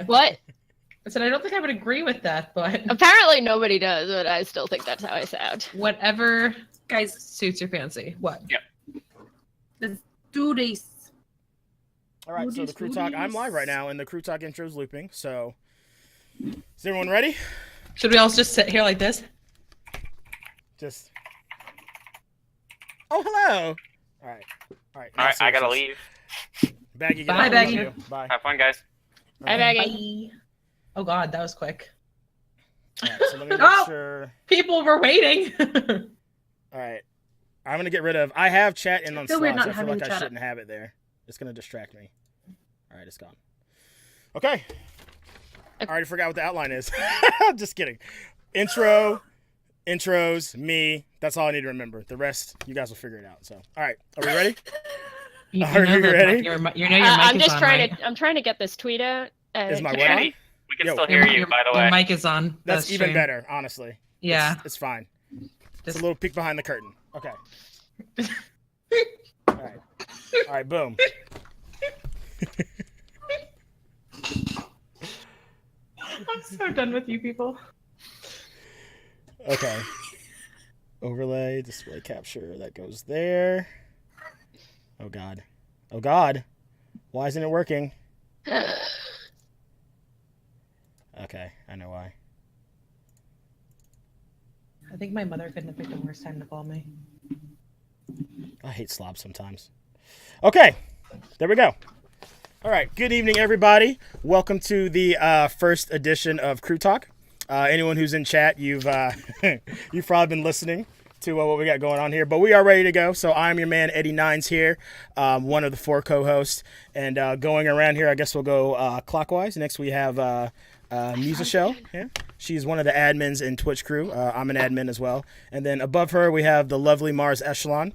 What? I said I don't think I would agree with that, but Apparently nobody does, but I still think that's how I sound. whatever Guys, suits your fancy. What? let's do this. All right, so the Crew Talk, I'm live right now, and the Crew Talk intro is looping, so is everyone ready? Should we all just sit here like this? Just, oh, hello. All right. All right, I gotta leave. Baggy, get Bye, out. Baggy. You. Bye. Have fun, guys. Hi, Maggie. Bye. Oh God, that was quick. All right, so let me make Oh! sure. People were waiting. All right, I'm gonna get rid of. I have chat in on Feel weird slots. not I feel having like I chat up. shouldn't have it there. It's gonna distract me. All right, it's gone. Okay. I already forgot what the outline is. Just kidding. Intros, me. That's all I need to remember. The rest, you guys will figure it out. So, all right, are we ready? Are you ready? Your mic is I'm just on, trying right? to. I'm trying to get this tweet out. Is my what Andy, on? we can Yo, still hear you, by the way. Your mic is on. That's even stream. better, honestly. Yeah. It's fine. It's Just- a little peek behind the curtain. Okay. All right, boom. I'm so done with you people. Okay. Overlay, display capture, that goes there. Oh God. Oh God. Why isn't it working? Okay, I know why. I think my mother couldn't have picked the worst time to call me. I hate slobs sometimes. Okay, there we go. All right, good evening, everybody. Welcome to the first edition of Crew Talk. Anyone who's in chat, you've probably been listening to what we got going on here, but we are ready to go. So I'm your man, Eddienines here, one of the four co-hosts, and going around here, I guess we'll go clockwise. Next, we have Musichele here. She's one of the admins in Twitch Crew. I'm an admin as well. And then above her, we have the lovely Mars Echelon.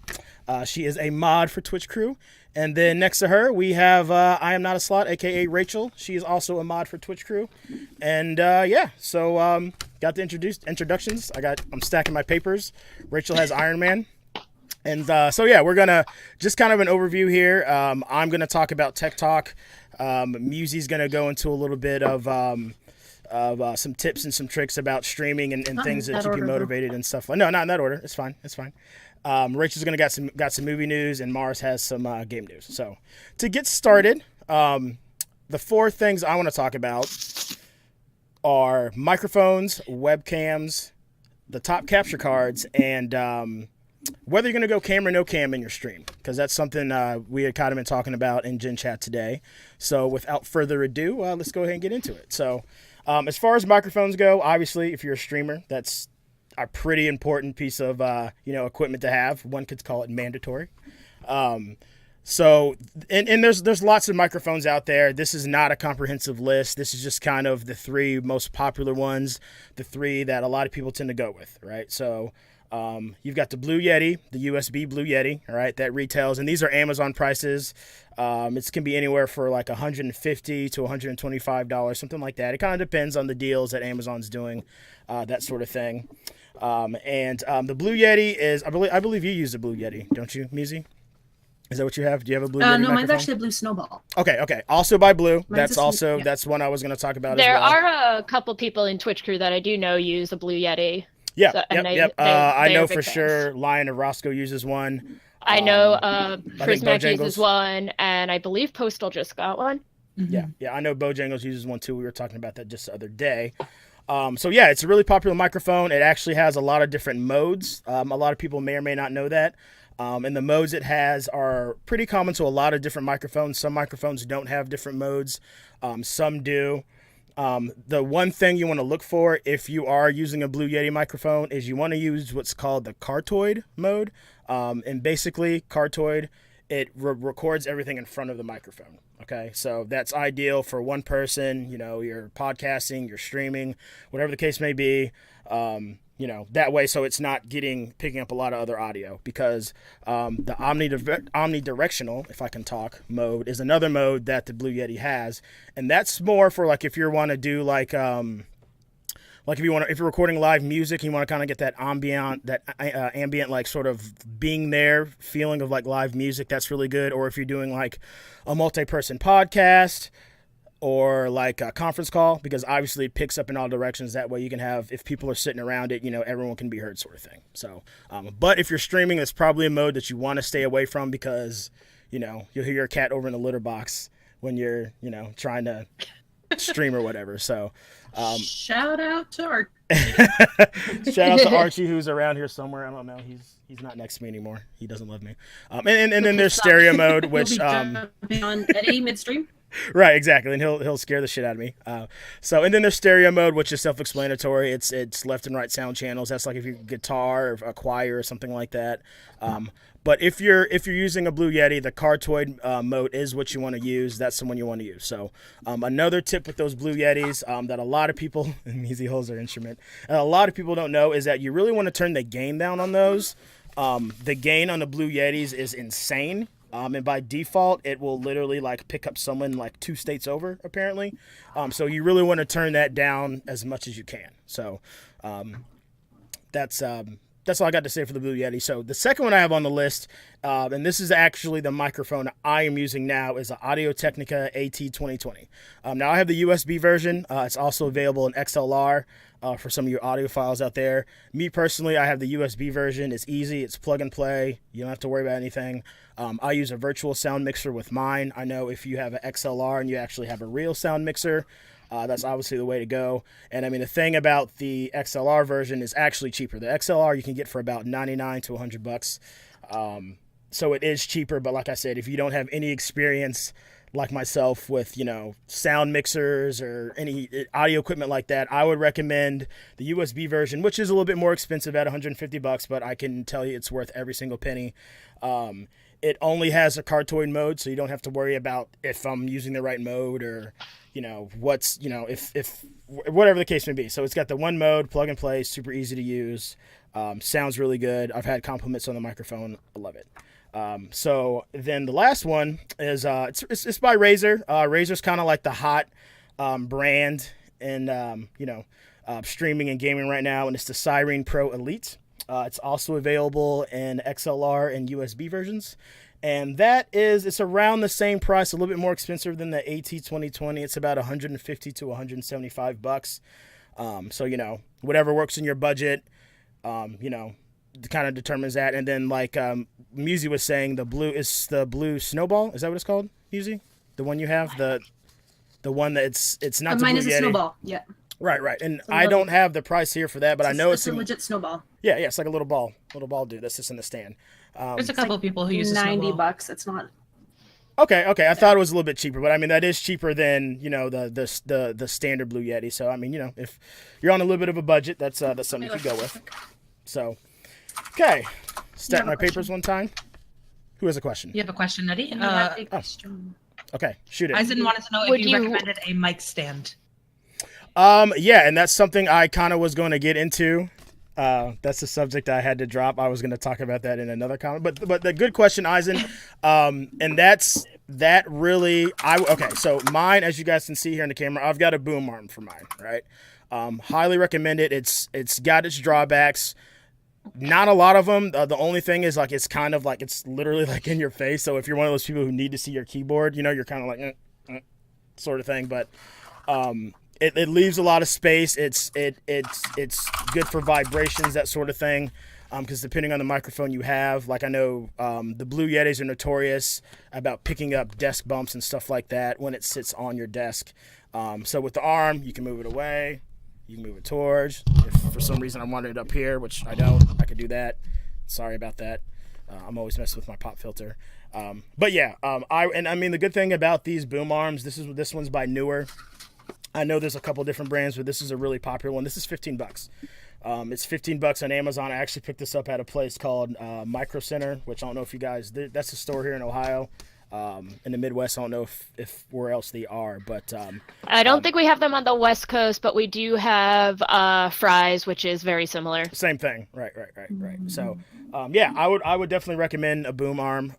She is a mod for Twitch Crew. And then next to her, we have Iamnotaslott, a.k.a. Rachel. She is also a mod for Twitch Crew. And yeah, so got the introductions. I'm stacking my papers. Rachel has Iron Man. And so yeah, we're going to just kind of an overview here. I'm going to talk about Tech Talk. Musy's going to go into a little bit of some tips and some tricks about streaming and things that keep you motivated and stuff. No, not in that order. It's fine. It's fine. Rachel's gonna got some movie news, and Mars has some game news. So to get started, the four things I want to talk about are microphones, webcams, the top capture cards, and whether you're gonna go camera no cam in your stream, because that's something we had kind of been talking about in Gen Chat today. So without further ado, let's go ahead and get into it. So as far as microphones go, obviously if you're a streamer, that's a pretty important piece of equipment to have. One could call it mandatory. So there's lots of microphones out there. This is not a comprehensive list. This is just kind of the three most popular ones, the three that a lot of people tend to go with, right? So you've got the Blue Yeti, the USB Blue Yeti, all right, that retails, and these are Amazon prices. It can be anywhere for like $150 to $125, something like that. It kind of depends on the deals that Amazon's doing, that sort of thing. The Blue Yeti is, I believe you use the Blue Yeti, don't you, Musy? Is that what you have? Do you have a Blue Yeti No, microphone? mine's actually a blue snowball. Okay. Also by Blue. Mine's That's one I was going to talk about There as well. are a couple people in Twitch Crew that I do know use a Blue Yeti. Yeah, So- and yep. they I know are big for fans. sure Lion of Roscoe uses one. I know think Prismac uses Bojangles- one, and I believe Postal just got one. Yeah, I know Bojangles uses one too. We were talking about that just the other day. So yeah, it's a really popular microphone. It actually has a lot of different modes. A lot of people may or may not know that. And the modes it has are pretty common to a lot of different microphones. Some microphones don't have different modes. Some do. The one thing you want to look for if you are using a Blue Yeti microphone is you want to use what's called the Cartoid mode. And basically, Cartoid, it records everything in front of the microphone. Okay, so that's ideal for one person. You're podcasting, you're streaming, whatever the case may be. That way, so it's not picking up a lot of other audio, because the omnidirectional, if I can talk, mode is another mode that the Blue Yeti has, and that's more for like if you want to do like if you're recording live music, you want to kind of get that ambient like sort of being there feeling of like live music. That's really good. Or if you're doing like a multi-person podcast, or like a conference call, because obviously it picks up in all directions. That way you can have, if people are sitting around it, everyone can be heard, sort of thing. So, but if you're streaming, that's probably a mode that you want to stay away from, because, you'll hear your cat over in the litter box when you're, trying to stream or whatever. So, Shout out to our shout out to Archie, who's around here somewhere. I don't know. He's not next to me anymore. He doesn't love me. And then there's stereo mode, which on Eddie midstream. Right, exactly, and he'll scare the shit out of me. And then there's stereo mode, which is self-explanatory. It's left and right sound channels. That's like if you're guitar or a choir or something like that. But if you're using a Blue Yeti, the Cardtoid mode is what you want to use. That's the one you want to use. So another tip with those Blue Yetis that a lot of people, and Measy holds their instrument, a lot of people don't know, is that you really want to turn the gain down on those. The gain on the Blue Yetis is insane. And by default, it will literally like pick up someone like 2 states over, apparently. So you really want to turn that down as much as you can. So that's all I got to say for the Blue Yeti. So the second one I have on the list, and this is actually the microphone I am using now, is the Audio-Technica AT2020. Now I have the USB version. It's also available in XLR. For some of your audiophiles out there. Me personally, I have the USB version. It's easy. It's plug and play. You don't have to worry about anything. I use a virtual sound mixer with mine. I know if you have an XLR and you actually have a real sound mixer, that's obviously the way to go. And I mean, the thing about the XLR version is actually cheaper. The XLR you can get for about $99 to $100. So it is cheaper. But like I said, if you don't have any experience like myself with, sound mixers or any audio equipment like that, I would recommend the USB version, which is a little bit more expensive at $150, but I can tell you it's worth every single penny. It only has a Cardtoid mode, so you don't have to worry about if I'm using the right mode or, if whatever the case may be. So it's got the one mode, plug and play, super easy to use. Sounds really good. I've had compliments on the microphone. I love it. So then the last one is it's by Razer. Razer's kind of like the hot brand in streaming and gaming right now, and it's the Cyrene Pro Elite. It's also available in XLR and USB versions, and it's around the same price, a little bit more expensive than the AT2020. It's about $150 to $175. So whatever works in your budget, kind of determines that. And then like Musy was saying, the blue snowball, is that what it's called, Musy? The one you have, the one that it's not the mine Blue is a Yeti. snowball. Yeah. Right. And I don't have the price here for that, but I know it's a legit snowball. Yeah, it's like a little ball dude that's just in the stand. There's a couple of people who use $90. It's not. Okay. I thought it was a little bit cheaper, but I mean that is cheaper than the standard Blue Yeti. So I mean if you're on a little bit of a budget, that's something you could go with. So. Okay, stat my papers one time. Who has a question? You have a question, Eddie? Okay, shoot it. Eisen wanted to know if you recommended a mic stand. Yeah, and that's something I kind of was going to get into. That's a subject I had to drop. I was going to talk about that in another comment, but the good question, Eisen. And that really okay. So mine, as you guys can see here in the camera, I've got a boom arm for mine, right? Highly recommend it. It's got its drawbacks. Not a lot of them. The only thing is like it's kind of like it's literally like in your face. So if you're one of those people who need to see your keyboard, you're kind of like sort of thing. But it leaves a lot of space. It's good for vibrations, that sort of thing. Because depending on the microphone you have, like I know the Blue Yetis are notorious about picking up desk bumps and stuff like that when it sits on your desk. So with the arm, you can move it away. You can move it towards. If for some reason I wanted it up here, which I don't, I could do that. Sorry about that. I'm always messing with my pop filter. But yeah, I mean the good thing about these boom arms, this one's by Newer. I know there's a couple different brands, but this is a really popular one. This is $15. It's $15 on Amazon. I actually picked this up at a place called Micro Center, which I don't know if you guys. That's a store here in Ohio. In the Midwest, I don't know if where else they are, but I don't think we have them on the West Coast, but we do have Fry's, which is very similar. Same thing, right. So, yeah, I would definitely recommend a boom arm.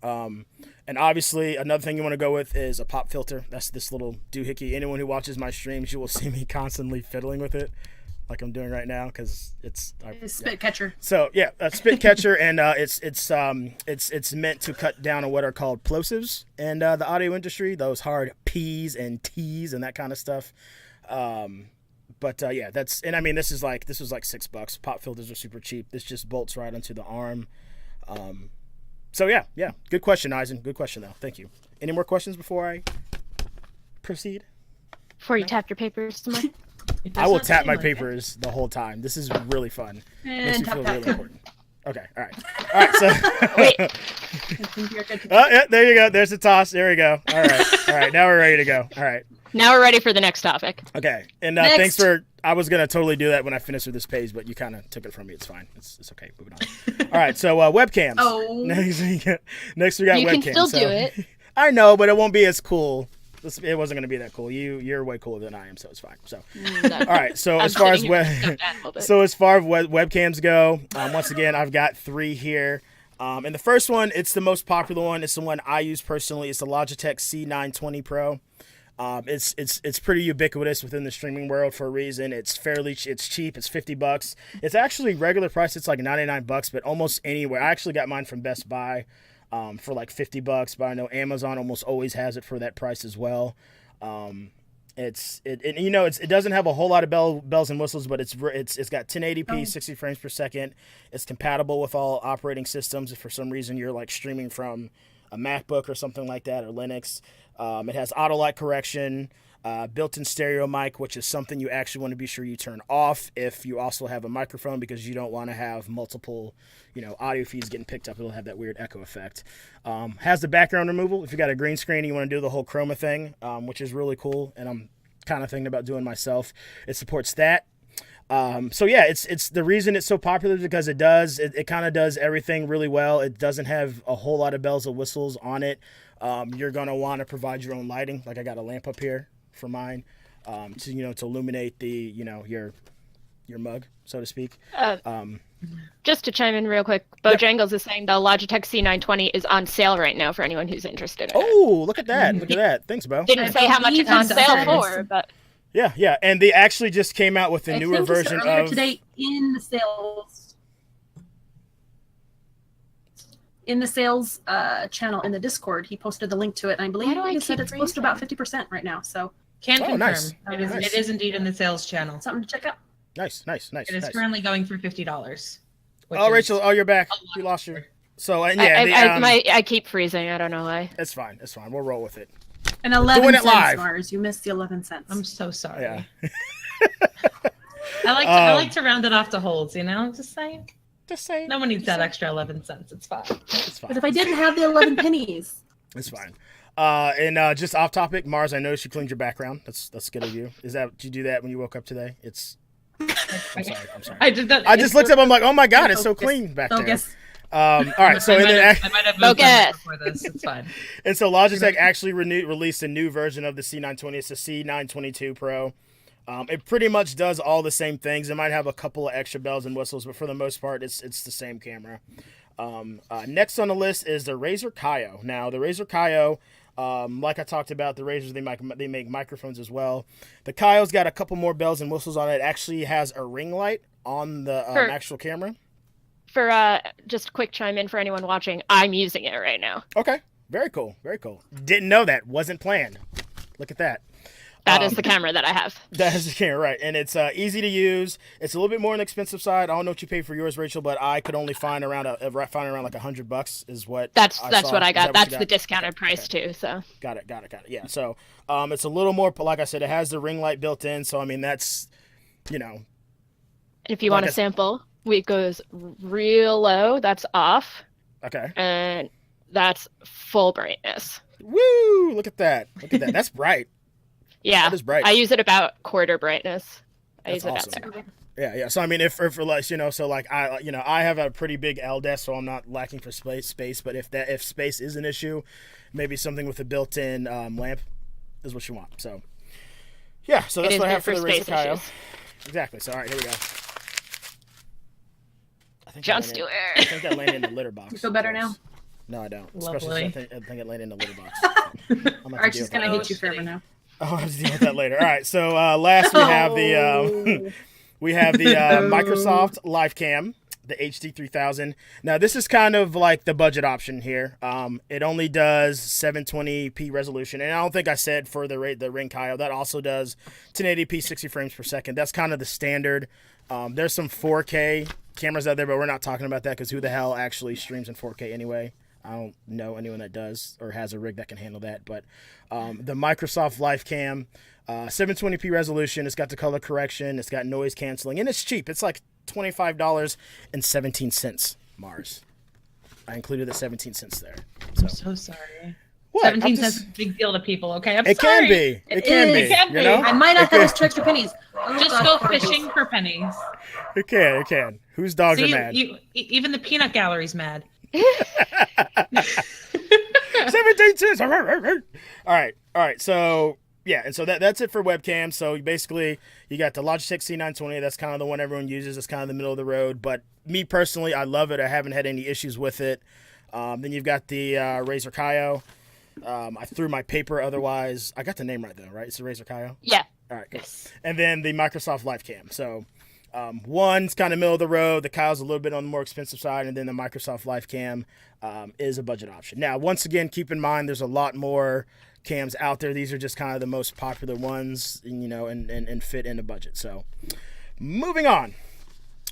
And obviously, another thing you want to go with is a pop filter. That's this little doohickey. Anyone who watches my streams, you will see me constantly fiddling with it. like I'm doing right now because It's spit catcher. So yeah, a spit catcher, and it's meant to cut down on what are called plosives in the audio industry, those hard P's and T's and that kind of stuff. But yeah, and I mean this was like $6. Pop filters are super cheap. This just bolts right onto the arm. So yeah, good question, Eisen. Good question though. Thank you. Any more questions before I proceed? Before you tap your papers, Samar. I will tap my papers the whole time. This is really fun. Makes me feel really important. Okay, all right. So Wait. oh yeah, there you go. There's the toss. There we go. All right. Now we're ready to go. All right. Now we're ready for the next topic. Okay, and Next. thanks for. I was gonna totally do that when I finished with this page, but you kind of took it from me. It's fine. It's okay. Moving on. All right. So webcams. Oh. Next we got webcams. You can still do it. I know, but it won't be as cool. It wasn't going to be that cool. You're way cooler than I am, so it's fine. So, No. all right. So I'm as far as sitting here stuck down a little bit. webcams go, once again, I've got 3 here. And the first one, it's the most popular one. It's the one I use personally. It's the Logitech C920 Pro. It's pretty ubiquitous within the streaming world for a reason. It's cheap. It's $50. It's actually regular price. It's like $99, but almost anywhere. I actually got mine from Best Buy. For like $50, but I know Amazon almost always has it for that price as well. It doesn't have a whole lot of bells and whistles, but it's got 1080p, 60 frames per second. It's compatible with all operating systems. If for some reason you're like streaming from a MacBook or something like that, or Linux, it has auto light correction. Built-in stereo mic, which is something you actually want to be sure you turn off if you also have a microphone, because you don't want to have multiple, audio feeds getting picked up. It'll have that weird echo effect. Has the background removal. If you got a green screen and you want to do the whole chroma thing, which is really cool, and I'm kind of thinking about doing myself. It supports that. So yeah, it's the reason it's so popular is because it kind of does everything really well. It doesn't have a whole lot of bells and whistles on it. You're gonna want to provide your own lighting. Like I got a lamp up here for mine, to illuminate the your mug, so to speak. Just to chime in real quick, Bojangles is saying the Logitech C920 is on sale right now for anyone who's interested in it. Oh, look at that! Look at that! Thanks, Bo. Didn't say how much it's on sale for, but Yeah, and they actually just came out with a newer version of today in the sales channel in the Discord. He posted the link to it, and I believe he said it's close to about 50% right now. So Can confirm. Nice. It is indeed in the sales channel. something to check out. Nice. It is currently going for $50. Oh, Rachel, you're back. You lost your. So I keep freezing. I don't know why. It's fine. We'll roll with it. And 11 Doing it cents, live. Mars. You missed the 11 cents. I'm so sorry. Yeah. I like to round it off to holds. Just saying. Just saying. No one needs that extra 11 cents. It's fine. It's fine. But if I didn't have the 11 pennies. It's fine. And just off topic, Mars, I noticed you cleaned your background. That's good of you. Did you do that when you woke up today? I'm sorry. I did that. I just looked up. I'm like, oh my god, it's so clean back there. Focus. All right. So I might have moved on Focus. before this. It's fine. And so Logitech actually released a new version of the C920. It's the C922 Pro. It pretty much does all the same things. It might have a couple of extra bells and whistles, but for the most part, it's the same camera. Next on the list is the Razer Kaio. Now, the Razer Kaio, like I talked about, the Razers, they make microphones as well. The Kaio's got a couple more bells and whistles on it. It actually has a ring light on the actual camera. For just a quick chime in for anyone watching, I'm using it right now. Okay. Very cool. Didn't know that. Wasn't planned. Look at that. That is the camera that I have. That is the camera, right. And it's easy to use. It's a little bit more on the expensive side. I don't know what you paid for yours, Rachel, but I could only find around like $100 is what That's I what saw. I Is got. that what That's you the got? discounted price too. So Got it. Yeah. So it's a little more, like I said, it has the ring light built in. So I mean, that's, and if you want a sample, it goes real low. That's off. Okay. And that's full brightness. Woo! Look at that. That's bright. Yeah, That is bright. I use it about quarter brightness. That's use it awesome. out there. Yeah. So I mean, if for like, so like I have a pretty big L desk, so I'm not lacking for space. But if space is an issue, maybe something with a built-in lamp is what you want. So yeah, so that's what I have for the Razer Kaio. Exactly. So all right, here we go. John Stewart. I think that landed in the litter box. You feel better now? No, I don't. Lovely. Especially I think it landed in the litter box. Archie's going to hate you forever now. I'll have to deal with that later. All right, so last we have We have the Microsoft Live Cam, the HD 3000. Now this is kind of like the budget option here. It only does 720p resolution, and I don't think I said for the Ring Kaio that also does 1080p 60 frames per second. That's kind of the standard. There's some 4K cameras out there, but we're not talking about that because who the hell actually streams in 4K anyway? I don't know anyone that does or has a rig that can handle that. But the Microsoft Live Cam, 720p resolution. It's got the color correction. It's got noise canceling, and it's cheap. It's like $25.17. Mars. I included the 17 cents there. I'm so sorry. What? 17 cents is a big deal to people, okay? I'm It sorry. can be. It can be. It can you be. know? I might have had those 2 extra pennies. Just go fishing for pennies. It can. It can. Whose dogs See, are mad? even the peanut gallery's mad. 17 cents. All right. So yeah, and so that's it for webcam. So basically, you got the Logitech C920. That's kind of the one everyone uses. It's kind of the middle of the road. But me personally, I love it. I haven't had any issues with it. Then you've got the Razer Kaio. I threw my paper. Otherwise, I got the name right though, right? It's the Razer Kaio. Yeah. All right. Good. Yes. And then the Microsoft Live Cam. So. One's kind of middle of the road. The Kaio's a little bit on the more expensive side, and then the Microsoft Live Cam is a budget option. Now, once again, keep in mind there's a lot more cams out there. These are just kind of the most popular ones, and fit in the budget. So, moving on.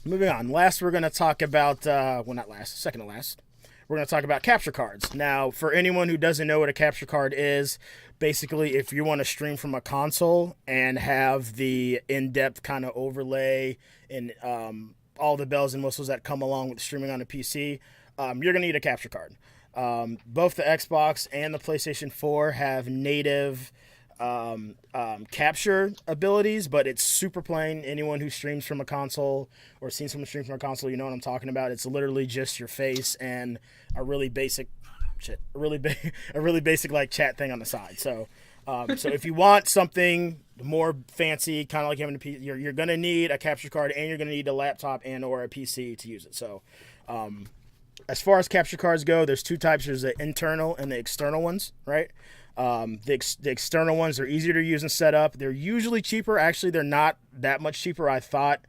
Last, we're going to talk about not last, second to last. We're going to talk about capture cards. Now, for anyone who doesn't know what a capture card is, basically, if you want to stream from a console and have the in-depth kind of overlay and all the bells and whistles that come along with streaming on a PC, you're going to need a capture card. Both the Xbox and the PlayStation 4 have native capture abilities, but it's super plain. Anyone who streams from a console or seen someone stream from a console, you know what I'm talking about. It's literally just your face and a really basic like chat thing on the side. So if you want something more fancy, kind of like having a PC, you're gonna need a capture card, and you're gonna need a laptop and or a PC to use it. So as far as capture cards go, there's 2 types. There's the internal and the external ones, right? The external ones are easier to use and set up. They're usually cheaper. Actually, they're not that much cheaper. I thought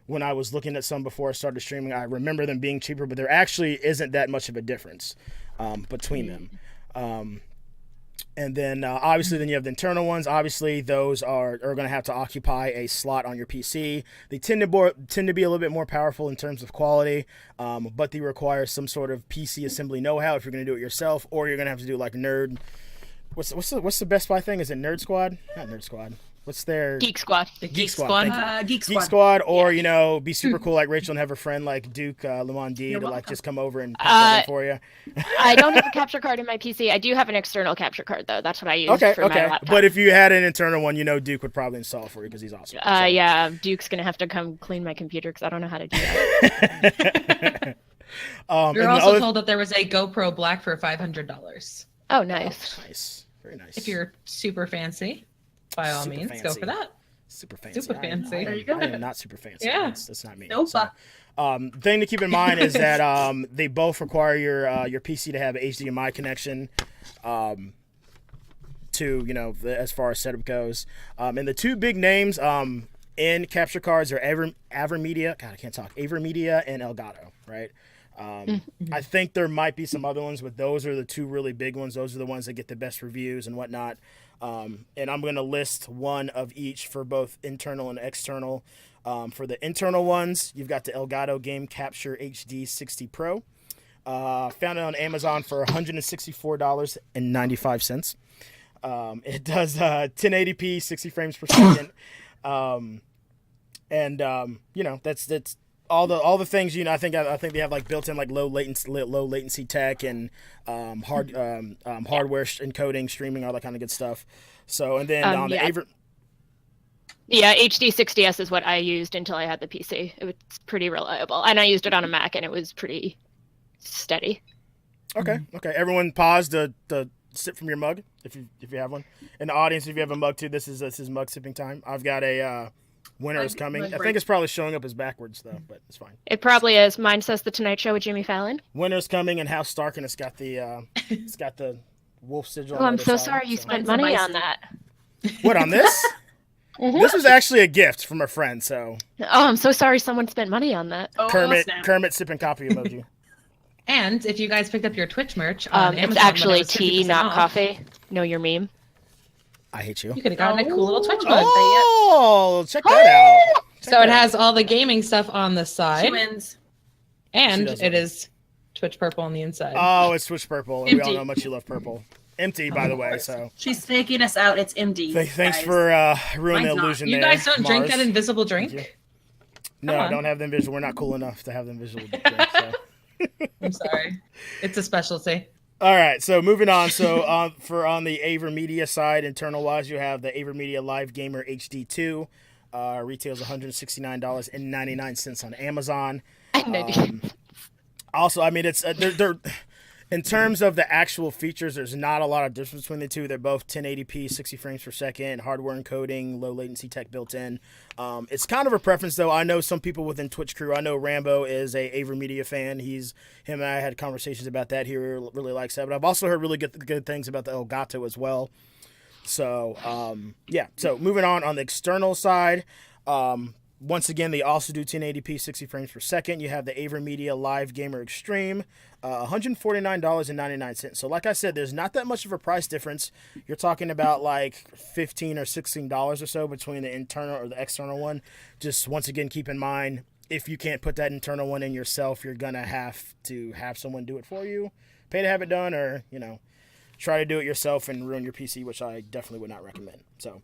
when I was looking at some before I started streaming, I remember them being cheaper, but there actually isn't that much of a difference between them. And then obviously then you have the internal ones. Obviously those are going to have to occupy a slot on your PC. They tend to be a little bit more powerful in terms of quality, but they require some sort of PC assembly know-how if you're going to do it yourself, or you're going to have to do like Nerd. What's the Best Buy thing? Is it Nerd Squad? Not Nerd Squad. What's their Geek Squad? The Geek Squad. Geek Squad. Geek Squad, or be super cool like Rachel and have a friend like Duke Lemon D to like just come over and put that in for you. I don't have a capture card in my PC. I do have an external capture card though. That's what I use for my laptop. But if you had an internal one, Duke would probably install it for you because he's awesome. Yeah, Duke's gonna have to come clean my computer because I don't know how to do that. You're also told that there was a GoPro Black for $500. Oh, nice. Nice. Very nice. If you're super fancy, by all means, go for that. Super fancy. Super fancy. There you go. I am not super fancy. Yeah. That's not me. Nope. So, thing to keep in mind is that they both require your PC to have an HDMI connection to, as far as setup goes. And the 2 big names in capture cards are AverMedia. God, I can't talk. AverMedia and Elgato, right? I think there might be some other ones, but those are the 2 really big ones. Those are the ones that get the best reviews and whatnot. And I'm going to list one of each for both internal and external. For the internal ones, you've got the Elgato Game Capture HD 60 Pro. Found it on Amazon for $164.95. It does 1080p, 60 frames per second. That's all the things I think they have like built-in like low latency tech and hardware encoding, streaming, all that kind of good stuff. So and then on the HD 60s is what I used until I had the PC. It was pretty reliable, and I used it on a Mac, and it was pretty steady. Okay. Everyone, pause to sip from your mug if you have one. In the audience, if you have a mug too, this is mug sipping time. I've got a. Winter is coming. I think it's probably showing up as backwards though, but it's fine. It probably is. Mine says The Tonight Show with Jimmy Fallon. Winter's coming, and House Stark, and it's got the wolf sigil. Oh, I'm so sorry you spent money on that. What, on this? This was actually a gift from a friend, so. Oh, I'm so sorry someone spent money on that. Oh, Kermit snap. sipping coffee emoji. And if you guys picked up your Twitch merch on Amazon, it's actually when it was tea, 50% not off, coffee. Know your meme. Oh. I hate you. You could have gotten a cool little Twitch mug. Oh, check that out. So it has all the gaming stuff on the She side, wins. and does it win. is Twitch purple on the inside. Oh, it's Switch Purple. And we all Empty. know how much you love purple. Empty, by the way, so. She's faking us out. It's empty. Thanks guys. for ruining the Mine's not. illusion You there, guys don't drink Mars. that invisible Thank you. drink? No, Come I on. don't have them visual. We're not cool enough to have them visual. So. I'm sorry. It's a specialty. All right, so moving on. So on the AverMedia side, internal wise, you have the AverMedia Live Gamer HD2. Retails $169.99 on Amazon. Also, I mean, it's they're in terms of the actual features, there's not a lot of difference between the two. They're both 1080p, 60 frames per second, hardware encoding, low latency tech built in. It's kind of a preference, though. I know some people within Twitch crew. I know Rambo is a AverMedia fan. Him and I had conversations about that. He really likes that. But I've also heard really good things about the Elgato as well. So, yeah. So moving on the external side, once again, they also do 1080p 60 frames per second. You have the AverMedia Live Gamer Extreme, $149.99. So like I said, there's not that much of a price difference. You're talking about like $15 or $16 or so between the internal or the external one. Just once again, keep in mind, if you can't put that internal one in yourself, you're going to have someone do it for you. Pay to have it done, or, try to do it yourself and ruin your PC, which I definitely would not recommend. So,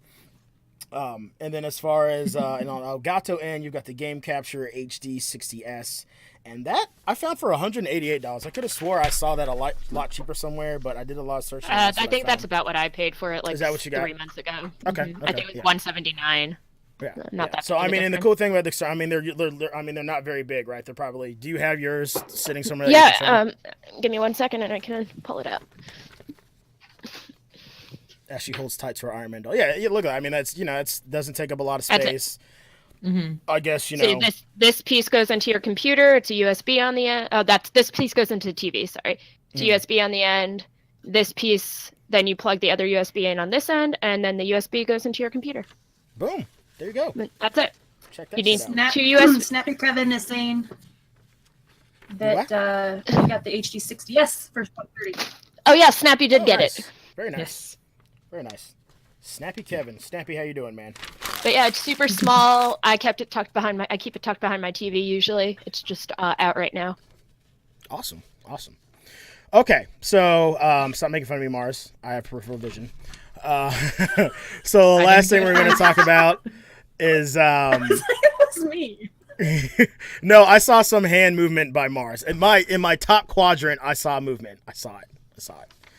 and then as far as and on Elgato end, you've got the Game Capture HD 60S, and that I found for $188. I could have swore I saw that a lot cheaper somewhere, but I did a lot of searching. I think that's about what I paid for it. Like, is that what you got? 3 months ago. Okay, I think it was $179. Yeah, Not that. So I mean, and the cool thing about the, I mean, they're not very big, right? They're probably. Do you have yours sitting somewhere? Yeah. Give me 1 second, and I can pull it up. As she holds tight to her Iron Man doll. Yeah, look at that. I mean, that's it doesn't take up a lot of space. I guess See, this piece goes into your computer. It's a USB on the end. Oh, this piece goes into the TV. Sorry, it's a USB on the end. This piece, then you plug the other USB in on this end, and then the USB goes into your computer. Boom. There you go. That's it. Check that You need shit out. two USB. Snappy Kevin is saying that we got the HD 60S for $130. Oh yeah, Snappy did get Nice. it. Very nice. Yes. Very nice. Snappy Kevin. Snappy, how you doing, man? But yeah, it's super small. I keep it tucked behind my TV usually. It's just out right now. Awesome. Okay, so stop making fun of me, Mars. I have peripheral vision. So the last thing we're going to talk about is It was me. no, I saw some hand movement by Mars. In my top quadrant, I saw movement. I saw it.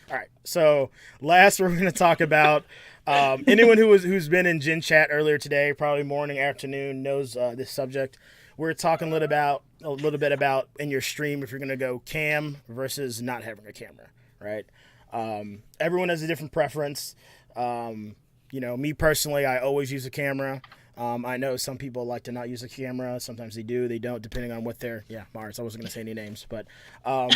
All right. So last we're going to talk about anyone who's been in Gen Chat earlier today, probably morning, afternoon, knows this subject. We're talking a little bit about in your stream if you're going to go cam versus not having a camera, right? Everyone has a different preference. Me personally, I always use a camera. I know some people like to not use a camera. Sometimes they do, they don't, depending on what they're. Yeah, Mars. I wasn't going to say any names, but. So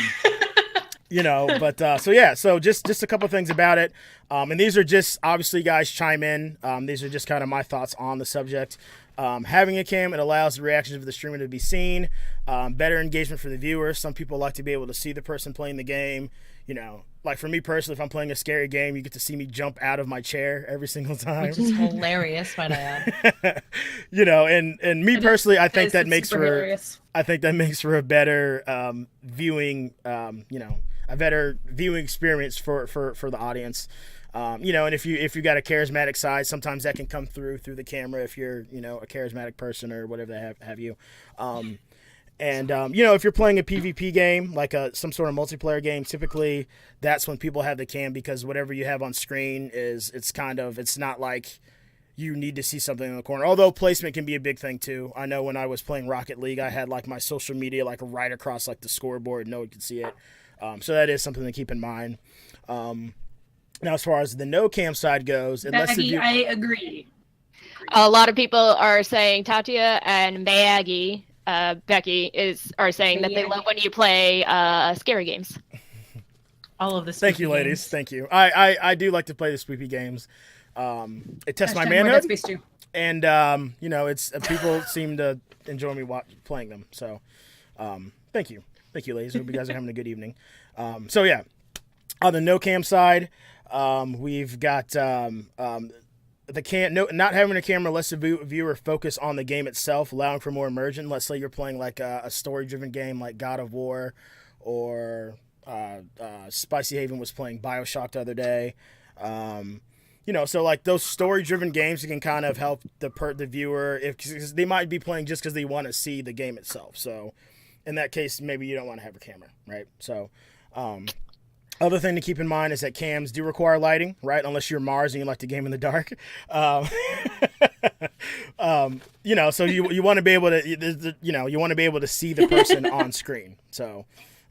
just a couple things about it. And these are just, obviously, guys, chime in. These are just kind of my thoughts on the subject. Having a cam, it allows the reactions of the streamer to be seen. Better engagement for the viewer. Some people like to be able to see the person playing the game. Like for me personally, if I'm playing a scary game, you get to see me jump out of my chair every single time. Which is hilarious, might I add. And me personally, I think that makes for hilarious. I think that makes for a better viewing, a better viewing experience for the audience. And if you got a charismatic side, sometimes that can come through the camera if you're, a charismatic person or whatever they have you. If you're playing a PvP game, like some sort of multiplayer game, typically that's when people have the cam, because whatever you have on screen it's not like you need to see something in the corner. Although placement can be a big thing too. I know when I was playing Rocket League, I had like my social media like right across like the scoreboard, no one could see it. So that is something to keep in mind. Now, as far as the no cam side goes, Becky, I agree. A lot of people are saying Tatia and Maggie, Becky are saying that they love when you play scary games. All of this. Thank you, ladies. Thank you. I do like to play the spoopy games. It tests my Hashtag more manhood. Dead Space 2. And it's people seem to enjoy me playing them. So, thank you, ladies. Hope you guys are having a good evening. So yeah, on the no cam side, we've got not having a camera lets the viewer focus on the game itself, allowing for more immersion. Let's say you're playing like a story-driven game like God of War, or Spicy Haven was playing BioShock the other day. So like those story-driven games, it can kind of help the viewer because they might be playing just because they want to see the game itself. So in that case, maybe you don't want to have a camera, right? So other thing to keep in mind is that cams do require lighting, right? Unless you're Mars and you like to game in the dark. So you want to be able to, you want to be able to see the person on screen. So.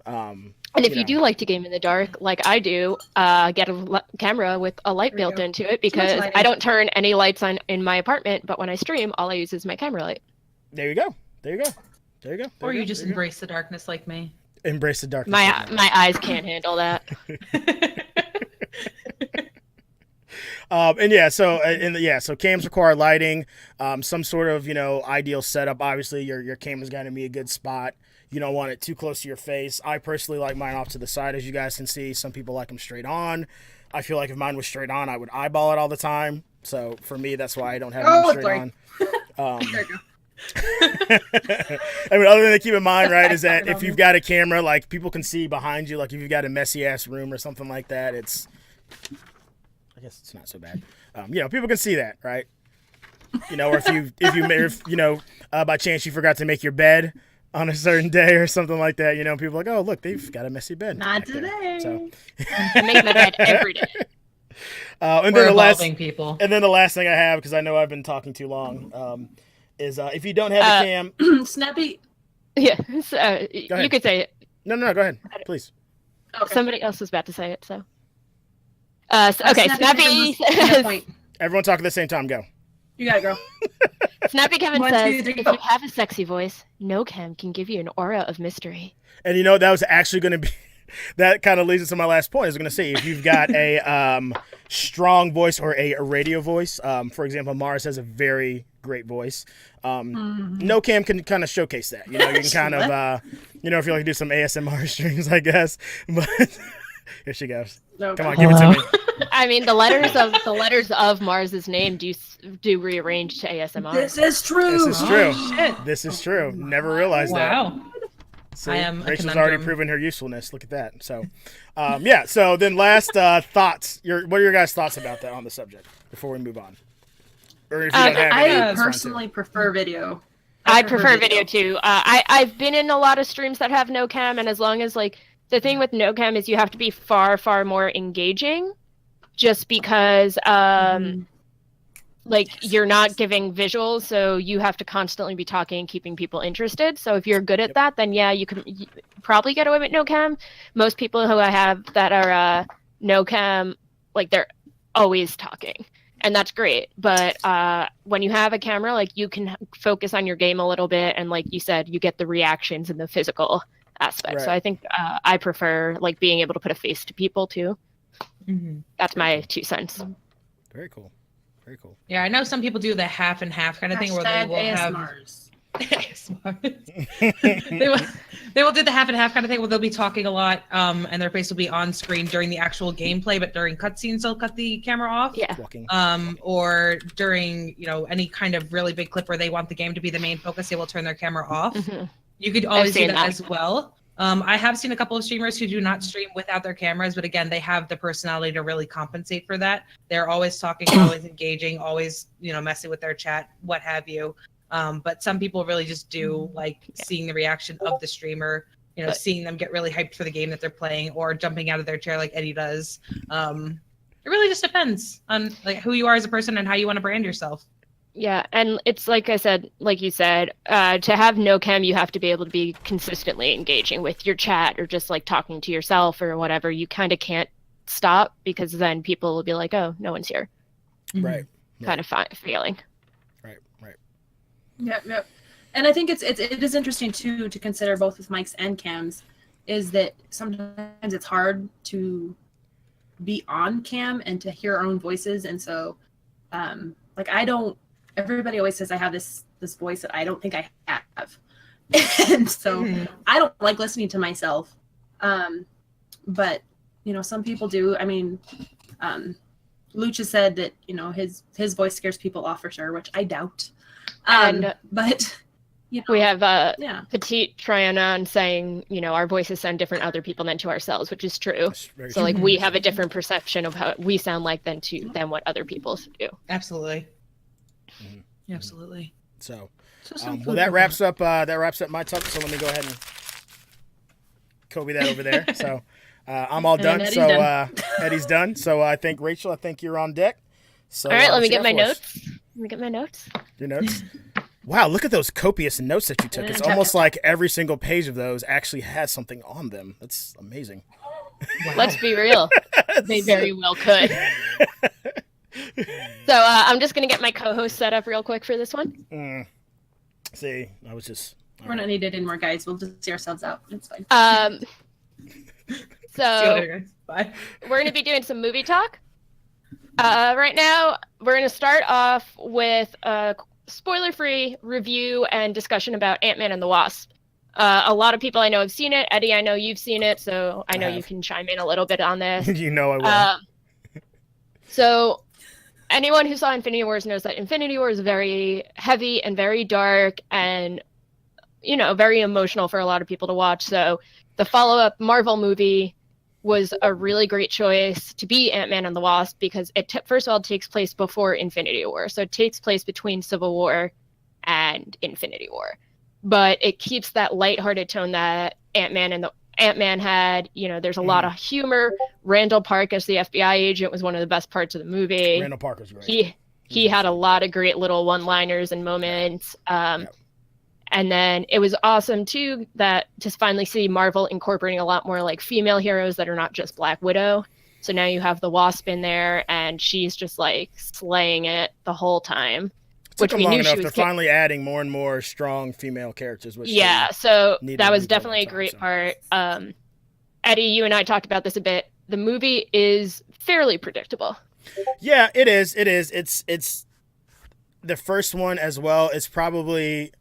And if you do like to game in the dark, like I do, get a camera with a light built into it, because I don't turn any lights on in my apartment, but when I stream, all I use is my camera light. There you go. Or you just embrace the darkness like me. Embrace the darkness. My eyes can't handle that. So cams require lighting, some sort of ideal setup. Obviously, your camera's got to be a good spot. You don't want it too close to your face. I personally like mine off to the side, as you guys can see. Some people like them straight on. I feel like if mine was straight on, I would eyeball it all the time. So for me, that's why I don't have mine straight on. There you go. I mean, other thing to keep in mind, right, is that if you've got a camera, like people can see behind you, like if you've got a messy ass room or something like that, I guess it's not so bad. People can see that, right? Or if by chance you forgot to make your bed on a certain day or something like that, people are like, oh, look, they've got a messy bed. Not today. So I make my bed every day. And We're then evolving, people. And then the last thing I have, because I know I've been talking too long, is if you don't have a cam, Snappy. Yeah, you could say it. No, go ahead, please. Okay. Somebody else was about to say it, so. Okay, Snappy says. Everyone talk at the same time. Go. You gotta go. Snappy Kevin 1, says, 2, 3, if go. you have a sexy voice, no cam can give you an aura of mystery. And that was actually going to be, that kind of leads us to my last point. I was going to say, if you've got a strong voice or a radio voice, for example, Mars has a very great voice. No cam can kind of showcase that. You can kind of, if you like to do some ASMR streams, I guess. But here she goes. No, come on, give it to me. I mean, the letters of Mars's name do rearrange to ASMR. This is true. This is true. Never realized that. Wow. See, I am Rachel's already proven her usefulness. Look at that. So, So then, last thoughts. What are your guys' thoughts about that on the subject before we move on? Or if you don't have any, I personally prefer video. I prefer video too. I've been in a lot of streams that have no cam, and as long as the thing with no cam is you have to be far, far more engaging, just because you're not giving visuals, so you have to constantly be talking and keeping people interested. So if you're good at that, then yeah, you probably get away with no cam. Most people who I have that are no cam, they're always talking, and that's great. But when you have a camera, you can focus on your game a little bit, and like you said, you get the reactions and the physical aspect. Right. So I think I prefer being able to put a face to people too. Mm-hmm. That's my 2 cents. Very cool. Very cool. Yeah, I know some people do the half and half kind of thing where they will ASMRs. they will do the half and half kind of thing where they'll be talking a lot, and their face will be on screen during the actual gameplay, but during cutscenes they'll cut the camera off. Yeah. Or during any kind of really big clip where they want the game to be the main focus, they will turn their camera off. Mm-hmm. You could always do that as well. I have seen a couple of streamers who do not stream without their cameras, but again, they have the personality to really compensate for that. They're always talking, always engaging, always, messing with their chat, what have you. But some people really just do seeing the reaction of the streamer, seeing them get really hyped for the game that they're playing, or jumping out of their chair like Eddie does. It really just depends on who you are as a person and how you want to brand yourself. Yeah, and it's like you said, to have no cam, you have to be able to be consistently engaging with your chat or just talking to yourself or whatever. You kind of can't stop, because then people will be like, oh, no one's here. Right. Kind of feeling. Right. Yep. And I think it is interesting too to consider both with mics and cams, is that sometimes it's hard to be on cam and to hear our own voices, and so I everybody always says I have this voice that I don't think I have. And so I don't like listening to myself. But, some people do. I mean, Lucha said that, his voice scares people off for sure, which I doubt. But, we have Petite Trianon saying, our voices sound different to other people than to ourselves, which is true. So, like, we have a different perception of how we sound like than what other people do. Absolutely. Absolutely. So well, that wraps up my talk. So let me go ahead and Kobe that over there. So I'm all done. Eddie's So done. Eddie's done. So I think Rachel, you're on deck. So all right, let what me you get got my for us? notes. Let me get my notes. Your notes. Wow, look at those copious notes that you took. It's almost like every single page of those actually has something on them. That's amazing. Wow. Let's be real. They very well could. So I'm just going to get my co-host set up real quick for this one. See, I was just... We're not needed anymore, guys. We'll just see ourselves out. It's fine. So Bye. we're going to be doing some movie talk. Right now, we're going to start off with a spoiler-free review and discussion about Ant-Man and the Wasp. A lot of people I know have seen it. Eddie, I know you've seen it, so I know you can chime in a little bit on this. I will. So anyone who saw Infinity Wars knows that Infinity War is very heavy and very dark and, very emotional for a lot of people to watch. So the follow-up Marvel movie was a really great choice to be Ant-Man and the Wasp because it first of all takes place before Infinity War. So it takes place between Civil War and Infinity War. But it keeps that lighthearted tone that Ant-Man had. There's a lot of humor. Randall Park as the FBI agent was one of the best parts of the movie. Randall Parker's great. He had a lot of great little one-liners and moments. And then it was awesome, too, that to finally see Marvel incorporating a lot more, like, female heroes that are not just Black Widow. So now you have the Wasp in there, and she's just, like, slaying it the whole time. Which we knew she was... They're finally adding more and more strong female characters. Which so that was definitely a great part. Eddie, you and I talked about this a bit. The movie is fairly predictable. Yeah, it is. It's the first one as well. It's probably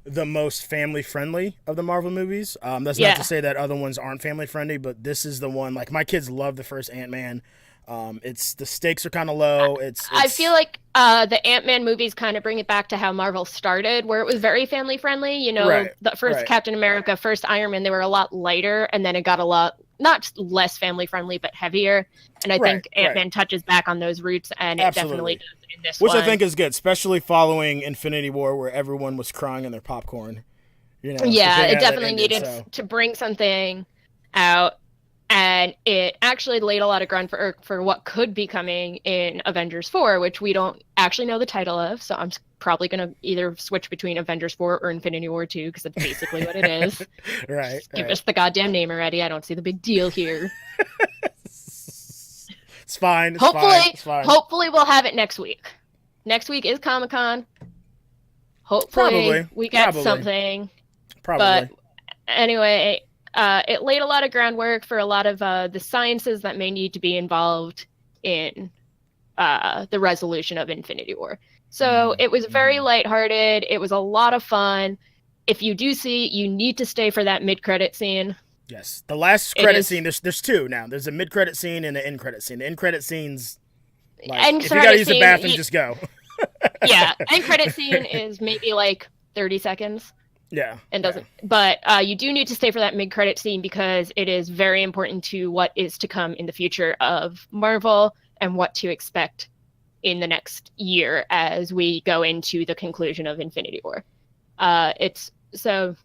the most family friendly of the Marvel movies. That's not to say that other ones aren't family friendly, but this is the one. Like, my kids love the first Ant-Man. It's the stakes are kind of low. I feel like the Ant-Man movies kind of bring it back to how Marvel started, where it was very family friendly. The first Captain America, first Iron Man, they were a lot lighter, and then it got a lot not less family friendly, but heavier. And I think Ant-Man touches back on those roots, and it definitely does in this one. Which I think is good, especially following Infinity War, where everyone was crying in their popcorn. It definitely needed to bring something out. And it actually laid a lot of ground for what could be coming in Avengers 4, which we don't actually know the title of. So I'm probably going to either switch between Avengers 4 or Infinity War 2, because that's basically what it is. Give us the goddamn name already. I don't see the big deal here. It's fine. Hopefully we'll have it next week. Next week is Comic-Con. Hopefully we get something. But anyway... it laid a lot of groundwork for a lot of the sciences that may need to be involved in the resolution of Infinity War. So it was very lighthearted. It was a lot of fun. If you do see, you need to stay for that mid-credit scene. Yes, the last credit scene. There's two now. There's a mid-credit scene and an end credit scene. The end credit scene's like, if you gotta use the bathroom, just go. End credit scene is maybe like 30 seconds. And doesn't. But you do need to stay for that mid-credit scene because it is very important to what is to come in the future of Marvel and what to expect in the next year as we go into the conclusion of Infinity War. That's the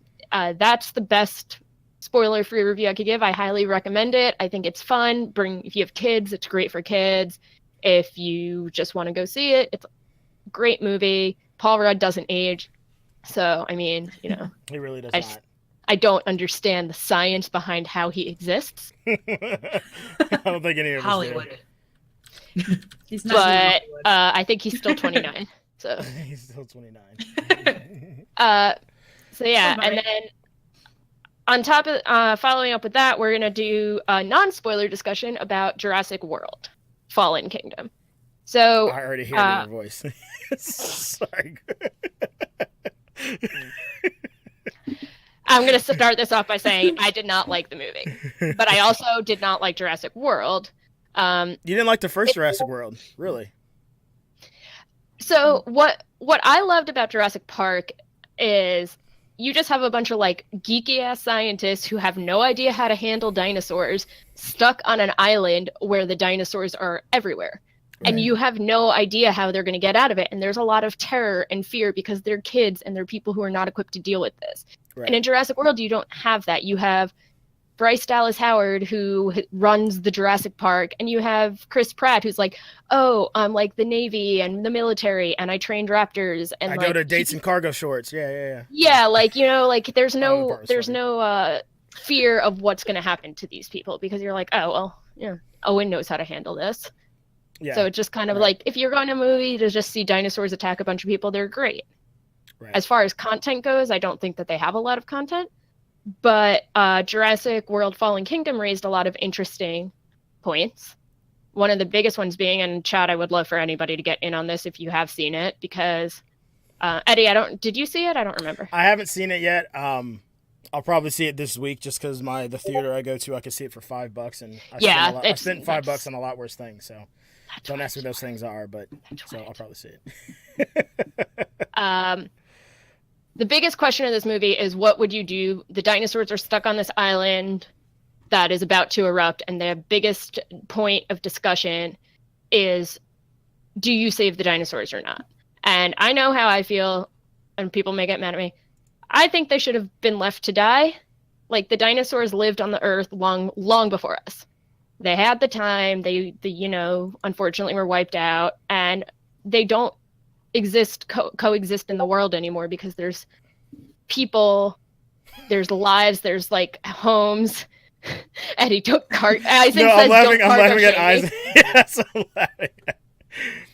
best spoiler-free review I could give. I highly recommend it. I think it's fun. If you have kids, it's great for kids. If you just want to go see it, it's a great movie. Paul Rudd doesn't age. So, I mean, he really does not. I don't understand the science behind how he exists. I don't think any of us Hollywood. He's not. But I think he's still 29. So he's still 29. And then on top of following up with that, we're gonna do a non-spoiler discussion about Jurassic World: Fallen Kingdom. So I already hear it in your voice. Sorry. I'm going to start this off by saying I did not like the movie, but I also did not like Jurassic World. You didn't like the first Jurassic World, really? So what I loved about Jurassic Park is you just have a bunch of like geeky ass scientists who have no idea how to handle dinosaurs stuck on an island where the dinosaurs are everywhere. And you have no idea how they're going to get out of it. And there's a lot of terror and fear because they're kids and they're people who are not equipped to deal with this. Right. And in Jurassic World, you don't have that. You have Bryce Dallas Howard, who runs the Jurassic Park, and you have Chris Pratt, who's like, oh, I'm like the Navy and the military, and I trained raptors. And I like, go to dates in cargo shorts. Yeah. Yeah, like, you know, like there's no fear of what's going to happen to these people because you're like, oh, well, yeah, Owen knows how to handle this. Yeah. So it's just kind of like, if you're going to a movie to just see dinosaurs attack a bunch of people, they're great. Right. As far as content goes, I don't think that they have a lot of content. But Jurassic World Fallen Kingdom raised a lot of interesting points. One of the biggest ones being, and Chad, I would love for anybody to get in on this if you have seen it, because Eddie, did you see it? I don't remember. I haven't seen it yet. I'll probably see it this week just because the theater I go to, I can see it for $5, and I spent $5 on a lot worse things. So don't ask me those things are, but so I'll probably see it. The biggest question of this movie is, what would you do? The dinosaurs are stuck on this island that is about to erupt, and the biggest point of discussion is, do you save the dinosaurs or not? And I know how I feel, and people may get mad at me. I think they should have been left to die. Like, the dinosaurs lived on the Earth long before us. They had the time. They unfortunately were wiped out, and they don't coexist in the world anymore because there's people, there's lives, there's like homes. Eddie, don't Isaac says I'm laughing at Isaac. Yes, I'm laughing.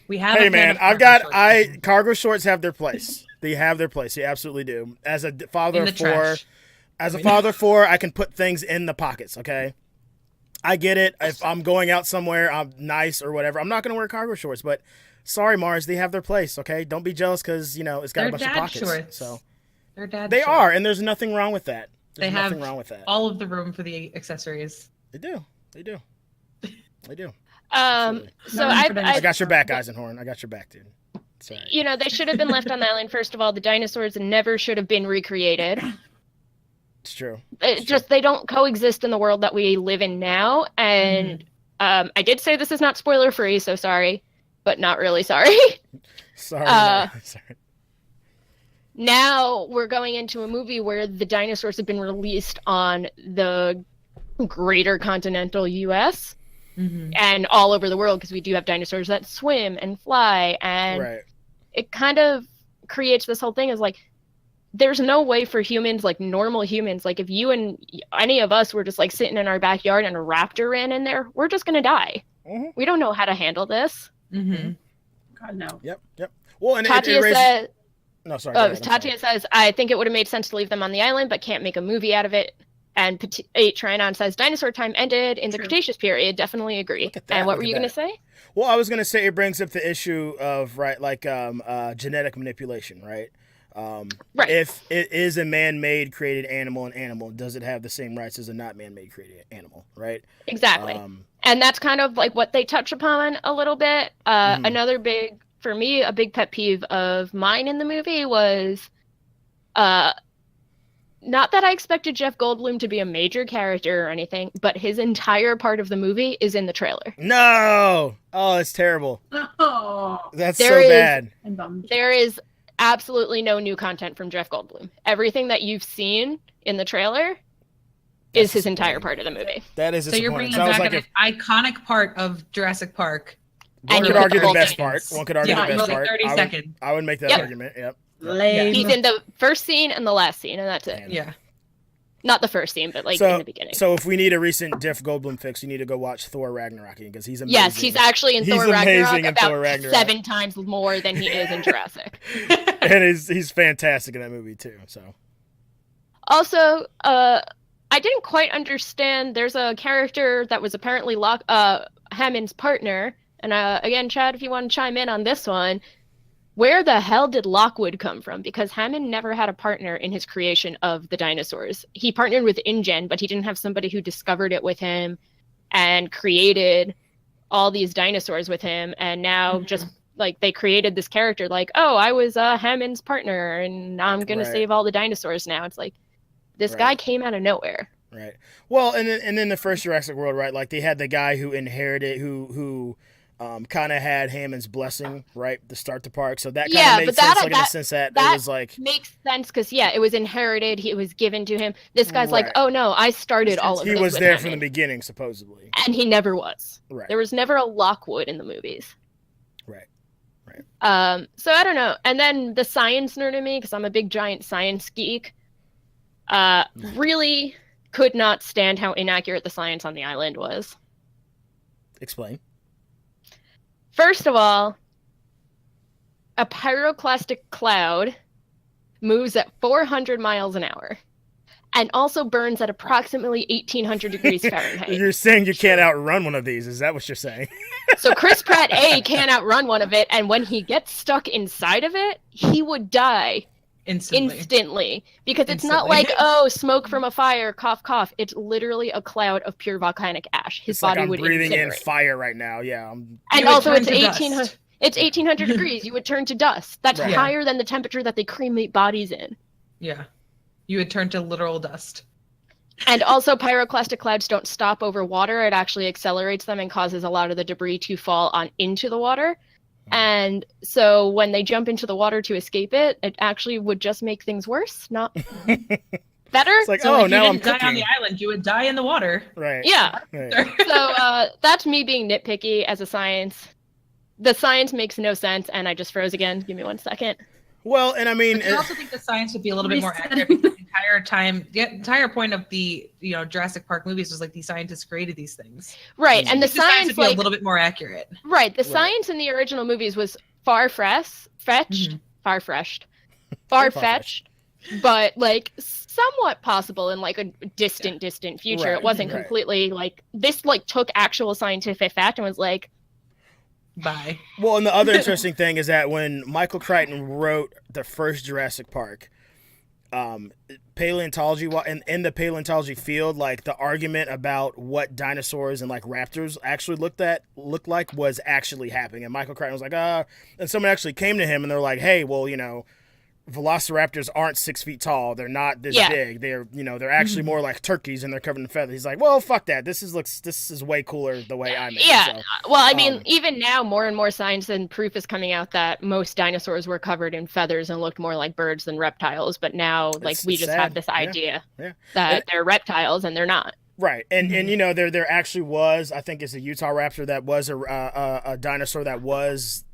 We have. Hey man, cargo shorts have their place. They have their place. They absolutely do. As a father of four, I can put things in the pockets. Okay, I get it. If I'm going out somewhere, I'm nice or whatever, I'm not going to wear cargo shorts. But sorry, Mars, they have their place. Okay, don't be jealous because it's got a bunch of pockets. Shorts. So they're dad. They shorts. are, and there's nothing wrong with that. They have nothing wrong with that. All of the room for the accessories. They do. So I got your back, Eisenhorn. I got your back, dude. Sorry. They should have been left on the island. First of all, the dinosaurs never should have been recreated. It's true. They don't coexist in the world that we live in now. And I did say this is not spoiler free, so sorry, but not really sorry. Sorry. Now we're going into a movie where the dinosaurs have been released on the greater continental U.S. And all over the world, because we do have dinosaurs that swim and fly, and it kind of creates this whole thing as like, there's no way for humans, like normal humans, like if you and any of us were just like sitting in our backyard and a raptor ran in there, we're just gonna die. We don't know how to handle this. God, no. Yep. Well, and Tatia says, no, sorry. Tatia says, I think it would have made sense to leave them on the island, but can't make a movie out of it. And Trinon says, dinosaur time ended in the Cretaceous period. Definitely agree. And what were you going to say? Well, I was going to say it brings up the issue of, genetic manipulation, right? If it is a man-made created animal, does it have the same rights as a not man-made created animal, right? Exactly. And that's kind of like what they touch upon a little bit. Another big, for me, a big pet peeve of mine in the movie was... not that I expected Jeff Goldblum to be a major character or anything, but his entire part of the movie is in the trailer. No! Oh, it's terrible. Oh, that's so bad. There is absolutely no new content from Jeff Goldblum. Everything that you've seen in the trailer is his entire part of the movie. That is disappointing. So you're bringing back an iconic part of Jurassic Park. One could argue the best part. 30 seconds. I would make that argument, yep. Lame. He's in the first scene and the last scene, and that's it. Yeah. Not the first scene, but in the beginning. So if we need a recent Jeff Goldblum fix, you need to go watch Thor Ragnarok because he's amazing. Yes, he's actually in Thor Ragnarok about 7 times more than he is in Jurassic. And he's fantastic in that movie too. So. Also, I didn't quite understand. There's a character that was apparently Hammond's partner and again, Chad, if you want to chime in on this one, where the hell did Lockwood come from? Because Hammond never had a partner in his creation of the dinosaurs. He partnered with InGen, but he didn't have somebody who discovered it with him and created all these dinosaurs with him. And now just like they created this character like, oh, I was Hammond's partner and I'm going to save all the dinosaurs now. It's like this guy came out of nowhere. Right. Well, and then the first Jurassic World, right? Like they had the guy who inherited, who kind of had Hammond's blessing, right, to start the park. So that kind of made sense, like in the sense that it was like makes sense because it was inherited. It was given to him. This guy's like, oh no, I started all of this. He was there Hammond. from the beginning, supposedly, and he never was. Right. There was never a Lockwood in the movies. Right. So I don't know. And then the science nerd in me, because I'm a big giant science geek, really could not stand how inaccurate the science on the island was. Explain. First of all, a pyroclastic cloud moves at 400 miles an hour and also burns at approximately 1800 degrees Fahrenheit. You're saying you can't outrun one of these. Is that what you're saying? So Chris Pratt, can't outrun one of it, and when he gets stuck inside of it, he would die instantly. Because it's not like, oh, smoke from a fire, cough, cough. It's literally a cloud of pure volcanic ash. His body would breathing incinerate. in fire right now. Yeah. And also it's 1800. It's 1800 degrees. You would turn to dust. That's higher than the temperature that they cremate bodies in. Yeah. You would turn to literal dust. And also pyroclastic clouds don't stop over water. It actually accelerates them and causes a lot of the debris to fall into the water. And so when they jump into the water to escape it, it actually would just make things worse, not better. It's like, so now I'm die on the island, you would die in the water. Right. Yeah. Right. So that's me being nitpicky as a science. The science makes no sense, and I just froze again. Give me 1 second. Well, and I mean, I also think the science would be a little bit more accurate because the entire point of the Jurassic Park movies was like these scientists created these things. Right, and the science would be a little bit more accurate. Right, the science in the original movies was far-fetched, but like somewhat possible in like a distant future. Right, It wasn't completely like this. Like took actual scientific fact and was like. Bye. Well, and the other interesting thing is that when Michael Crichton wrote the first Jurassic Park, paleontology in the paleontology field, like the argument about what dinosaurs and like raptors actually looked like was actually happening. And Michael Crichton was like, and someone actually came to him and they're like, hey, well, velociraptors aren't 6 feet tall. They're not this big. They're actually more like turkeys and they're covered in feathers. He's like, well, fuck that. This is way cooler the way I made it. Yeah. So, well, I mean, even now, more and more science and proof is coming out that most dinosaurs were covered in feathers and looked more like birds than reptiles. But now, like, we just have this idea that they're reptiles and they're not. Right, and there actually was, I think it's a Utah raptor that was a dinosaur that was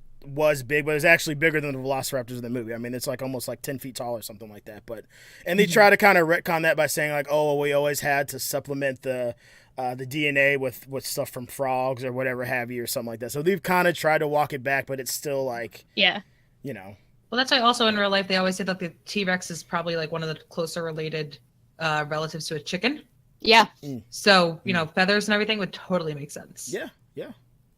big, but it's actually bigger than the velociraptors in the movie. I mean, it's like almost like 10 feet tall or something like that. But they try to kind of retcon that by saying like, oh, well, we always had to supplement the DNA with stuff from frogs or whatever have you or something like that. So they've kind of tried to walk it back, but it's still like, Well, that's why also in real life they always say that the T-Rex is probably like one of the closer related relatives to a chicken. Yeah. So feathers and everything would totally make sense. Yeah.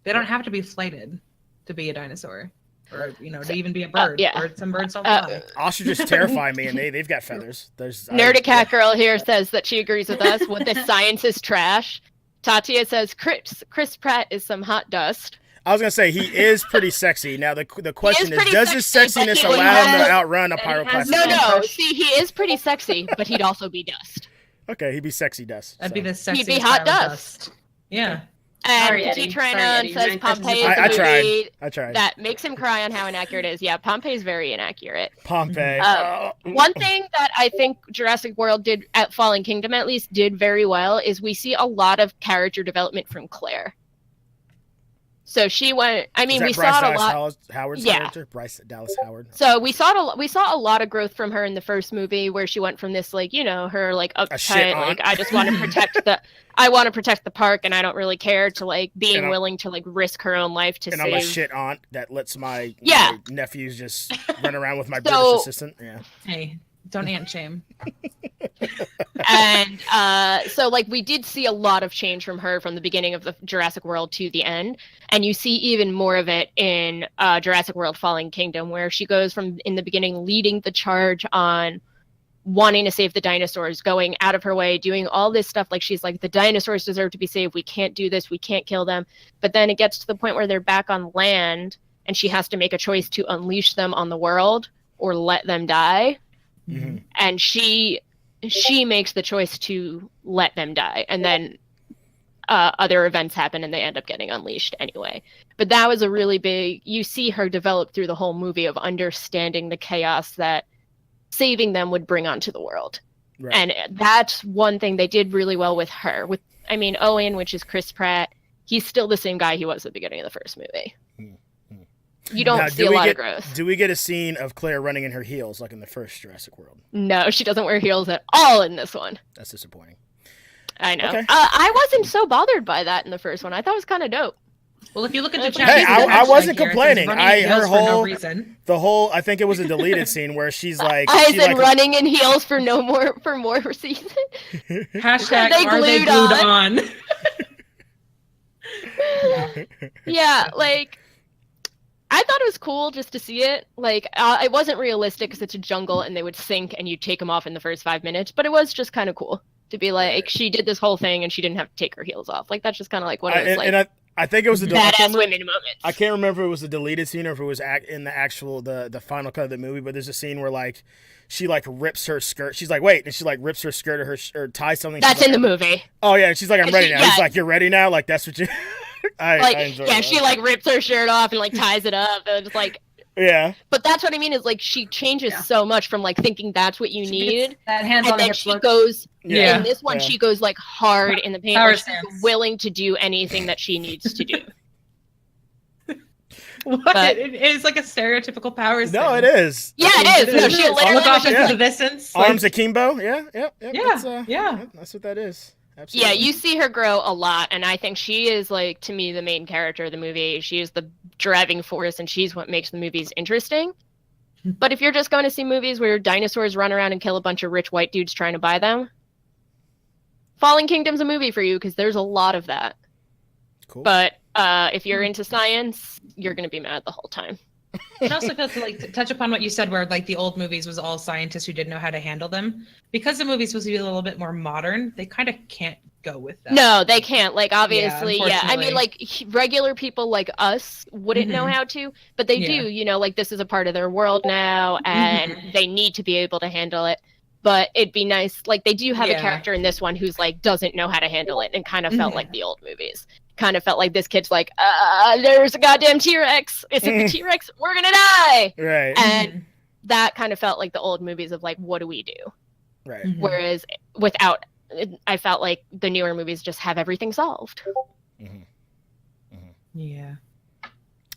They don't have to be flighted to be a dinosaur, or to even be a bird. Or some birds don't fly. Ostriches terrify me, and they've got feathers. Nerdicat girl here says that she agrees with us. What the science is trash. Tatia says Chris Pratt is some hot dust. I was gonna say he is pretty sexy. Now the question is, does his sexiness allow him to outrun a pyroclastic? No. See, he is pretty sexy, but he'd also be dust. Okay, he'd be sexy dust. That'd be the sexiest. He'd be hot dust. Yeah. And T-Tranon says Pompeii is a movie I tried. that makes him cry on how inaccurate it is. Yeah, Pompeii is very inaccurate. Pompeii. One thing that I think Jurassic World did, at Fallen Kingdom at least, did very well is we see a lot of character development from Claire. So she went. I mean, we saw it a lot. Howard's character, Bryce Dallas Howard. So we saw a lot of growth from her in the first movie, where she went from this her like uptight, like I just want to protect the park, and I don't really care, to like being willing to like risk her own life to save. And I'm a shit aunt that lets my nephews just run around with my British assistant. Yeah. Hey, Don't ant shame. And so like we did see a lot of change from her from the beginning of the Jurassic World to the end, and you see even more of it in Jurassic World Fallen Kingdom, where she goes from in the beginning leading the charge on wanting to save the dinosaurs, going out of her way, doing all this stuff. Like she's like, the dinosaurs deserve to be saved, we can't do this, we can't kill them. But then it gets to the point where they're back on land and she has to make a choice to unleash them on the world or let them die. Mm-hmm. And she makes the choice to let them die, and then other events happen and they end up getting unleashed anyway. But that was a really big, you see her develop through the whole movie of understanding the chaos that saving them would bring onto the world. Right. And that's one thing they did really well with her. With Owen, which is Chris Pratt, he's still the same guy he was at the beginning of the first movie. You don't see a lot of growth. Do we get a scene of Claire running in her heels like in the first Jurassic World? No, she doesn't wear heels at all in this one. That's disappointing. I know. Okay. I wasn't so bothered by that in the first one. I thought it was kind of dope. Well, if you look at the chat, hey, I wasn't complaining. I think it was a deleted scene where she's like, running in heels for more season. Hashtag are they glued on? Yeah, like I thought it was cool just to see it. Like it wasn't realistic because it's a jungle and they would sink and you'd take them off in the first 5 minutes. But it was just kind of cool to be like, she did this whole thing and she didn't have to take her heels off. Like that's just kind of like what it was like. And I think it was a badass women moments. I can't remember if it was a deleted scene or if it was in the actual the final cut of the movie. But there's a scene where like she like rips her skirt. She's like, wait, and she like rips her skirt or ties something. That's in the movie. Oh yeah, she's like, I'm ready now. He's like, you're ready now. Like that's what you. I enjoy that. She like rips her shirt off and like ties it up and it's like. Yeah. But that's what I mean is like she changes so much from like thinking that's what you need. That hands on then hip she look. goes Yeah. in this one she goes like hard in the paint. Power Like, stance. she's willing to do anything that she needs to do. What? But- It is like a stereotypical power stance. No, it is. Yeah, it is. No, she literally Look off was into just the distance. Arms akimbo. Yeah. Yeah. That's what that is. Absolutely. Yeah, you see her grow a lot, and I think she is, like, to me, the main character of the movie. She is the driving force, and she's what makes the movies interesting. But if you're just going to see movies where dinosaurs run around and kill a bunch of rich white dudes trying to buy them, Fallen Kingdom's a movie for you, because there's a lot of that. Cool. But if you're into science, you're going to be mad the whole time. I also felt to touch upon what you said, where like the old movies was all scientists who didn't know how to handle them. Because the movie's supposed to be a little bit more modern, they kind of can't go with that. No, they can't. Like, obviously, yeah. I mean, unfortunately. like, regular people like us wouldn't know how to, but they do, you know, like, this is a part of their world now, and they need to be able to handle it. But it'd be nice, like, they do have a character in this one who's, like, doesn't know how to handle it, and kind of felt like the old movies. Kind of felt like this kid's like, there's a goddamn T-Rex. Is it the T-Rex? We're gonna die! Right. And that kind of felt like the old movies of, like, what do we do? Right. Whereas I felt like the newer movies just have everything solved. Yeah.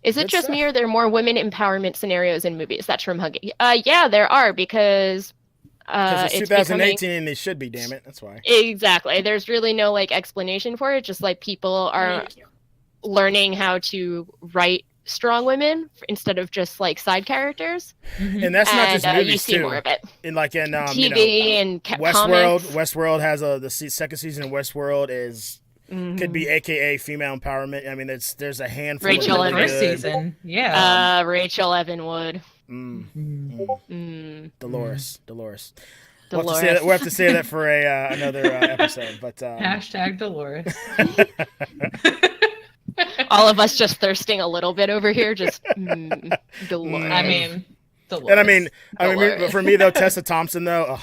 Is it Good just stuff. me, or are there more women empowerment scenarios in movies? That's from Huggy. Yeah, there are, because Because it's it's 2018 becoming... and they should be, damn it. That's why. Exactly. There's really no like explanation for it. Just like people are learning how to write strong women instead of just like side characters. And that's not just movies you see too. more of it. In like in TV and Westworld. comics. Westworld has the second season of Westworld is could be AKA female empowerment. I mean, there's a handful. Rachel of really First good. season. Yeah. Rachel Evanwood. Dolores. Dolores. We'll have to say that for another episode. But Hashtag Dolores. All of us just thirsting a little bit over here. Just Dolores. I mean, Dolores. And I mean, for me though, Tessa Thompson though.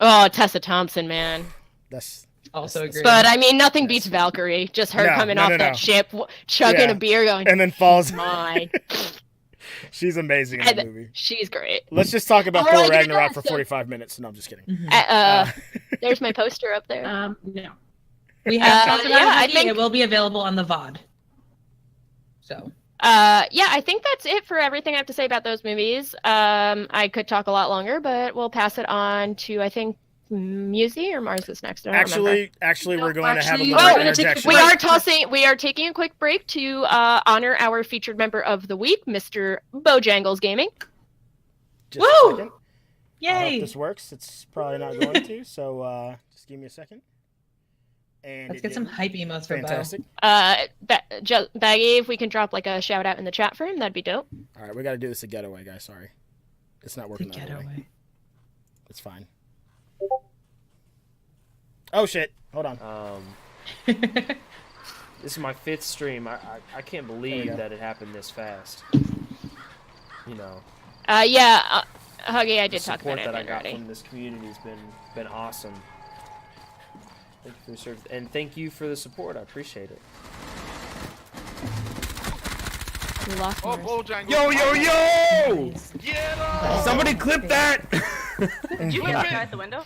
Oh, Tessa Thompson, man. That's also agree. But I mean, nothing beats Valkyrie. Just her coming off that ship, chugging a beer, going, and then falls. Mine. She's amazing in that movie. She's great. Let's just talk about Thor Ragnarok for 45 minutes. No, I'm just kidding. There's my poster up there. No. We have talked about I it. think It will be available on the VOD. So. Yeah, I think that's it for everything I have to say about those movies. I could talk a lot longer, but we'll pass it on to, I think, Musi or Mars is next. Actually, we're going to have a actually, little we're gonna take a interjection. We are taking a quick break to honor our featured member of the week, Mr. Bojangles Gaming. Just a second. Yay! hope this works. It's probably not going to, so just give me a second. And Let's get some hype emotes for fantastic. Baggy, if we can drop like a shout out in the chat for him, that'd be dope. All right, we got to do this a getaway, guys. Sorry, it's not working. The the other way. getaway. It's fine. Oh shit! Hold on. This is my 5th stream. I can't believe that it happened this fast. You know. Huggy, I did talk about The support it that I got already. from this community has been awesome. Thank you for the service, and thank you for the support. I appreciate it. We lost Oh, Mars. Bojangles. Yo, yo, yo! Get up! Somebody clip that! Did you Yeah, clip out it? the window.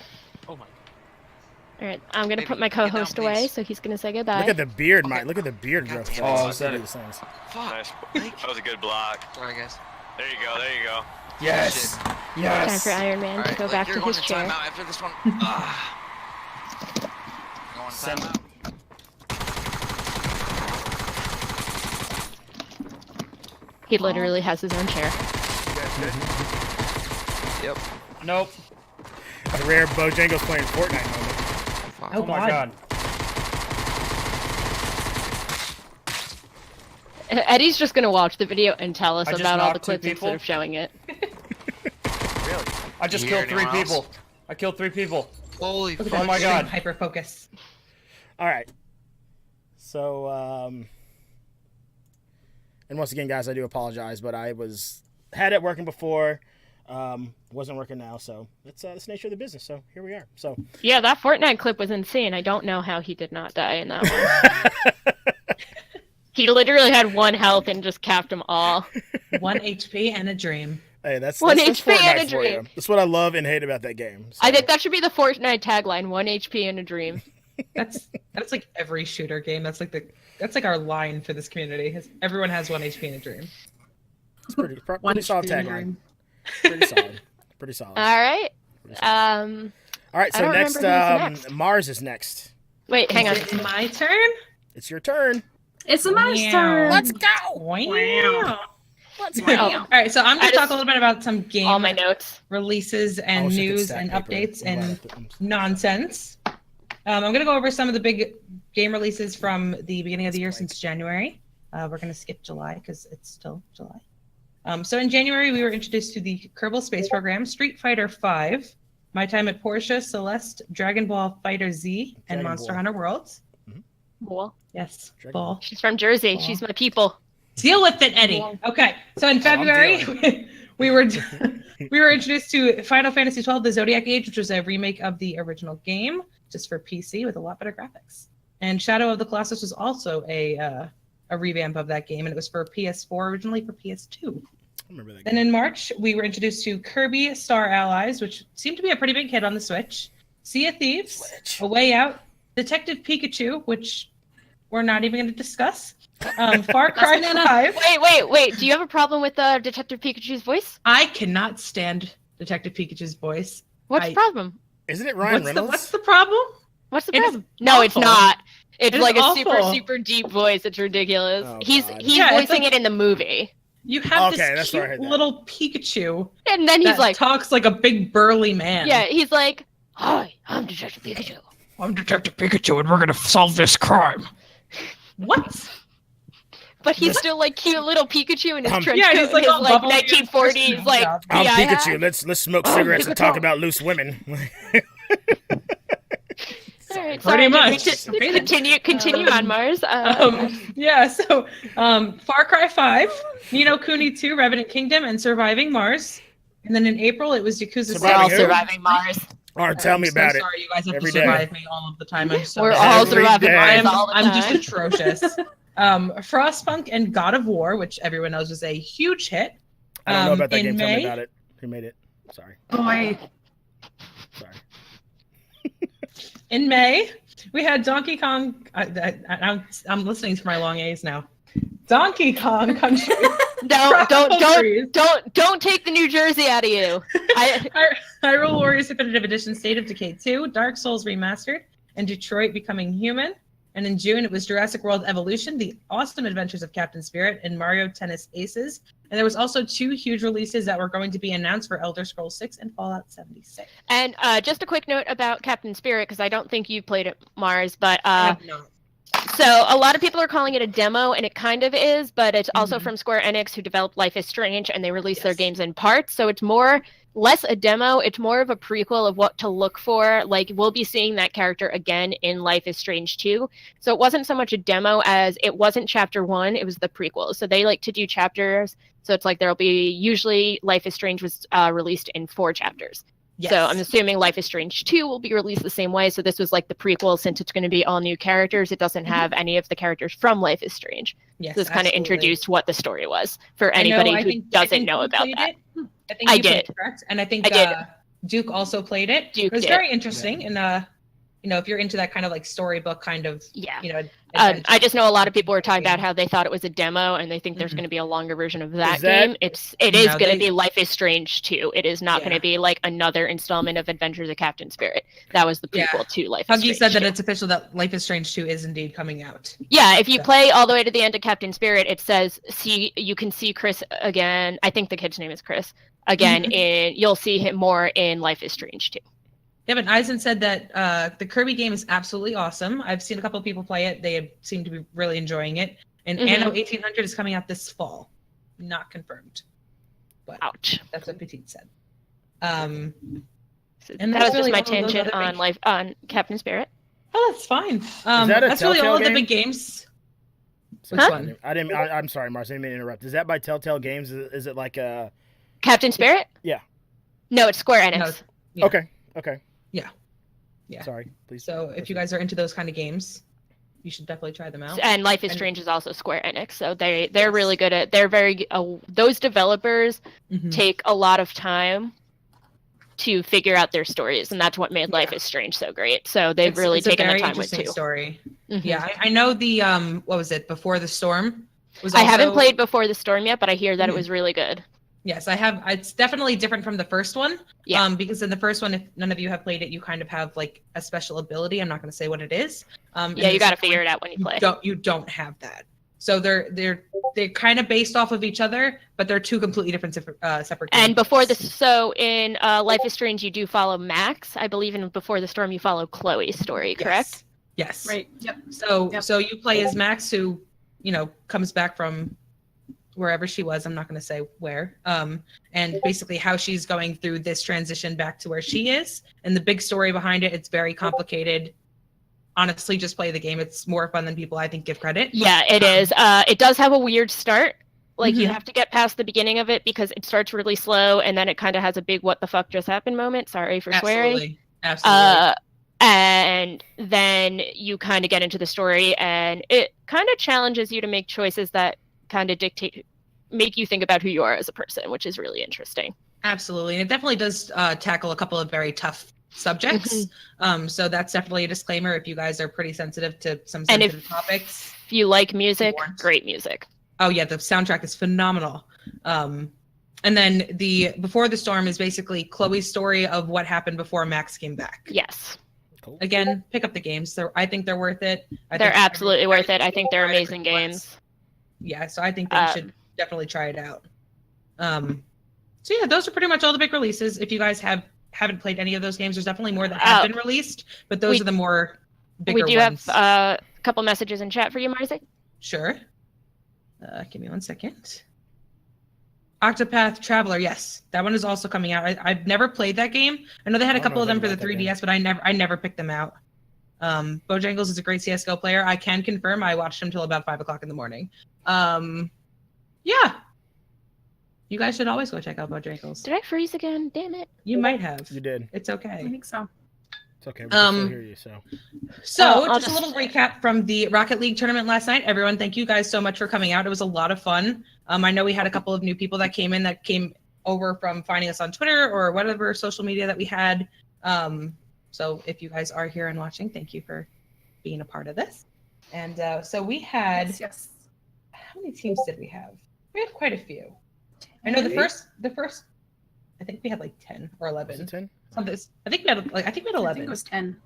Oh my. Alright, I'm gonna Baby, put my get down, co-host away, please. so he's gonna say goodbye. Look at the beard, Okay. Mike. Look at the beard growth. damn it. Oh, Look said at it. these things. Fuck. Nice. That was a good block. Sorry, guys. There you go. There you go. Yes! Time Yes! for Iron Man to Alright, go like, back you're to going his to chair. timeout after this one. Going to Send timeout. He literally has his own chair. Yep. Nope. A rare Bojangles playing Fortnite moment. Fuck. Oh, Oh my god. Eddie's just gonna watch the video and tell us I just about all the knocked two clips instead people. of showing it. Really? I just You hear killed 3 anyone else? people. I killed 3 people. Holy Look at fuck. Oh my god. Hyper focus. All right. So, and once again, guys, I do apologize, but I had it working before, wasn't working now, so it's the nature of the business. So here we are. So Yeah, that Fortnite clip was insane. I don't know how he did not die in that one. He literally had 1 health and just capped them all. 1 HP and a dream. hey, that's 1 that's HP and Fortnite a for you. dream. That's what I love and hate about that game. So. I think that should be the Fortnite tagline: 1 HP and a dream. That's like every shooter game. That's like our line for this community. Everyone has 1 HP and a dream. it's pretty One solid HP and a tagline. dream. Pretty solid. Pretty solid. All right. Pretty solid. All right. I So don't next, remember who's next. Mars is next. Wait, hang on. Is it my turn? It's your turn. It's a Mars Meow. turn. Let's go. Wow. Let's Wow. All right, so I'm I going to just- talk a little bit about some game All my notes. releases I and wish I could news stack and paper. updates I'm glad I and put- I'm- nonsense. I'm going to go over some of the big game releases from the beginning of the year since January. We're going to skip July because it's still July. So in January, we were introduced to the Kerbal Space Program, Street Fighter V, My Time at Portia, Celeste, Dragon Ball Fighter Z, and Dragon Monster Ball. Hunter Worlds. Well, Yes, Dragon ball. she's from Jersey. Aw. She's my people. Deal with it, Eddie. Okay, so in February, we were introduced to Final Fantasy XII: The Zodiac Age, which was a remake of the original game, just for PC with a lot better graphics. And Shadow of the Colossus was also a revamp of that game, and it was for PS4 originally, for PS2. I remember that Then game. in March, we were introduced to Kirby Star Allies, which seemed to be a pretty big hit on the Switch. Sea of Thieves, Switch. A Way Out, Detective Pikachu, which we're not even going to discuss. Far Cry Banana. 5. Wait. Do you have a problem with Detective Pikachu's voice? I cannot stand Detective Pikachu's voice. What's I- the problem? Isn't it Ryan Reynolds? What's the problem? What's the It is problem? No, it's awful. not. It's It is like a super, awful. super deep voice. It's ridiculous. Oh, he's God. Yeah, it's voicing like- it in the movie. You have Okay, this that's where I cute heard that. little Pikachu And then he's that like, talks like a big burly man. yeah, he's like, hi, I'm Detective Pikachu. I'm Detective Pikachu and we're gonna solve this crime. What? But he's still like cute little Pikachu in his trench Yeah, coat, he's like his all like bubbly and 1940s personal. like I'm PI hat. Pikachu. Let's smoke cigarettes and talk about loose women. All right, Pretty sorry, much. Continue on Mars. Yeah, so Far Cry 5, Ni no Kuni 2, Revenant Kingdom, and Surviving Mars. And then in April, it was Yakuza We're all 6. who? surviving Mars. Or tell me I'm so about it. sorry, you guys have Every to day. survive me all of the time. I'm so We're sorry. all Every surviving day. Mars all the I'm time. just atrocious. Frostpunk and God of War, which everyone knows was a huge hit. I don't know about that in game. Tell May, me about it. Who made it? Sorry. Boy. Sorry. In May, we had Donkey Kong. I'm listening to my long A's now. Donkey Kong Country. Don't take the New Jersey out of you. Hyrule Warriors Definitive Edition State of Decay 2, Dark Souls Remastered, and Detroit Becoming Human. And in June, it was Jurassic World Evolution, The Awesome Adventures of Captain Spirit, and Mario Tennis Aces. And there was also 2 huge releases that were going to be announced for Elder Scrolls 6 and Fallout 76. And just a quick note about Captain Spirit, because I don't think you played it, Mars, but I have not. so a lot of people are calling it a demo, and it kind of is, but it's also Mhm. from Square Enix, who developed Life is Strange, and they release their Yes. games in parts. So it's less a demo, it's more of a prequel of what to look for. Like, we'll be seeing that character again in Life is Strange 2. So it wasn't so much a demo as it wasn't chapter 1, it was the prequel. So they like to do chapters. So it's like there'll be, usually Life is Strange was released in 4 chapters. Yes. So I'm assuming Life is Strange 2 will be released the same way. So this was like the prequel, since it's going to be all new characters. It doesn't have any of the characters from Life is Strange. Yes, So this kind of absolutely. introduced what the story was for I know, anybody I who think doesn't know you about played that. it. I think I you played did. it, correct? And I think I did. Duke also played it. Duke it was did. very interesting. And, if you're into that kind of like storybook kind of, Yeah. adventure. I just know a lot of people were talking about how they thought it was a demo, and they think there's going to be a longer version of that game. It is No, going to they- be Life is Strange 2. It is not going Yeah. to be like another installment of Adventures of Captain Spirit. That was the Yeah. prequel to Life is Huggy Strange said that 2. it's official that Life is Strange 2 is indeed coming out. Yeah, if you So- play all the way to the end of Captain Spirit, it says you can see Chris again. I think the kid's name is Chris. Again, you'll see him more in Life is Strange 2. Yeah, but Eisen said that the Kirby game is absolutely awesome. I've seen a couple of people play it. They seem to be really enjoying it. And Mhm. Anno 1800 is coming out this fall. Not confirmed. But Ouch. that's what Petite said. So And that that's was just really my all those tangent other on Captain Spirit. Oh, that's fine. that a That's really Telltale all of the game? big games. Which Huh? one? I'm sorry, Mars. I didn't mean to interrupt. Is that by Telltale Games? Is it like a? Captain Spirit? Yeah. No, it's Square Enix. No, Yeah. Okay. Yeah. Yeah. Sorry, please. So if you guys are into those kind of games, you should definitely try them out. And Life is And- Strange is also Square Enix, so they're really good at. They're very those developers Mhm. take a lot of time to figure out their stories, and that's what made Life is Strange so great. So they've really It's a taken the very time with interesting too. story. Mhm. Yeah, I know the what was it? Before the Storm. Was I haven't also- played Before the Storm yet, but I hear that it Mhm. was really good. Yes, I have. It's definitely different from the first one. Yeah. Because in the first one, if none of you have played it, you kind of have like a special ability. I'm not going to say what it is. Yeah, you got to figure it out when you play. You don't have that. So they're kind of based off of each other, but they're 2 completely different separate. And games. before this, so in Life is Strange, you do follow Max. I believe in Before the Storm, you follow Chloe's story, correct? Yes. Right. Yep. So Yep. so you play as Max, who comes back from wherever she was. I'm not going to say where. And basically how she's going through this transition back to where she is, and the big story behind it. It's very complicated. Honestly, just play the game. It's more fun than people I think give credit. Yeah, it is. It does have a weird start. Like, you Mhm. have to get past the beginning of it because it starts really slow, and then it kind of has a big "what the fuck just happened" moment. Sorry for swearing. Absolutely. And then you kind of get into the story, and it kind of challenges you to make choices that kind of make you think about who you are as a person, which is really interesting. Absolutely. And it definitely does tackle a couple of very tough subjects. So that's definitely a disclaimer if you guys are pretty sensitive to some And sensitive topics. If you like music, Warrant. great music. Oh yeah, the soundtrack is phenomenal. And then the Before the Storm is basically Chloe's story of what happened before Max came back. Yes, Cool. Again, pick up the games. I think they're worth it. they're absolutely worth it. I think they're amazing games. Yeah, so I think they should definitely try it out. So yeah, those are pretty much all the big releases. If you guys haven't played any of those games, there's definitely more that have been released, but those we- are the more bigger We do ones. have a couple messages in chat for you, Marzi. Sure. Give me 1 second. Octopath Traveler, yes, that one is also coming out. I've never played that game. I know they had a I don't couple of know them for the anything about that 3DS, but I never picked them out. Bojangles is a great CS:GO player. I can confirm. I watched him till about 5 o'clock in the morning. Yeah, you guys should always go check out Bojangles. Did I freeze again? Damn it. You might have. You did. It's I okay. think so. It's okay. We can still Um, hear you. So So, I'll just a just- little recap from the Rocket League tournament last night. Everyone, thank you guys so much for coming out. It was a lot of fun. I know we had a couple of new people that came over from finding us on Twitter or whatever social media that we had. So if you guys are here and watching, thank you for being a part of this. And so we had, Yes. how many teams did we have? We had quite a few. I know the first, I think we had like 10 or was 11. it 10? Something. I think we had 11. I think it was 10.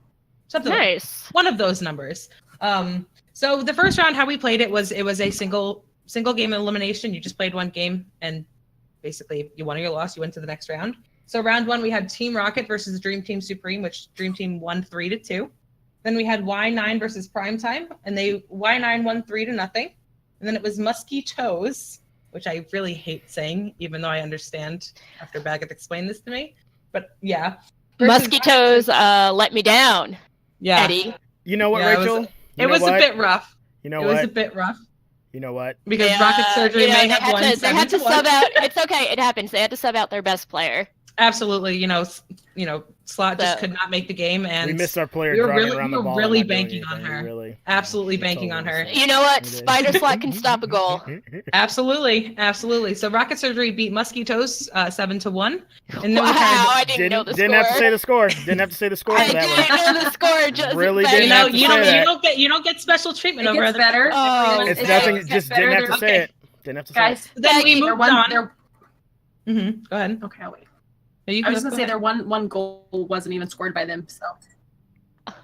Something like Nice. one of those numbers. So the first round, how we played it was a single game elimination. You just played one game, and basically, if you won or you lost, you went to the next round. So round one, we had Team Rocket versus Dream Team Supreme, which Dream Team won 3-2. Then we had Y9 versus Primetime, and Y9 won 3-0. And then it was Musky Toes, which I really hate saying, even though I understand after Baggett explained this to me. But yeah. Musky Toes let me down, Yeah. Eddie. You know what, Yeah, Rachel? It was a bit rough. You know It what? was a bit rough. You know what? Because Rocket Surgery may have won They had to 7-1. sub out. It's okay. It happens. They had to sub out their best player. Absolutely. Slot just So- could not make the game, and We missed our player we were driving really- around we the were ball. really and not doing banking on anything. her. Really. absolutely That's banking all on I'm her. saying. You know what? We did. Spider Slot can stop a goal. Absolutely. So Rocket Surgery beat Musky Toes 7-1, and then Wow, we had I didn't know the Didn't score. have to say the score. Didn't have to say the score I for that one. didn't know the score. Just Really but- didn't have to say that. you don't get special treatment It over gets the better. Oh, It's okay. nothing. It gets Just better. didn't have to say Okay. it. Didn't have to say Guys, Then we their moved one, on. their, Go ahead. okay, I'll wait. No, you I was go just gonna say ahead. their one goal wasn't even scored by them. So it.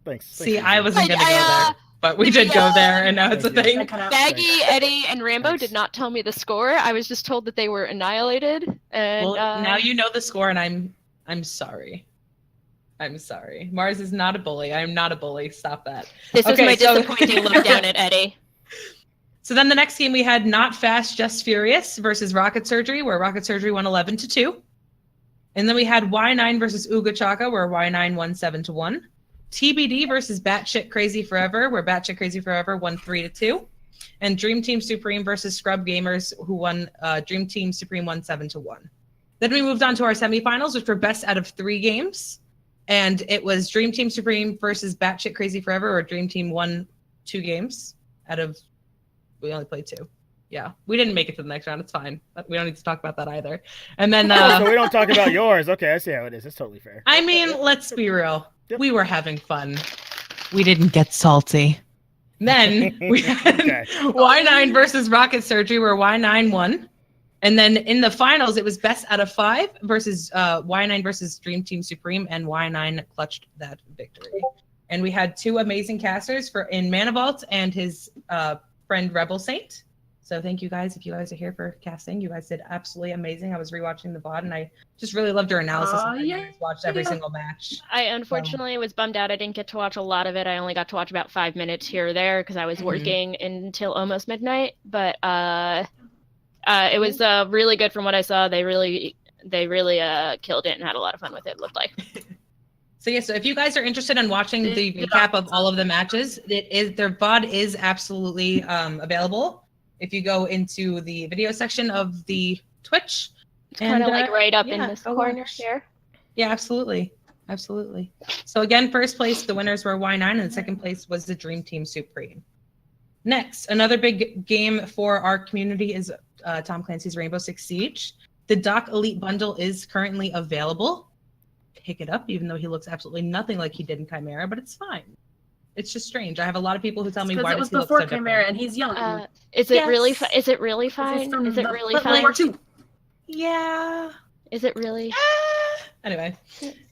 Thanks. See, Thanks, I Rachel. wasn't gonna go there, but we did go there, and now it's a Thank you. thing. cut out. Baggy, Eddie, and Rambo Thanks. did not tell me the score. I was just told that they were annihilated. And Well, now you know the score, and I'm sorry. I'm sorry. Mars is not a bully. I am not a bully. Stop that. this is Okay, my so- disappointing look down at Eddie. So then the next game we had Not Fast, Just Furious versus Rocket Surgery, where Rocket Surgery won 11-2. And then we had Y9 versus Ooga Chaka, where Y9 won 7-1. TBD versus Batshit Crazy Forever, where Batshit Crazy Forever won 3-2. And Dream Team Supreme versus Scrub Gamers, who won Dream Team Supreme won 7-1. Then we moved on to our semifinals, which were best out of 3 games. And it was Dream Team Supreme versus Batshit Crazy Forever, or Dream Team won 2 games out of. We only played 2. Yeah, we didn't make it to the next round. It's fine. We don't need to talk about that either. And then, Oh, so we don't talk about yours. Okay, I see how it is. It's totally fair. I mean, let's be real. Yep. We were having fun. We didn't get salty. Then we had Okay. Y9 versus Rocket Surgery, where Y9 won. And then in the finals, it was best out of 5 versus Y9 versus Dream Team Supreme, and Y9 clutched that victory. And we had 2 amazing casters in Manavault and his friend Rebel Saint. So thank you guys. If you guys are here for casting, you guys did absolutely amazing. I was rewatching the VOD, and I just really loved your analysis. Aw, of it. You yeah. guys watched every Yeah. single match. I unfortunately was bummed out. I didn't get to watch a lot of it. I only got to watch about 5 minutes here or there because I was working until almost midnight. But it was really good from what I saw. They really killed it and had a lot of fun with it. Looked like. So yeah, so if you guys are interested in watching the recap of all of the matches, their VOD is absolutely available. If you go into the video section of the Twitch, Kind of like right up in yeah, this go corner watch. here. Yeah, absolutely. So again, first place, the winners were Y9, and second place was the Dream Team Supreme. Next, another big game for our community is Tom Clancy's Rainbow Six Siege. The Doc Elite Bundle is currently available. Pick it up, even though he looks absolutely nothing like he did in Chimera, but it's fine. It's just strange. I have a lot of people who tell me Because why it does was he look before so different? Chimera, and he's young. Is it really? Yes. Is it really This is fine? from Is it the really World fine? War II. Yeah. Is it really? Anyway,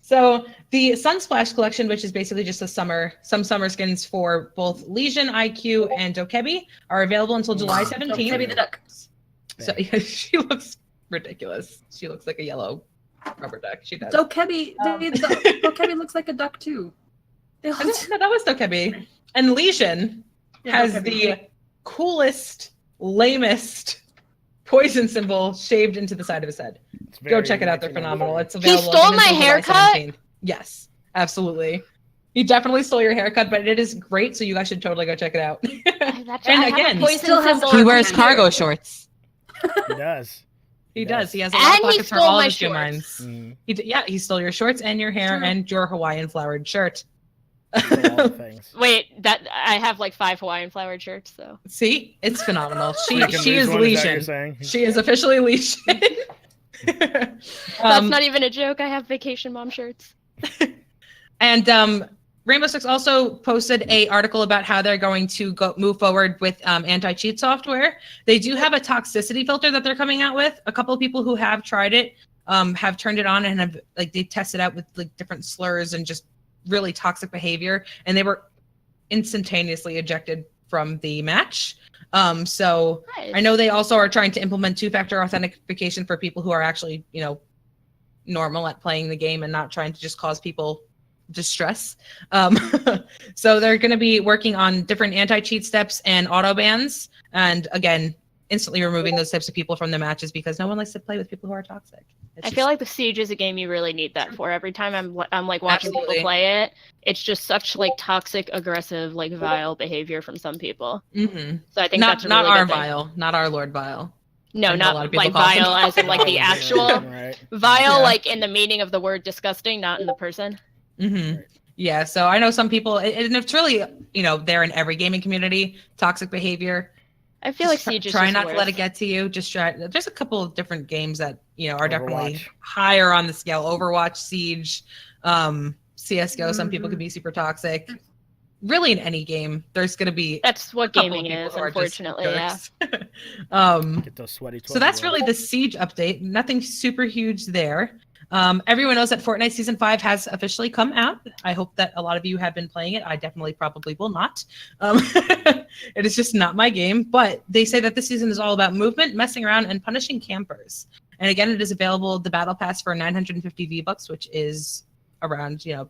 so the Sunsplash collection, which is basically just some summer skins for both Legion, IQ, and Dokebi, are available until July 17th. Maybe the duck. So yeah, she looks ridiculous. She looks like a yellow rubber duck. She does. Dokebi, Dokebi looks like a duck too. They all- No, that was Dokebi. And Legion Yeah, has Dokebi. the coolest, lamest poison symbol shaved into the side of his head. It's Go very check it out. They're 1993. phenomenal. It's He available. stole again my until July haircut? 17th. Yes, absolutely. He definitely stole your haircut, but it is great. So you guys should totally go check it out. And again, He still has he He wears wears cargo cargo shorts. He does. He does. does. He has a lot of And he pockets for stole all my of his gem shorts. mines. Mm, Yeah, he stole your shorts and your hair True. and your Hawaiian flowered shirt. stole all the things. Wait, that I have like 5 Hawaiian flowered shirts, so See, it's phenomenal. She Freaking is lose one, is that what you're Legion. saying? She is officially Legion. that's not even a joke. I have vacation mom shirts. And Rainbow Six also posted a article about how they're going to move forward with anti-cheat software. They do have a toxicity filter that they're coming out with. A couple of people who have tried it have turned it on and have they tested out with like different slurs and just really toxic behavior, and they were instantaneously ejected from the match. So Nice. I know they also are trying to implement two-factor authentication for people who are actually, normal at playing the game and not trying to just cause people distress. So they're going to be working on different anti-cheat steps and auto bans, and again, instantly removing those types of people from the matches because no one likes to play with people who are toxic. I feel like the Siege is a game you really need that for. Every time I'm like watching Absolutely. people play it, it's just such like toxic, aggressive, like vile behavior from some people. Mm-hmm. So I think Not that's a really our good thing. Vile, not our Lord Vile. No, I know a lot not of people like call him vile as in like the actual Right. vile, Yeah. like in the meaning of the word disgusting, not in the person. Mm-hmm. Yeah, so I know some people, and it's really, they're in every gaming community, toxic behavior. I feel like Just Siege is try just not worse. to let it get to you. Just try. There's a couple of different games that are definitely Overwatch. higher on the scale. Overwatch, Siege, CS:GO. Some people can be super toxic. Really, in any game, there's going to be That's what a couple of gaming people is, who are just unfortunately. Yeah. jerks. Get those sweaty. So that's 12-year-olds. really the Siege update. Nothing super huge there. Everyone knows that Fortnite Season 5 has officially come out. I hope that a lot of you have been playing it. I definitely probably will not. It is just not my game. But they say that this season is all about movement, messing around, and punishing campers. And again, it is available, the Battle Pass, for 950 V-Bucks, which is around, $10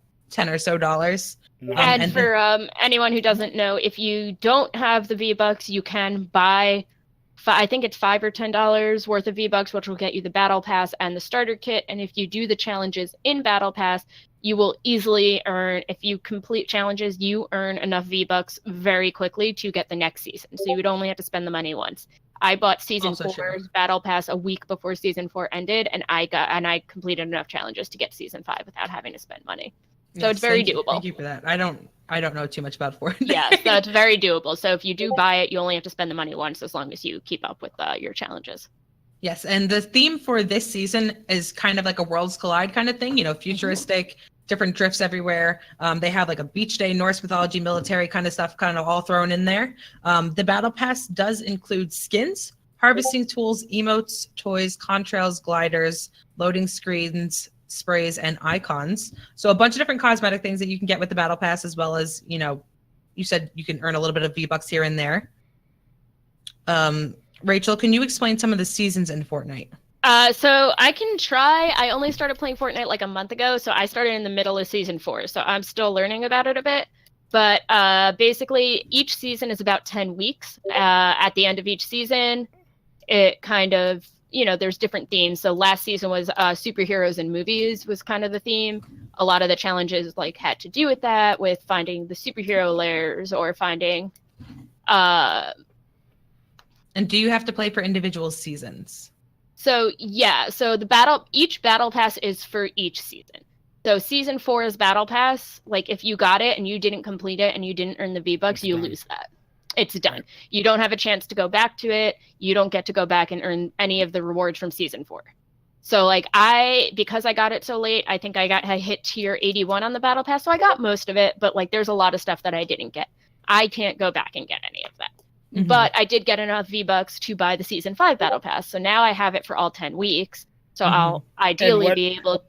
or so. And and for anyone who doesn't know, if you don't have the V-Bucks, you can buy, I think it's $5 or $10 worth of V-Bucks, which will get you the Battle Pass and the starter kit. And if you do the challenges in Battle Pass, you will easily earn, if you complete challenges, you earn enough V-Bucks very quickly to get the next season. So you would only have to spend the money once. I bought Season Also 4's true. Battle Pass a week before Season 4 ended, and I completed enough challenges to get Season 5 without having to spend money. So it's very doable. Thank you for that. I don't know too much about Fortnite. Yeah, so it's very doable. So if you do buy it, you only have to spend the money once as long as you keep up with your challenges. Yes, and the theme for this season is kind of like a Worlds Collide kind of thing, futuristic, different drifts everywhere. They have like a beach day, Norse mythology, military kind of stuff kind of all thrown in there. The Battle Pass does include skins, harvesting tools, emotes, toys, contrails, gliders, loading screens, sprays, and icons. So a bunch of different cosmetic things that you can get with the Battle Pass, as well as, you said you can earn a little bit of V-Bucks here and there. Rachel, can you explain some of the seasons in Fortnite? So I can try. I only started playing Fortnite like a month ago, so I started in the middle of Season 4, so I'm still learning about it a bit. But basically, each season is about 10 weeks. At the end of each season, it kind of, there's different themes. So last season was superheroes in movies was kind of the theme. A lot of the challenges had to do with that, with finding the superhero layers or finding. And do you have to play for individual seasons? So yeah, so each battle pass is for each season. So Season 4's Battle Pass, if you got it and you didn't complete it and you didn't earn the V-Bucks, you lose that. It's done. Right. You don't have a chance to go back to it. You don't get to go back and earn any of the rewards from Season 4. So because I got it so late, I think I hit tier 81 on the Battle Pass, so I got most of it, but there's a lot of stuff that I didn't get. I can't go back and get any of that. Mm-hmm. But I did get enough V-Bucks to buy the Season 5 Battle Pass, so now I have it for all 10 weeks. So I'll ideally be able.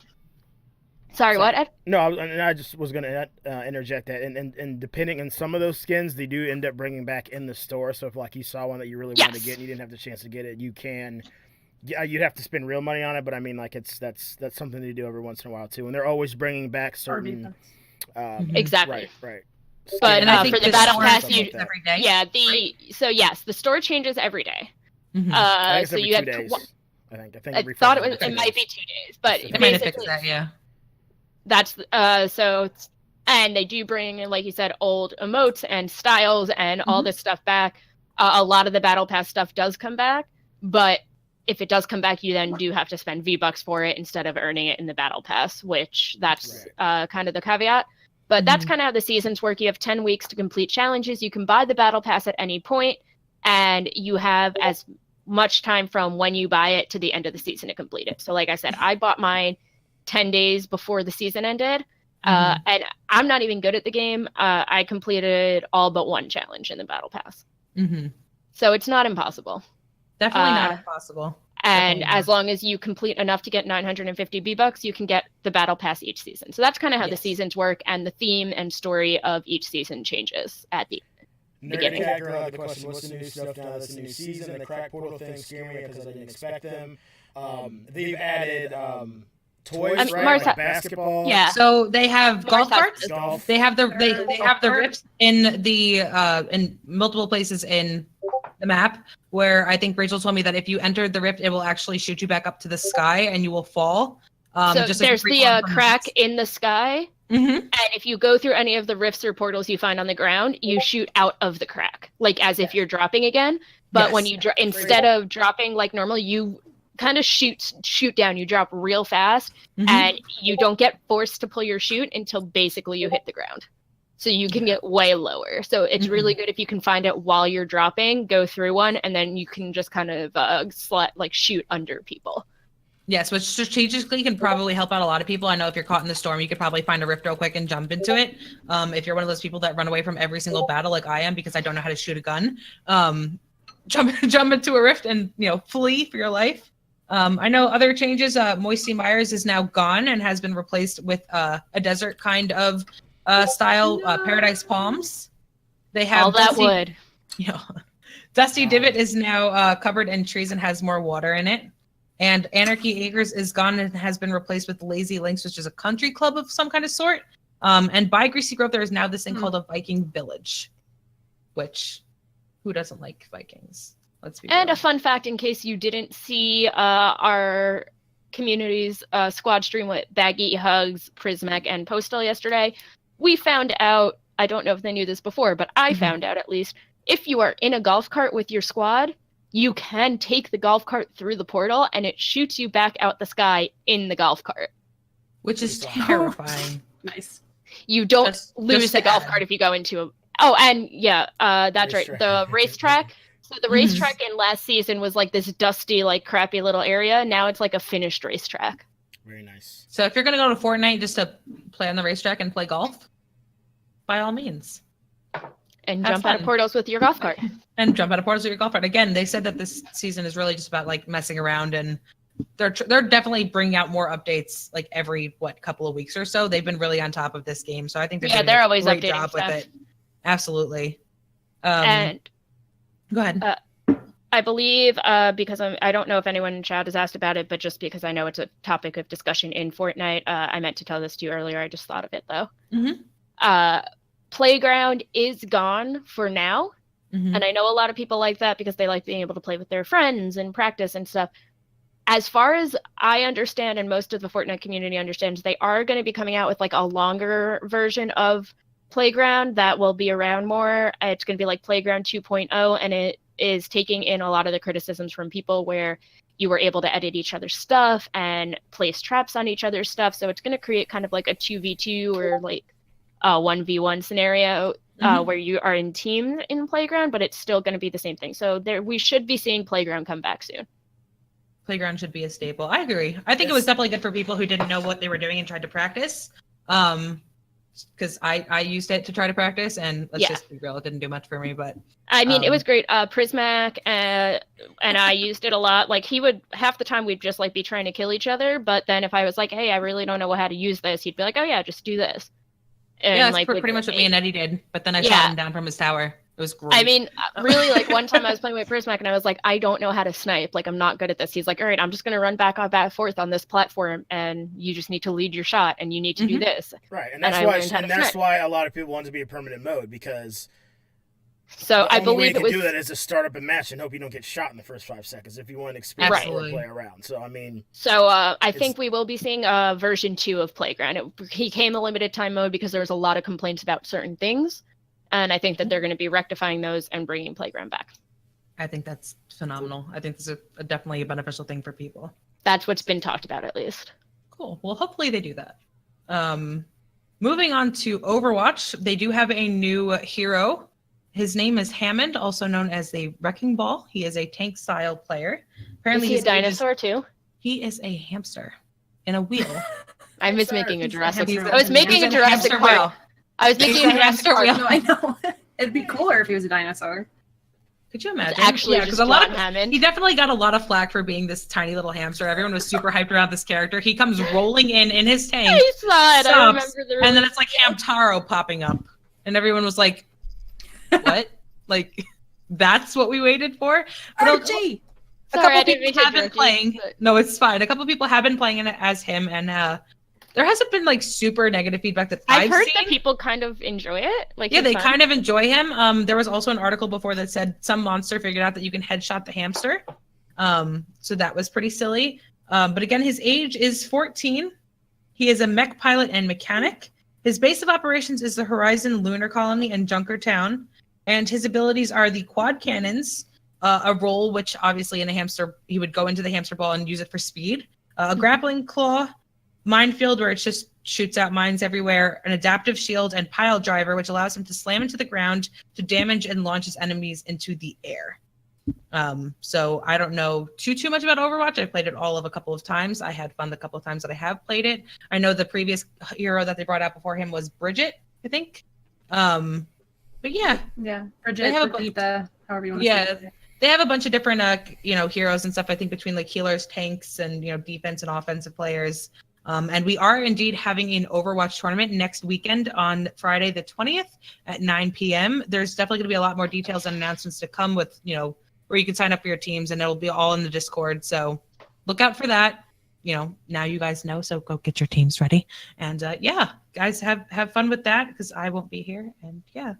Sorry, what, Ed? No, I just was going to interject that. And depending on some of those skins, they do end up bringing back in the store. So if you saw one that you really wanted to get and you didn't have the chance to get it, you can. Yeah, you'd have to spend real money on it, but I mean, that's something to do every once in a while too. And they're always bringing back certain. Exactly. Right. But for the Battle Pass, every day. Yeah, so yes, the store changes every day. Mm-hmm. I think it's so every you 2 have. days. I thought it might be 2 days, but they might have fixed that. Yeah. That's and they do bring in, like you said, old emotes and styles and all this stuff back. A lot of the Battle Pass stuff does come back, but if it does come back, you then do have to spend V-Bucks for it instead of earning it in the Battle Pass, which that's kind of the caveat. But that's kind of how the seasons work. You have 10 weeks to complete challenges. You can buy the Battle Pass at any point, and you have as much time from when you buy it to the end of the season to complete it. So like I said, I bought mine 10 days before the season ended, and I'm not even good at the game. I completed all but one challenge in the Battle Pass. So it's not impossible. Definitely not impossible. And Definitely. as long as you complete enough to get 950 V-Bucks, you can get the battle pass each season. So that's kind of how the Yes. seasons work, and the theme and story of each season changes at the beginning. Cat Girl had the question, what's the new stuff now that's the new season? The crack portal things scare me because I didn't expect them. They've added toys, I mean, right? Martha- Like basketball. Yeah. So they have golf carts. Golf. They have they have the rifts in the in multiple places in the map where I think Rachel told me that if you entered the rift, it will actually shoot you back up to the sky and you will fall. So just like there's the crack in the sky, Mm-hmm. and if you go through any of the rifts or portals you find on the ground, you shoot out of the crack, like as if you're dropping again. But when you instead of dropping like normal, you kind of shoot down. You drop real fast, and you don't get forced to pull your chute until basically you hit the ground. So you can get way lower. So it's really good if you can find it while you're dropping, go through one, and then you can just kind of shoot under people. Yes, which strategically can probably help out a lot of people. I know if you're caught in the storm, you could probably find a rift real quick and jump into it. If you're one of those people that run away from every single battle like I am because I don't know how to shoot a gun, jump into a rift and flee for your life. I know other changes. Moisty Myers is now gone and has been replaced with a desert kind of style Paradise Palms. They have all that wood. Dusty Divot is now covered in trees and has more water in it. And Anarchy Acres is gone and has been replaced with Lazy Links, which is a country club of some kind of sort. And by Greasy Grove, there is now this thing called a Viking Village, which who doesn't like Vikings? Let's be And real. a fun fact, in case you didn't see our community's squad stream with Baggy, Hugs, Prismac, and Postal yesterday, we found out, I don't know if they knew this before, but I found out at least, if you are in a golf cart with your squad, you can take the golf cart through the portal and it shoots you back out the sky in the golf cart. Which is terrifying. Nice. You don't Just lose the golf add. cart if you go into a... Oh, and yeah, that's right. Racetrack. The racetrack. So the racetrack in last season was like this dusty, like crappy little area. Now it's like a finished racetrack. Very nice. So if you're going to go to Fortnite just to play on the racetrack and play golf, by all means. And Have jump out of fun. portals with your golf cart. And jump out of portals with your golf cart. Again, they said that this season is really just about like messing around, and they're definitely bringing out more updates like every couple of weeks or so. They've been really on top of this game, so I think they're doing always a great updating job stuff. with it. Absolutely. And Go ahead. I believe, because I don't know if anyone in chat has asked about it, but just because I know it's a topic of discussion in Fortnite, I meant to tell this to you earlier. I just thought of it though. Playground is gone for now. And I know a lot of people like that because they like being able to play with their friends and practice and stuff. As far as I understand, and most of the Fortnite community understands, they are going to be coming out with like a longer version of Playground that will be around more. It's going to be like Playground 2.0, and it is taking in a lot of the criticisms from people where you were able to edit each other's stuff and place traps on each other's stuff. So it's going to create kind of like a 2v2 or like a 1v1 scenario where you are in teams in Playground, but it's still going to be the same thing. So we should be seeing Playground come back soon. Playground should be a staple. I agree. I think it was definitely good for people who didn't know what they were doing and tried to practice. Because I used it to try to practice, and let's just be real, it didn't do much for me. But I mean, it was great. Prismac and I used it a lot. Like half the time we'd just like be trying to kill each other, but then if I was like, hey, I really don't know how to use this, he'd be like, oh yeah, just do this. And yeah, that's like pretty much what me and Eddie did. But then I shot him down from his tower. It was great. I mean, really, like one time I was playing with Prismac and I was like, I don't know how to snipe. Like, I'm not good at this. He's like, all right, I'm just going to run back forth on this platform, and you just need to lead your shot, and you need to do this. Right, and I learned how to that's snipe. why a lot of people want to be a permanent mode, because So the I only way you believe it can was. do that is to start up a match and hope you don't get shot in the first 5 seconds if you want to experience it or Absolutely. play around. So I mean, So I think we will be seeing version 2 of Playground. It became a limited time mode because there was a lot of complaints about certain things, and I think that they're going to be rectifying those and bringing Playground back. I think that's phenomenal. I think this is definitely a beneficial thing for people. That's what's been talked about, at least. Cool. Well, hopefully they do that. Moving on to Overwatch, they do have a new hero. His name is Hammond, also known as the Wrecking Ball. He is a tank style player. Apparently, Is he a his age dinosaur too? He is a hamster in a wheel. I was making a Jurassic. He's I was making a Jurassic hamster Park. wheel. I was making a Jurassic hamster Park. wheel. No, I know. It'd be cooler if he was a dinosaur. Could you imagine? Actually, Yeah, just because a lot John of Hammond. he definitely got a lot of flack for being this tiny little hamster. Everyone was super hyped around this character. He comes rolling in his tank, I saw it. I stops, remember the and then release. it's like Hamtaro popping up, and everyone was like, "What? Like, that's what we waited for?" But RG! a Sorry, I couple didn't mean people to have been interrupt you, playing. but- No, it's fine. A couple people have been playing it as him, and there hasn't been like super negative feedback that I've I've heard seen. that people kind of enjoy it. Like, Yeah, he's they fun. kind of enjoy him. There was also an article before that said some monster figured out that you can headshot the hamster. So that was pretty silly. But again, his age is 14. He is a mech pilot and mechanic. His base of operations is the Horizon Lunar Colony and Junker Town. And his abilities are the quad cannons, a roll, which obviously in a hamster, he would go into the hamster ball and use it for speed. A grappling claw, minefield, where it just shoots out mines everywhere, an adaptive shield, and pile driver, which allows him to slam into the ground to damage and launch his enemies into the air. So I don't know too much about Overwatch. I played it all of a couple of times. I had fun the couple of times that I have played it. I know the previous hero that they brought out before him was Bridget, I think. But yeah, Yeah, They Bridget, have a Brigitte, however you want to yeah, say it. they have a bunch of different heroes and stuff. I think between like healers, tanks, and defense and offensive players. And we are indeed having an Overwatch tournament next weekend on Friday the 20th at 9 p.m. There's definitely going to be a lot more details and announcements to come with where you can sign up for your teams, and it'll be all in the Discord. So look out for that. Now you guys know, so go get your teams ready. And yeah, guys, have fun with that because I won't be here. And yeah,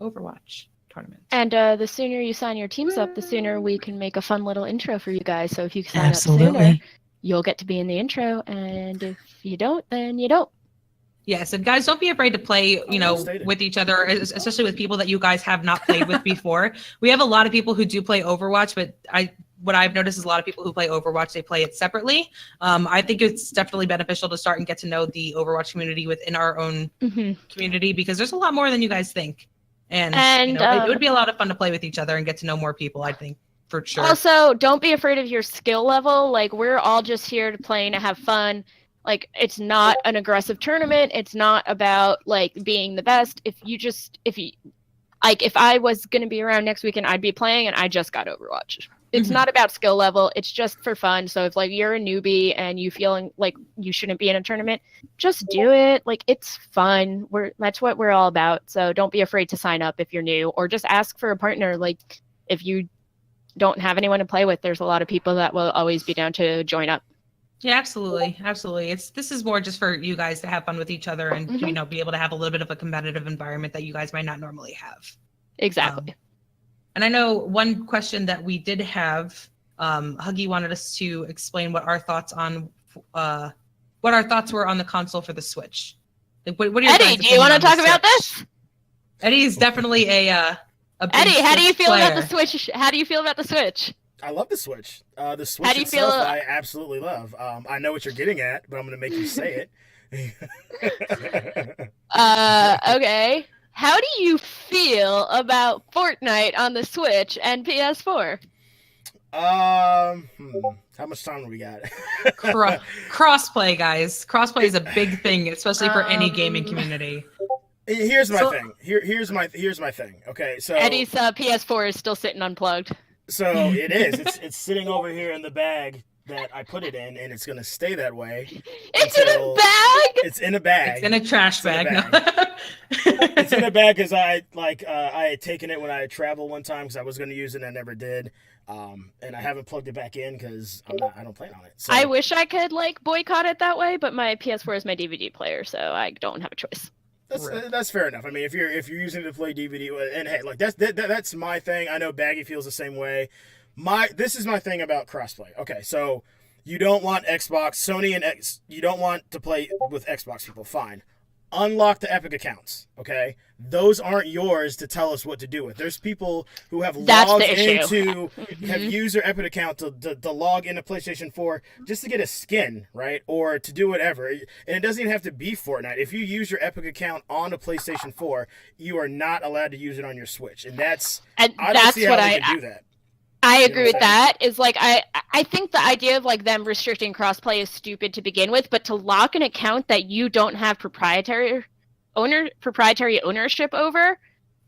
Overwatch tournament. And the sooner you sign your teams up, the sooner we can make a fun little intro for you guys. So if you sign up sooner, you'll get to be in the intro. And if you don't, then you don't. Yes, and guys, don't be afraid to play, with each other, especially with people that you guys have not played with before. We have a lot of people who do play Overwatch, but what I've noticed is a lot of people who play Overwatch, they play it separately. I think it's definitely beneficial to start and get to know the Overwatch community within our own community, because there's a lot more than you guys think. And it would be a lot of fun to play with each other and get to know more people, I think, for sure. Also, don't be afraid of your skill level. Like, we're all just here to play and to have fun. Like, it's not an aggressive tournament. It's not about like being the best. If I was going to be around next weekend, I'd be playing, and I just got Overwatch. It's not about skill level. It's just for fun. So if like you're a newbie and you feeling like you shouldn't be in a tournament, just do it. Like, it's fun. That's what we're all about. So don't be afraid to sign up if you're new, or just ask for a partner. Like, if you don't have anyone to play with, there's a lot of people that will always be down to join up. Yeah, absolutely. This is more just for you guys to have fun with each other and be able to have a little bit of a competitive environment that you guys might not normally have. Exactly. And I know one question that we did have, Huggy wanted us to explain what our thoughts were on the console for the Switch. Like, what are your Eddie, guys' do you want to opinion on talk about Switch? this? Eddie is definitely a big Eddie, how do you Switch feel about player. the Switch? How do you feel about the Switch? I love the Switch. The Switch How do you itself, feel- I absolutely love. I know what you're getting at, but I'm going to make you say it. Okay. How do you feel about Fortnite on the Switch and PS4? How much time do we got? Crossplay, guys. Crossplay is a big thing, especially for any gaming community. Here's my thing. Here's my thing. Okay, so Eddie's PS4 is still sitting unplugged. So it is. It's sitting over here in the bag that I put it in, and it's gonna stay that way. It's in a bag. It's in a bag. It's in a trash bag. It's in a bag because I had taken it when I had traveled one time because I was gonna use it and I never did. And I haven't plugged it back in because I don't plan on it. So. I wish I could like boycott it that way, but my PS4 is my DVD player, so I don't have a choice. That's fair enough. I mean, if you're using it to play DVD, and hey, like that's my thing. I know Baggy feels the same way. This is my thing about crossplay. Okay, so you don't want Xbox, Sony, and you don't want to play with Xbox people. Fine, unlock the Epic accounts. Okay, those aren't yours to tell us what to do with. There's people who have logged into, have used their Epic account to log into PlayStation 4 just to get a skin, right? Or to do whatever. And it doesn't even have to be Fortnite. If you use your Epic account on a PlayStation 4, you are not allowed to use it on your Switch. And I don't see how they can do that. I agree with that. Is like I think the idea of like them restricting crossplay is stupid to begin with, but to lock an account that you don't have proprietary ownership over,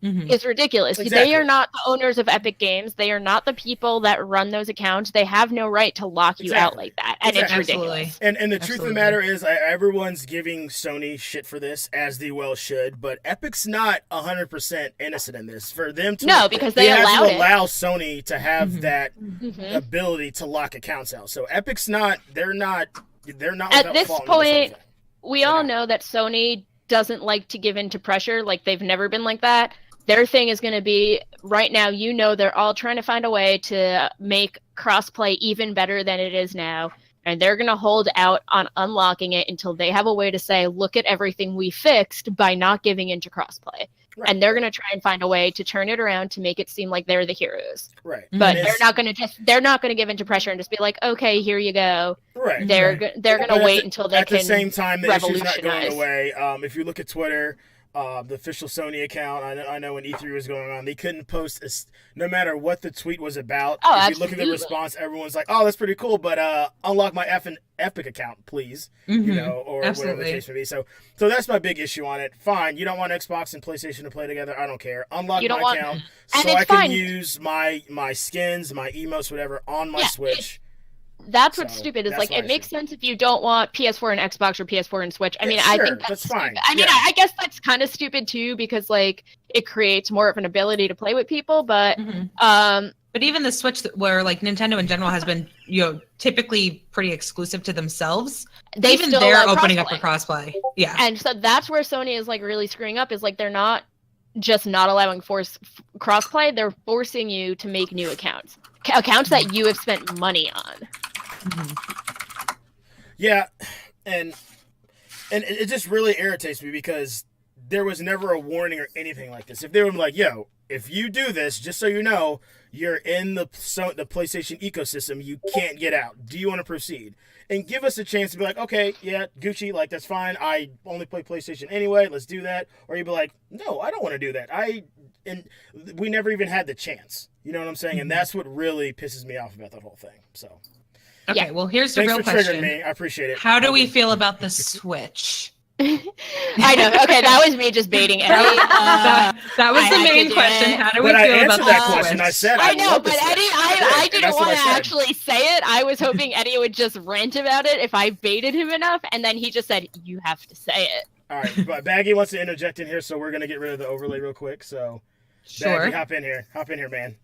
is ridiculous. Exactly. They are not the owners of Epic Games. They are not the people that run those accounts. They have no right to lock you out like that, and it's ridiculous. And the truth of the matter is, everyone's giving Sony shit for this, as they well should. But Epic's not 100% innocent in this. For them to because they have allowed to allow Sony to have that Mm-hmm. ability to lock accounts out. So Epic's not. They're not At this fault in point. whole thing. We all know that Sony doesn't like to give in to pressure. Like, they've never been like that. Their thing is going to be, right now, they're all trying to find a way to make crossplay even better than it is now. And they're going to hold out on unlocking it until they have a way to say, look at everything we fixed by not giving into crossplay. Right. And they're going to try and find a way to turn it around to make it seem like they're the heroes. Right. But they're not going to give into pressure and just be like, okay, here you go. Right. They're going to wait until they can At the same time, the issue's not going revolutionize. away. If you look at Twitter, the official Sony account, I know when E3 was going on, they couldn't post no matter what the tweet was about. Oh, if you look at the response, everyone's like, "Oh, that's pretty cool," but unlock my effing Epic account, please. Or whatever the case may be. So that's my big issue on it. Fine, you don't want Xbox and PlayStation to play together. I don't care. Unlock my account so I can use my skins, my emotes, whatever on my Switch. That's what's stupid. Is like, it makes sense if you don't want PS4 and Xbox or PS4 and Switch. I mean, I think that's fine. I mean, I guess that's kind of stupid too, because like it creates more of an ability to play with people. But but even the Switch, where like Nintendo in general has been, typically pretty exclusive to themselves. They're opening up for crossplay. Yeah, and so that's where Sony is like really screwing up. Is like they're not just not allowing crossplay. They're forcing you to make new accounts that you have spent money on. Yeah, and it just really irritates me because there was never a warning or anything like this. If they were like, "Yo, if you do this, just so you know, you're in the PlayStation ecosystem, you can't get out. Do you want to proceed?" And give us a chance to be like, "Okay, yeah, Gucci, like that's fine. I only play PlayStation anyway. Let's do that." Or you'd be like, "No, I don't want to do that. And we never even had the chance." You know what I'm saying? And that's what really pisses me off about that whole thing. So. Okay, well, here's the Thanks real for question. triggering me. I appreciate it. How do we feel about the Switch? I know. Okay, that was me just baiting Eddie. That was the main question. How do we feel about that the question? Switch? I said I know, but Switch. Eddie, I didn't That's what want I to said. actually say it. I was hoping Eddie would just rant about it if I baited him enough, and then he just said, "You have to say it." All right, but Baggy wants to interject in here, so we're gonna get rid of the overlay real quick. So, Sure. Baggy, hop in here, man.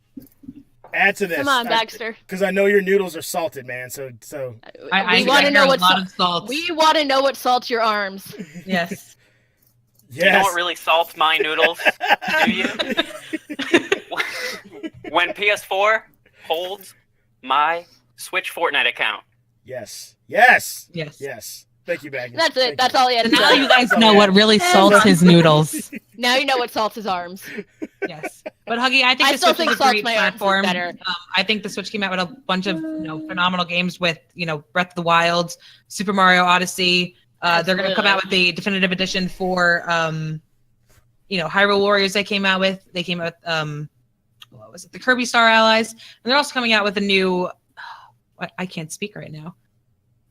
Add to this. Come on, Baxter. Because I know your noodles are salted, man. So I want to know what a lot of salt. we want to know what salts your arms. Yes. yes. You know what really salts my noodles? Do you? When PS4 holds my Switch Fortnite account. Yes. Thank you, Baggy. That's it. That's all he had to Now say. you guys know what really salts his noodles. Now you know what salts his arms. Yes. But Huggy, I think I the still Switch think is a salts great my arms is platform. better. I think the Switch came out with a bunch of phenomenal games with Breath of the Wild, Super Mario Odyssey. They're going to come out with the definitive edition for Hyrule Warriors. They came out with what was it? The Kirby Star Allies, and they're also coming out with a new. I can't speak right now.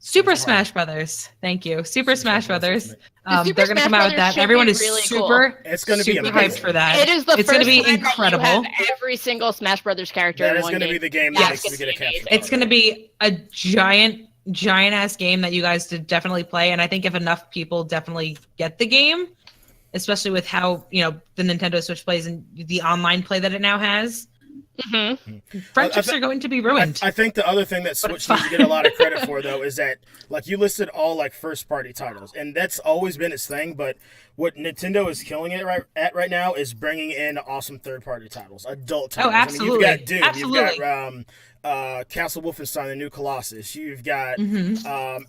Super Smash Brothers. Thank you. Super Smash Brothers. Super They're going to Smash come out with Brothers that. should Everyone be is really super. It's going to be super amazing. hyped for that. It is the It's first going to be time incredible. That you have every single Smash Brothers character That in is one going to be game. the game That's that makes me gonna get a be capture. amazing. It's going to be a giant ass game that you guys did definitely play. And I think if enough people definitely get the game, especially with how, the Nintendo Switch plays and the online play that it now has, friendships are going to be ruined. I think the other thing that Switch needs to get a lot of credit for, though, is that, like, you listed all, like, first-party titles, and that's always been its thing, but what Nintendo is killing it right now is bringing in awesome third-party titles, adult titles. Oh, absolutely. I mean, you've got Doom, Absolutely. you've got Castle Wolfenstein, the new Colossus, you've got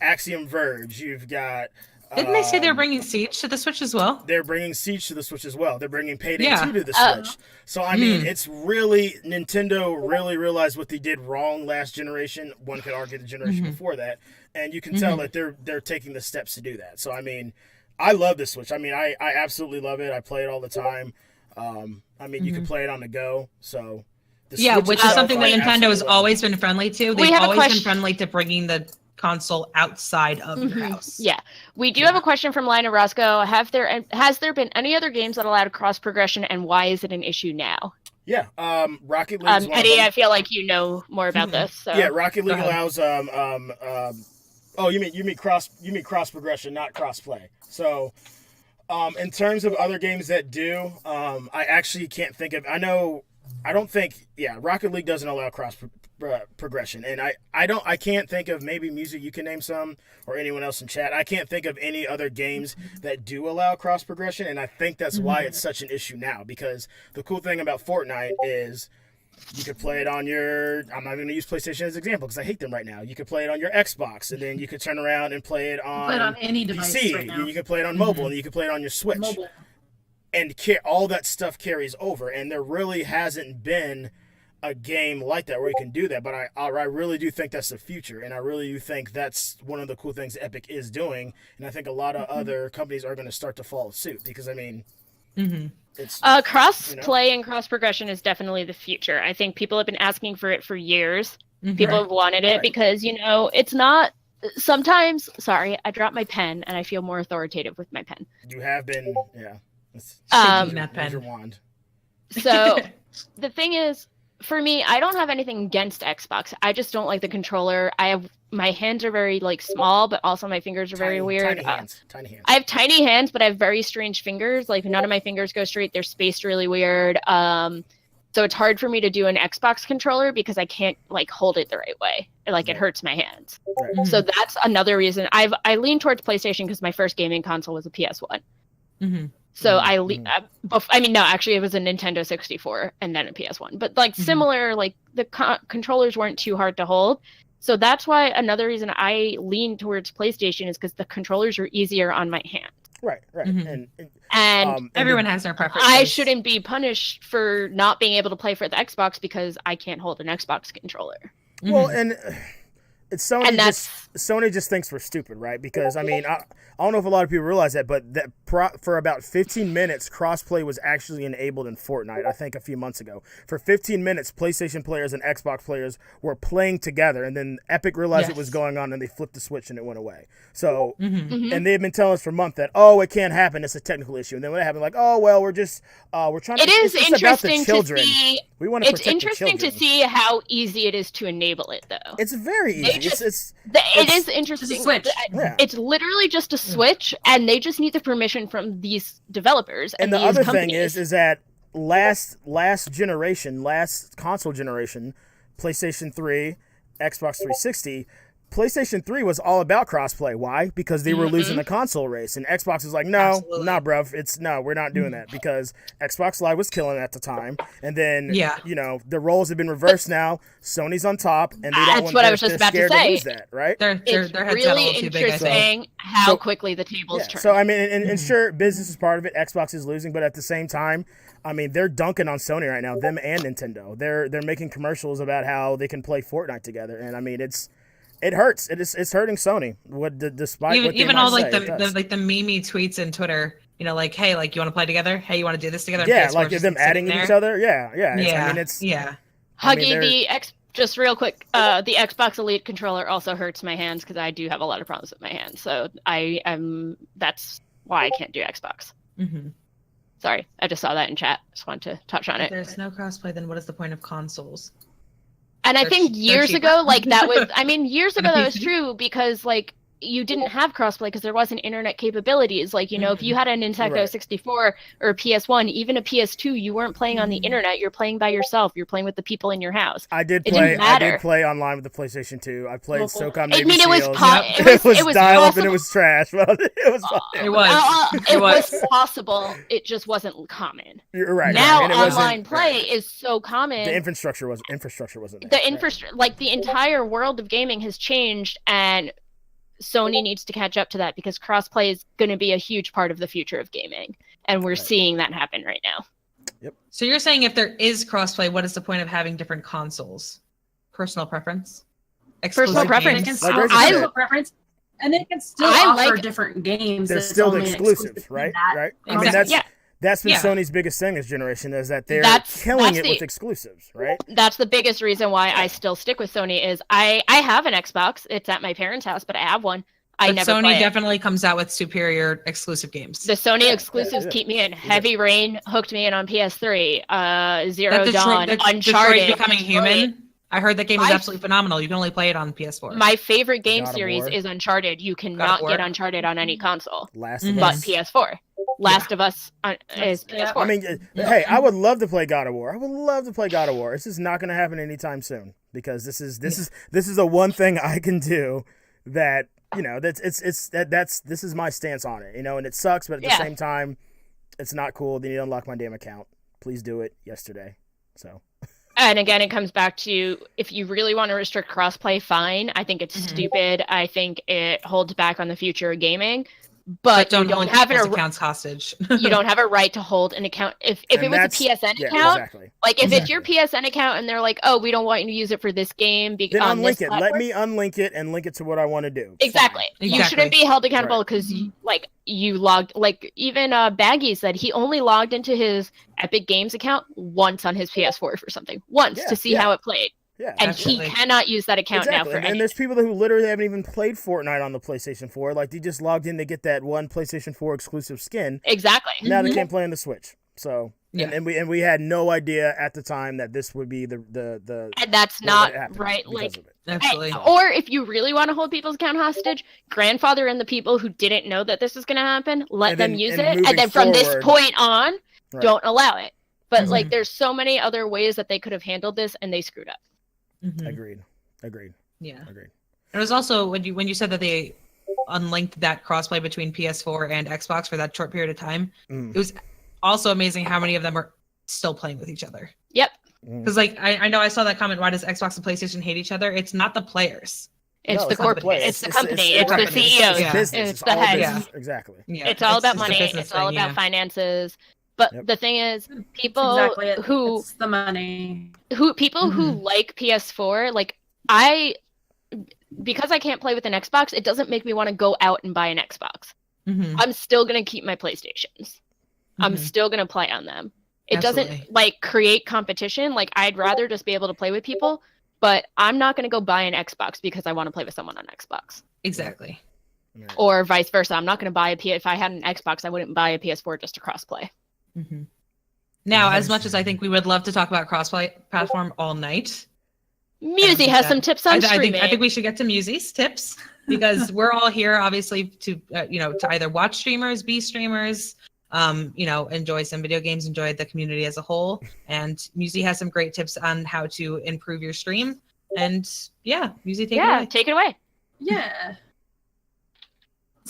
Axiom Verge, you've got... Didn't they say they're bringing Siege to the Switch as well? They're bringing Siege to the Switch as well. They're bringing Payday 2 to the Switch. So, I mean, it's really... Nintendo really realized what they did wrong last generation. One could argue the generation before that. And you can tell that they're taking the steps to do that. So, I mean, I love the Switch. I mean, I absolutely love it. I play it all the time. I mean, you can play it on the go. So... Yeah, Switch which is itself, something that I Nintendo has absolutely love. always been friendly to. We They've have a always been question. friendly to bringing the console outside of your Mhm. house. Yeah, we do have a question from Lina Roscoe. Has there been any other games that allowed cross progression, and why is it an issue now? Yeah, Rocket League. Eddie, I feel like you know more about this. So. Yeah, Rocket League Go ahead. allows oh, you mean cross progression, not cross play. So, in terms of other games that do, I actually can't think of. I don't think. Yeah, Rocket League doesn't allow cross progression, and I can't think of. Maybe Music, you can name some, or anyone else in chat. I can't think of any other games that do allow cross progression, and I think that's why it's such an issue now. Because the cool thing about Fortnite is you could play it on your. I'm not going to use PlayStation as an example because I hate them right now. You could play it on your Xbox, and then you could turn around and play it on, Play it on any device PC. right now. And you can play it on mobile, and you can play it on your Switch. Mobile. And all that stuff carries over, and there really hasn't been a game like that where you can do that. But I really do think that's the future, and I really do think that's one of the cool things Epic is doing, and I think a lot of other companies are going to start to follow suit because I mean, it's cross play and cross progression is definitely the future. I think people have been asking for it for years. People have wanted it because it's not. Sometimes, sorry, I dropped my pen, and I feel more authoritative with my pen. You have been, yeah. Shaking that pen. Your wand. So the thing is, for me, I don't have anything against Xbox. I just don't like the controller. My hands are very small, but also my fingers are very weird. Tiny hands. Tiny hands. I have tiny hands, but I have very strange fingers. Like none of my fingers go straight. They're spaced really weird. So it's hard for me to do an Xbox controller because I can't hold it the right way. It hurts my hands. Right. So that's another reason. I lean towards PlayStation because my first gaming console was a PS1. So actually it was a Nintendo 64 and then a PS1. But similar, the controllers weren't too hard to hold. So that's why another reason I lean towards PlayStation is because the controllers are easier on my hand. Right. And everyone has their preferences. I shouldn't be punished for not being able to play for the Xbox because I can't hold an Xbox controller. Well, and it's Sony. And Sony just thinks we're stupid, right? Because I mean, I don't know if a lot of people realize that, but for about 15 minutes, crossplay was actually enabled in Fortnite. I think a few months ago. For 15 minutes, PlayStation players and Xbox players were playing together, and then Epic realized it was going on, and they flipped the switch, and it went away. So, and they've been telling us for months that it can't happen. It's a technical issue. And then when it happened, we're trying to. It is interesting to see. We want to It's protect interesting the to see how easy it is to enable it, though. It's very easy. It is interesting. Just a switch. Yeah. It's literally just a switch, and they just need the permission from these developers. And the these other companies. thing is that last console generation, PlayStation 3, Xbox 360, PlayStation 3 was all about crossplay. Why? Because they were losing the console race, and Xbox was like, no, bruv, we're not doing that because Xbox Live was killing at the time, and then the roles have been reversed now. Sony's on top, and they don't That's want what I was just about to say. lose that, right? It's really interesting how quickly the tables turn. So I mean, and sure, business is part of it. Xbox is losing, but at the same time, I mean, they're dunking on Sony right now. Them and Nintendo. They're making commercials about how they can play Fortnite together, and I mean, it hurts. It's hurting Sony. Despite even all the memey tweets in Twitter. Hey, you want to play together? Hey, you want to do this together? Yeah, them adding each other. Yeah. Huggy, just real quick, the Xbox Elite controller also hurts my hands because I do have a lot of problems with my hands. So that's why I can't do Xbox. Sorry, I just saw that in chat. Just wanted to touch on it. If there's no crossplay, then what is the point of consoles? And I think years ago, that was true because you didn't have crossplay because there wasn't internet capabilities. If you had a Nintendo 64 or a PS1, even a PS2, you weren't playing on the internet. You're playing by yourself. You're playing with the people in your house. I did play online with the PlayStation 2. I played SOCOM Navy it Seals. it was dial-up possible. and it was trash. Well, it was fun. It was possible. It just wasn't common. You're right. Now online play is so common. The infrastructure wasn't there. The infrastructure, the entire world of gaming has changed, and Sony needs to catch up to that because crossplay is going to be a huge part of the future of gaming, and we're seeing that happen right now. Yep. So you're saying if there is crossplay, what is the point of having different consoles? Personal preference. Personal preference. Preference. And they can still offer different games. They're still the exclusives, right? Right. I mean, That's been Yeah. Sony's biggest thing this generation, is that they're That's killing it the- with exclusives, right? That's the biggest reason why I still stick with Sony is I have an Xbox. It's at my parents' house, but I have one. I But never Sony play it. definitely comes out with superior exclusive games. The Sony Yeah, exclusives yeah. keep me in. Heavy Rain hooked me in on PS3. Zero That Dawn, Uncharted. Detroit Becoming Human. I heard that game is My- absolutely phenomenal. You can only play it on PS4. My favorite game God of series War. is Uncharted. You God cannot of get War. Uncharted on any console Last Mhm. of but Us. PS4. Last of Us is Yeah. PS4. I mean, hey, I would love to play God of War. I would love to play God of War. It's just not going to happen anytime soon because this is the one thing I can do that, you know, this is my stance on it, you know, and it sucks, but at the Yeah. same time, it's not cool. They need to unlock my damn account. Please do it yesterday. So And again, it comes back to if you really want to restrict crossplay, fine. I think it's Mhm. stupid. I think it holds back on the future of gaming. But you don't don't hold have people's an accounts hostage. you don't have a right to hold an account if And it was a that's- PSN yeah, account. exactly. Like if it's your Exactly. PSN account and they're like, "Oh, we don't want you to use it for this game Then on this unlink it. platform." Let me unlink it and link it to what I want to do. Exactly. Fine. You Exactly. shouldn't be held accountable Right. because you logged even Baggy said he only logged into his Epic Games account once on his PS4 for something. Once Yeah, to see yeah. how it played. Yeah. And Absolutely. he cannot use that account now Exactly. for And anything. there's people who literally haven't even played Fortnite on the PlayStation 4. Like, they just logged in to get that one PlayStation 4 exclusive skin. Exactly. Now they can't play on the Switch. So, Yeah. and we had no idea at the time that this would be the And that's what not happened right. because Like, of it. Absolutely. or if you really want to hold people's account hostage, grandfather in the people who didn't know that this was going to happen, let And them then- use and it, moving and then from this forward- point on, Right. don't allow it. But Mhm. like, there's so many other ways that they could have handled this, and they screwed up. Mhm. Agreed. Yeah. Agreed. It was also when you said that they unlinked that crossplay between PS4 and Xbox for that short period of time. Mm. It was also amazing how many of them are still playing with each other. Yep, Mm. Because like I know I saw that comment. Why does Xbox and PlayStation hate each other? It's not the players. it's No, the not the corporate, players. it's the company, it's, the the company. CEOs, Yeah. business. it's the all heads. business. Exactly. Yeah, It's all about just a money. business It's all thing, about yeah. finances. But Yep. the thing is, people Exactly it. who It's the money. who Mm-hmm. like PS4, like because I can't play with an Xbox, it doesn't make me want to go out and buy an Xbox. Mhm. I'm still gonna keep my PlayStations. I'm Mhm. still gonna play on them. It Absolutely. doesn't like create competition. Like I'd rather just be able to play with people, but I'm not gonna go buy an Xbox because I want to play with someone on Xbox. Exactly. Right. Or vice versa. I'm not gonna buy if I had an Xbox, I wouldn't buy a PS4 just to crossplay. Mhm. Now, as much as I think we would love to talk about crossplay platform all night, Musi has some tips on streaming. I think we should get to Musi's tips because we're all here obviously to to either watch streamers, be streamers, enjoy some video games, enjoy the community as a whole. And Musi has some great tips on how to improve your stream. And yeah, Musi, take it away. Take it away. Yeah.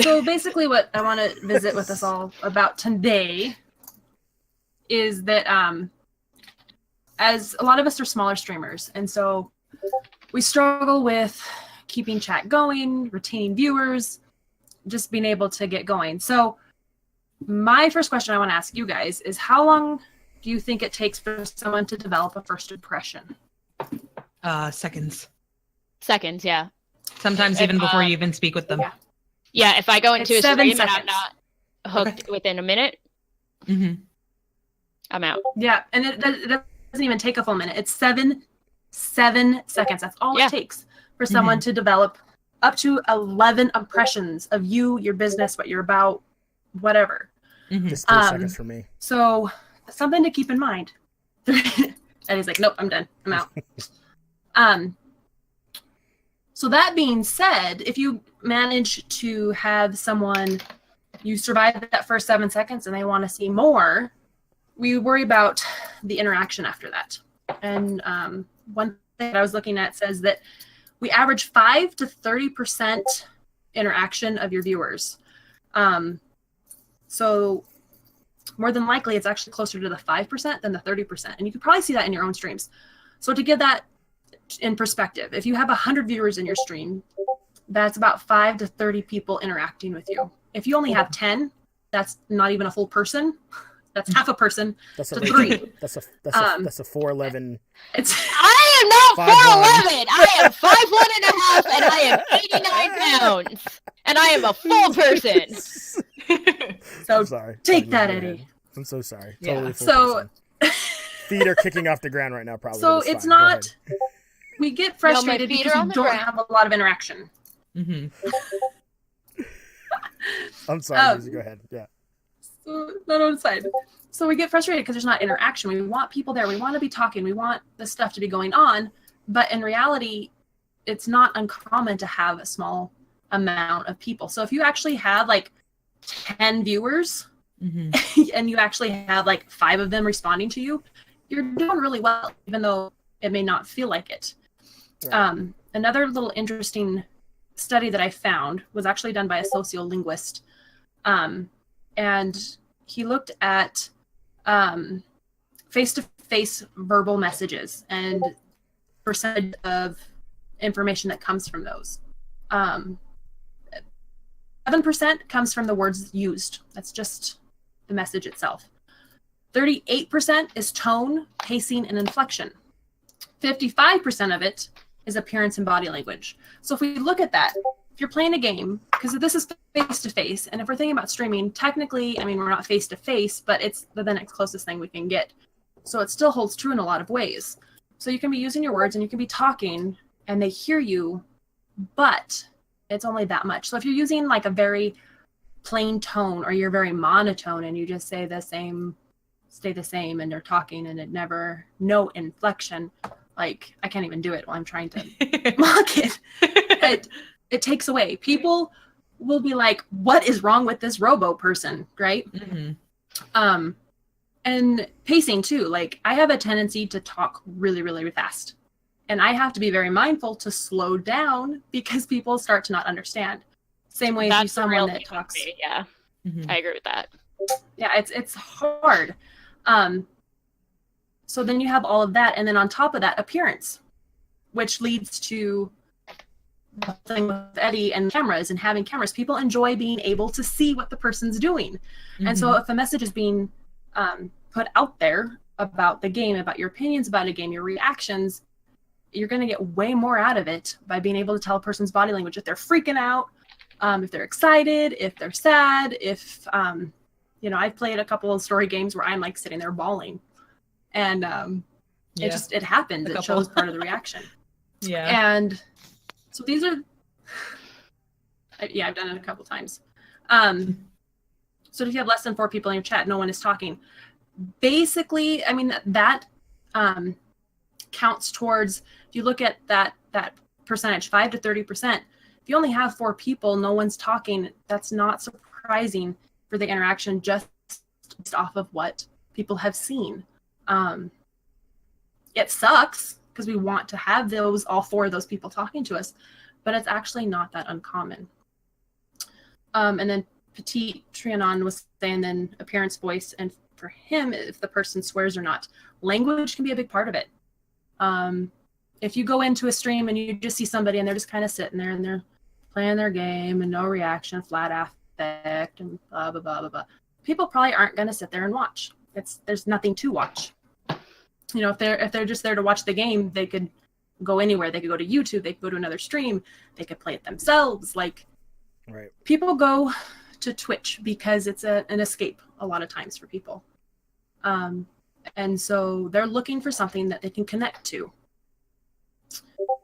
So basically, what I want to visit with us all about today is that as a lot of us are smaller streamers, and so we struggle with keeping chat going, retaining viewers, just being able to get going. So my first question I want to ask you guys is, how long do you think it takes for someone to develop a first impression? Seconds. Seconds, yeah. Sometimes even before you even speak with them. Yeah. Yeah, if I go into It's a 7 stream and I'm seconds. not hooked within a minute, Mm-hmm. I'm out. Yeah, and it doesn't even take a full minute. It's 7 seconds. That's all Yeah. it takes for someone to develop up to 11 impressions of you, your business, what you're about, whatever. Mm-hmm. Just 3 seconds for me. So something to keep in mind. And he's like, nope, I'm done. I'm out. So that being said, if you manage to have someone, you survive that first 7 seconds and they want to see more, we worry about the interaction after that. And one thing that I was looking at says that we average 5 to 30% interaction of your viewers. So more than likely, it's actually closer to the 5% than the 30%. And you can probably see that in your own streams. So to give that in perspective, if you have 100 viewers in your stream, that's about 5 to 30 people interacting with you. If you only have 10, that's not even a full person. That's half a person That's a to ratio. 3. That's a Um, 411. It's I am not 5'1". 4'11". I am 5'1" and a half, and I am 89 pounds, and I am a full person. so Sorry. take that, Eddie. I'm so sorry. Yeah. Totally. So Feet are kicking off the ground right now, probably. so but it's fine. Go not. ahead. We get my frustrated feet because are we on the don't ground. have a lot of interaction. Mm-hmm. I'm sorry, Lizzie, go ahead. Yeah. So, not on side. So we get frustrated because there's not interaction. We want people there. We want to be talking. We want the stuff to be going on. But in reality, it's not uncommon to have a small amount of people. So if you actually have like 10 viewers and you actually have like 5 of them responding to you, you're doing really well, even though it may not feel like it. Right. Another little interesting study that I found was actually done by a sociolinguist. And he looked at face-to-face verbal messages and percentage of information that comes from those. 7% comes from the words used. That's just the message itself. 38% is tone, pacing, and inflection. 55% of it is appearance and body language. So if we look at that, if you're playing a game, because this is face-to-face, and if we're thinking about streaming, technically, I mean, we're not face-to-face, but it's the next closest thing we can get. So it still holds true in a lot of ways. So you can be using your words and you can be talking and they hear you, but it's only that much. So if you're using like a very plain tone or you're very monotone and you just say the same, stay the same, and they're talking and it never, no inflection, like I can't even do it while I'm trying to mock it. It takes away. People will be like, what is wrong with this robo person, right? And pacing too. Like I have a tendency to talk really, really fast. And I have to be very mindful to slow down because people start to not understand. Same way if you someone that talks. Yeah, I agree with that. Yeah, it's hard. So then you have all of that, and then on top of that, appearance, which leads to the thing with Eddie and cameras and having cameras. People enjoy being able to see what the person's doing. And so if a message is being put out there about the game, about your opinions about a game, your reactions, you're going to get way more out of it by being able to tell a person's body language. If they're freaking out, if they're excited, if they're sad, if, I've played a couple of story games where I'm like sitting there bawling. And it happens. It shows part of the reaction. Yeah. And so these are, I've done it a couple times. So if you have less than 4 people in your chat, no one is talking. Basically, I mean, that counts towards, if you look at that percentage, 5 to 30%, if you only have 4 people, no one's talking, that's not surprising for the interaction just based off of what people have seen. It sucks because we want to have all 4 of those people talking to us, but it's actually not that uncommon. And then Petit Trianon was saying then appearance, voice, and for him, if the person swears or not, language can be a big part of it. If you go into a stream and you just see somebody and they're just kind of sitting there and they're playing their game and no reaction, flat affect, and blah, blah, blah, blah, blah, people probably aren't going to sit there and watch. There's nothing to watch. If they're just there to watch the game, they could go anywhere. They could go to YouTube. They could go to another stream. They could play it themselves. Like, right. People go to Twitch because it's an escape a lot of times for people. And so they're looking for something that they can connect to.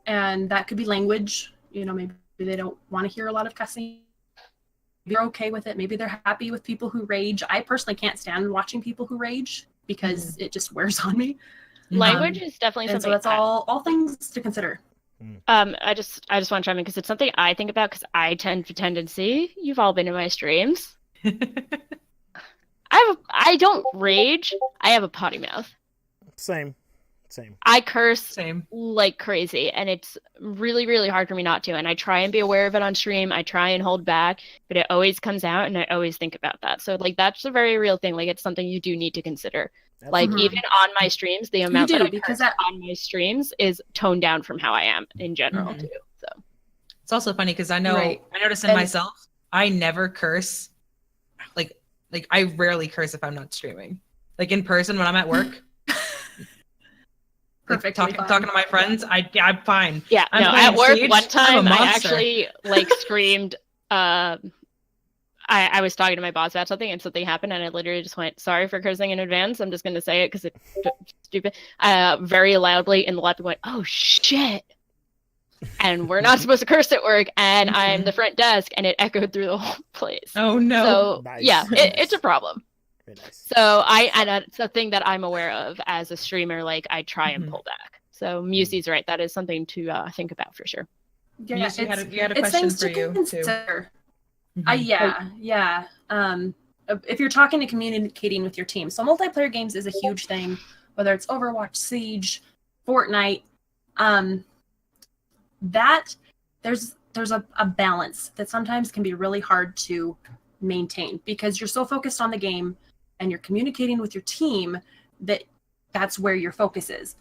And that could be language. Maybe they don't want to hear a lot of cussing. Maybe they're okay with it. Maybe they're happy with people who rage. I personally can't stand watching people who rage because it just wears on me. Language is definitely something. So that's all things to consider. I just want to chime in because it's something I think about because I tend to tendency. You've all been in my streams. I don't rage. I have a potty mouth. Same. I curse like crazy, and it's really, really hard for me not to. And I try and be aware of it on stream. I try and hold back, but it always comes out, and I always think about that. So, like, that's a very real thing. Like, it's something you do need to consider. Like, even on my streams, the amount that I curse on my streams is toned down from how I am in general, too. So it's also funny because I notice in myself, I never curse. Like I rarely curse if I'm not streaming. Like in person when I'm at work. Perfect. Talking to my friends, I'm fine. Yeah, at work one time I actually screamed. I I was talking to my boss about something and something happened and I literally just went, sorry for cursing in advance. I'm just going to say it because it's stupid. Very loudly in the lab went, oh shit. And we're not supposed to curse at work. And I'm the front desk and it echoed through the whole place. Oh no. So Nice. yeah, it's a problem. Very nice. So and it's a thing that I'm aware of as a streamer. Like I try and pull back. So Musie's right. That is something to think about for sure. Yeah, Yes, you had a it's question things for to you too. consider. Mhm. Yeah. If you're talking and communicating with your team, so multiplayer games is a huge thing. Whether it's Overwatch, Siege, Fortnite, that there's a balance that sometimes can be really hard to maintain because you're so focused on the game and you're communicating with your team that's where your focus is.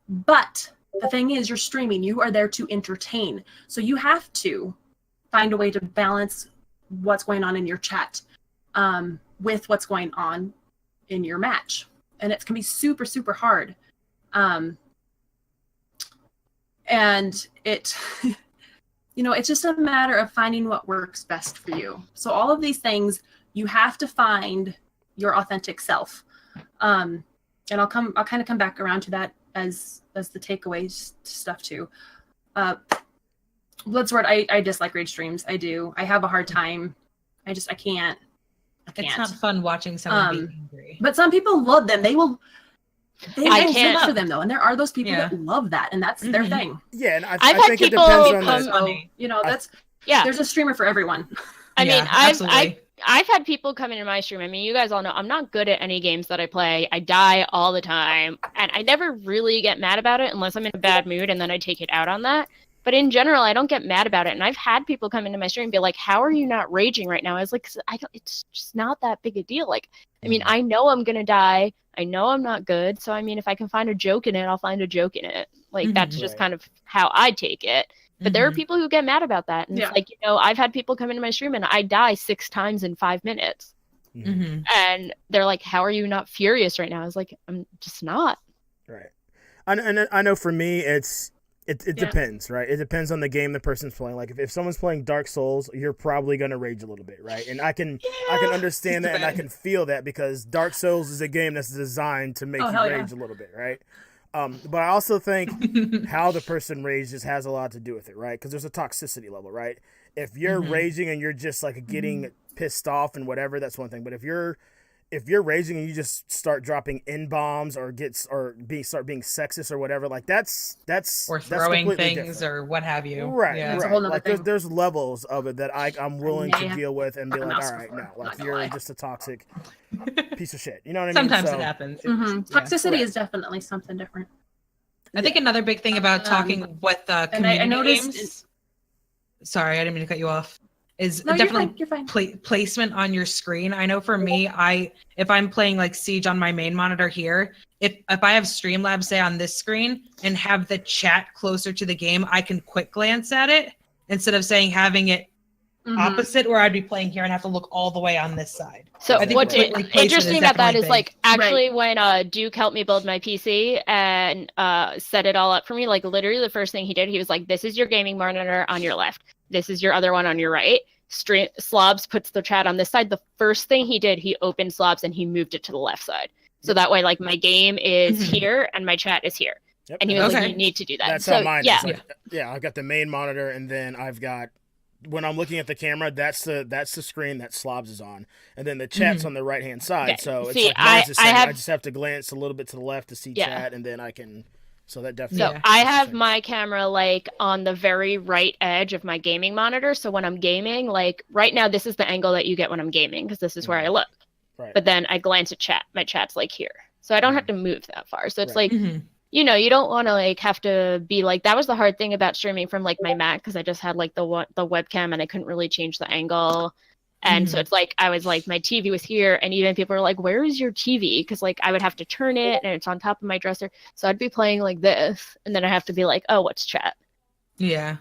But the thing is, you're streaming. You are there to entertain. So you have to find a way to balance what's going on in your chat with what's going on in your match. And it can be super, super hard. And it, it's just a matter of finding what works best for you. So all of these things, you have to find your authentic self. And I'll kind of come back around to that as the takeaways stuff too. Bloodsword, I dislike rage streams. I do. I have a hard time. I can't. It's not fun watching someone be angry. But some people love them. They I will can't- sit for them though, and there are those people that love that, and that's their thing. Yeah, and I've I had think it people depends on come- the. So that's Yeah. there's a streamer for everyone. I Yeah, mean, absolutely. I've had people come into my stream. I mean, you guys all know I'm not good at any games that I play. I die all the time, and I never really get mad about it unless I'm in a bad mood, and then I take it out on that. But in general, I don't get mad about it. And I've had people come into my stream and be like, "How are you not raging right now?" I was like, "It's just not that big a deal." Like, I mean, I know I'm gonna die. I know I'm not good. So I mean, if I can find a joke in it, I'll find a joke in it. Like that's just Right. kind of how I take it. But there are people who get mad about that. And Yeah. it's like, I've had people come into my stream and I die 6 times in 5 minutes. Mhm. And they're like, how are you not furious right now? I was like, I'm just not. Right. And I know for me, it depends, right? It depends on the game the person's playing. Like if someone's playing Dark Souls, you're probably gonna rage a little bit, right? And I can understand that and I can feel that because Dark Souls is a game that's designed to make you rage a little bit, right? But I also think how the person rages has a lot to do with it, right? Because there's a toxicity level, right? If you're raging and you're just like getting pissed off and whatever, that's one thing. But if you're raging and you just start dropping N-bombs or start being sexist or whatever, like that's or throwing completely things different. or what have you. Right, Yeah. It's a right. whole nother Like thing. there's levels of it that I'm willing to Yeah. deal with and be I've like, asked all right, before, no, like not gonna you're lie. just a toxic piece of shit. You know what I mean? Sometimes So- it happens. Toxicity Correct. is definitely something different. I think another big thing about talking with And I community noticed games. Sorry, I didn't mean to cut you off. Is No, definitely you're fine. placement on your screen. I know for me, if I'm playing like Siege on my main monitor here, if I have Streamlabs say on this screen and have the chat closer to the game, I can quick glance at it instead of having it opposite where I'd be playing here and have to look all the way on this side. So I think what's placement is interesting about that definitely is big. like actually when Duke helped me build my PC and set it all up for me, like literally the first thing he did, he was like, this is your gaming monitor on your left. This is your other one on your right. Slobs puts the chat on this side. The first thing he did, he opened Slobs and he moved it to the left side. So that way, like my game is here and my chat is here. Yep. And he was like, Okay. you need to do that. That's so, how mine yeah. is. Like, yeah, I've got the main monitor, and then I've got when I'm looking at the camera, that's the screen that Slobs is on, and then the chat's on the right hand side. Okay. So it's See, like mine's the same. I have- just have to glance a little bit to the left to see chat, and then I can. So that definitely. So Yeah. I have my camera like on the very right edge of my gaming monitor. So when I'm gaming, like right now, this is the angle that you get when I'm gaming because this is where I look. Right. But then I glance at chat. My chat's like here. So I don't have to move that far. So it's Right. like, you don't want to like have to be like, that was the hard thing about streaming from like my Mac because I just had like the webcam and I couldn't really change the angle. And so it's like, I was like, my TV was here. And even people are like, where is your TV? Because like I would have to turn it and it's on top of my dresser. So I'd be playing like this. And then I have to be like, oh, what's chat? Yeah.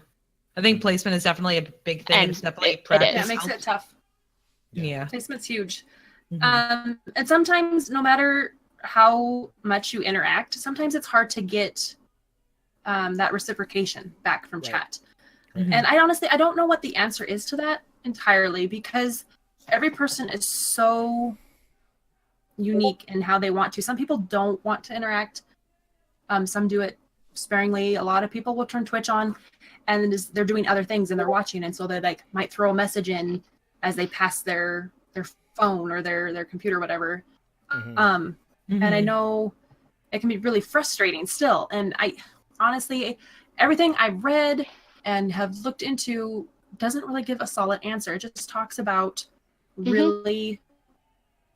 I think placement is definitely a big thing. And It's definitely it practice. is. Yeah, it makes it tough. Yeah. Placement's huge. Mhm. And sometimes, no matter how much you interact, sometimes it's hard to get that reciprocation back from Right. chat. Mhm. And I honestly, I don't know what the answer is to that entirely because every person is so unique in how they want to. Some people don't want to interact. Some do it sparingly. A lot of people will turn Twitch on and they're doing other things and they're watching, and so they like might throw a message in as they pass their phone or their computer or whatever. And I know it can be really frustrating still, and I honestly, everything I've read and have looked into doesn't really give a solid answer. It just talks about really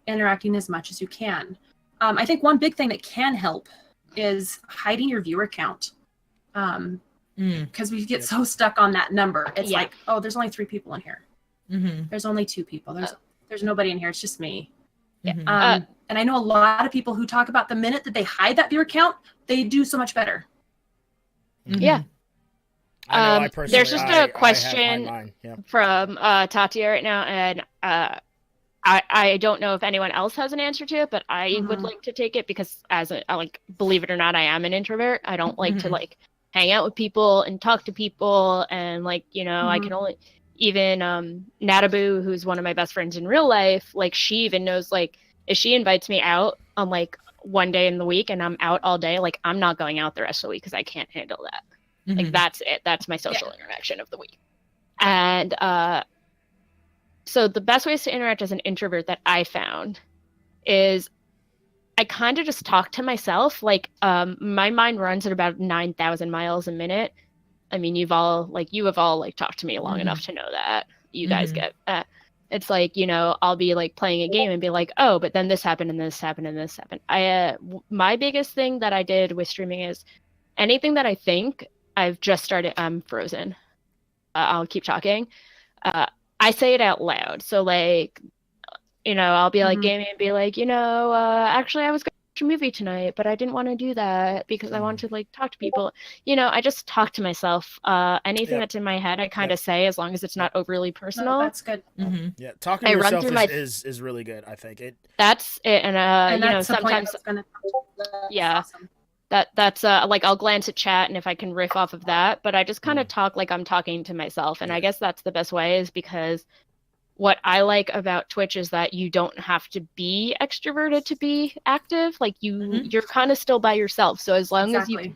interacting as much as you can. I think one big thing that can help is hiding your viewer count. Because we get so stuck on that number. It's like, oh, there's only 3 people in here. There's only 2 people. There's nobody in here. It's just me. And I know a lot of people who talk about the minute that they hide that viewer count, they do so much better. Yeah. I know, I personally, there's just a I question from Tatia right now, and I don't know if anyone else has an answer to it, but I would like to take it because believe it or not, I am an introvert. I don't like to like hang out with people and talk to people, and like, you know, I can only, even Natabu, who's one of my best friends in real life, like she even knows, like if she invites me out on like one day in the week and I'm out all day, like I'm not going out the rest of the week because I can't handle that. Like that's it. That's my social interaction of the week. And so the best ways to interact as an introvert that I found is I kind of just talk to myself. Like my mind runs at about 9,000 miles a minute. I mean, you have all talked to me long enough to know that. You guys get it's like, you know, I'll be like playing a game and be like, oh, but then this happened and this happened and this happened. My biggest thing that I did with streaming is anything that I think, I've just started, I'm frozen. I'll keep talking. I say it out loud. So like, you know, I'll be like gaming and be like, you know, actually I was going to watch a movie tonight, but I didn't want to do that because I wanted to like talk to people. You know, I just talk to myself. Anything that's in my head, I kind of say, as long as it's not overly personal. No, that's good. Yeah, talking to yourself is really good, I think. That's it. And you know, sometimes awesome. That's like I'll glance at chat and if I can riff off of that, but I just kind of talk like I'm talking to myself. And I guess that's the best way, is because what I like about Twitch is that you don't have to be extroverted to be active. Like you're kind of still by yourself. So as long as you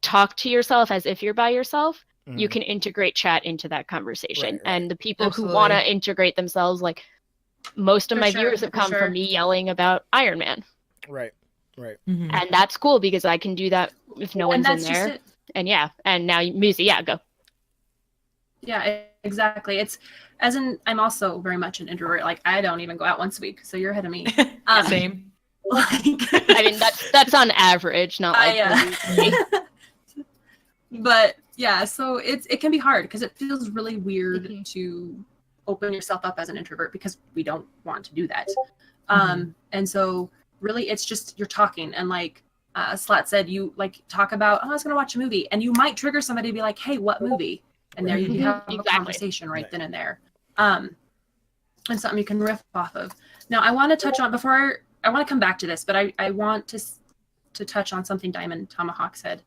talk to yourself as if you're by yourself, you can integrate chat into that conversation. Right. And the people who want to integrate themselves, like most of my viewers have come from me yelling about Iron Man. Right. Right. And that's cool because I can do that if no one's in there. And and now go. Yeah, exactly. It's I'm also very much an introvert. Like I don't even go out once a week, so you're ahead of me. Same. Like, I mean that's on average, not like But yeah, so it can be hard because it feels really weird to open yourself up as an introvert because we don't want to do that. And so really it's just you're talking, and like Slat said, you like talk about, oh, I was gonna watch a movie, and you might trigger somebody to be like, hey, what movie? And there you have a conversation right then and there. And something you can riff off of. Now I want to touch on, before I want to come back to this, but I want to touch on something Diamond Tomahawk said,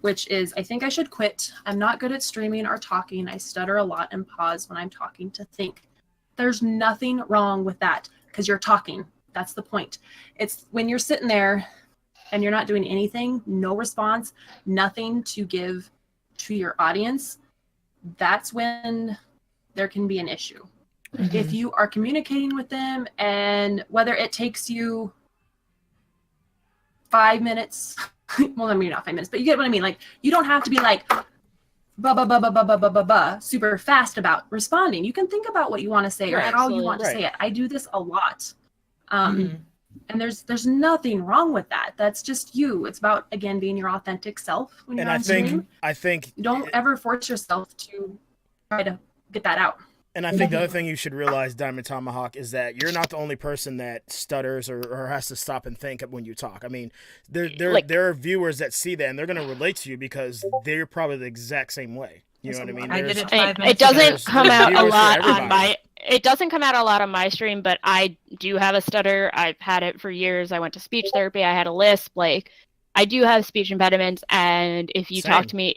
which is, I think I should quit. I'm not good at streaming or talking. I stutter a lot and pause when I'm talking to think. There's nothing wrong with that because you're talking. That's the point. It's when you're sitting there and you're not doing anything, no response, nothing to give to your audience, that's when there can be an issue. If you are communicating with them, and whether it takes you 5 minutes, well, I mean, not 5 minutes, but you get what I mean. Like, you don't have to be like, super fast about responding. You can think about what you want to say or how you want to say it. I do this a lot. And there's nothing wrong with that. That's just you. It's about, again, being your authentic self when you're on stream. I think don't ever force yourself to try to get that out. And I think the other thing you should realize, Diamond Tomahawk, is that you're not the only person that stutters or has to stop and think when you talk. I mean, there are viewers that see that and they're going to relate to you because they're probably the exact same way. You know what I mean? I did it 5 minutes It doesn't ago. come out a lot on my. It doesn't come out a lot on my stream, but I do have a stutter. I've had it for years. I went to speech therapy. I had a lisp. Like, I do have speech impediments, and if you talk to me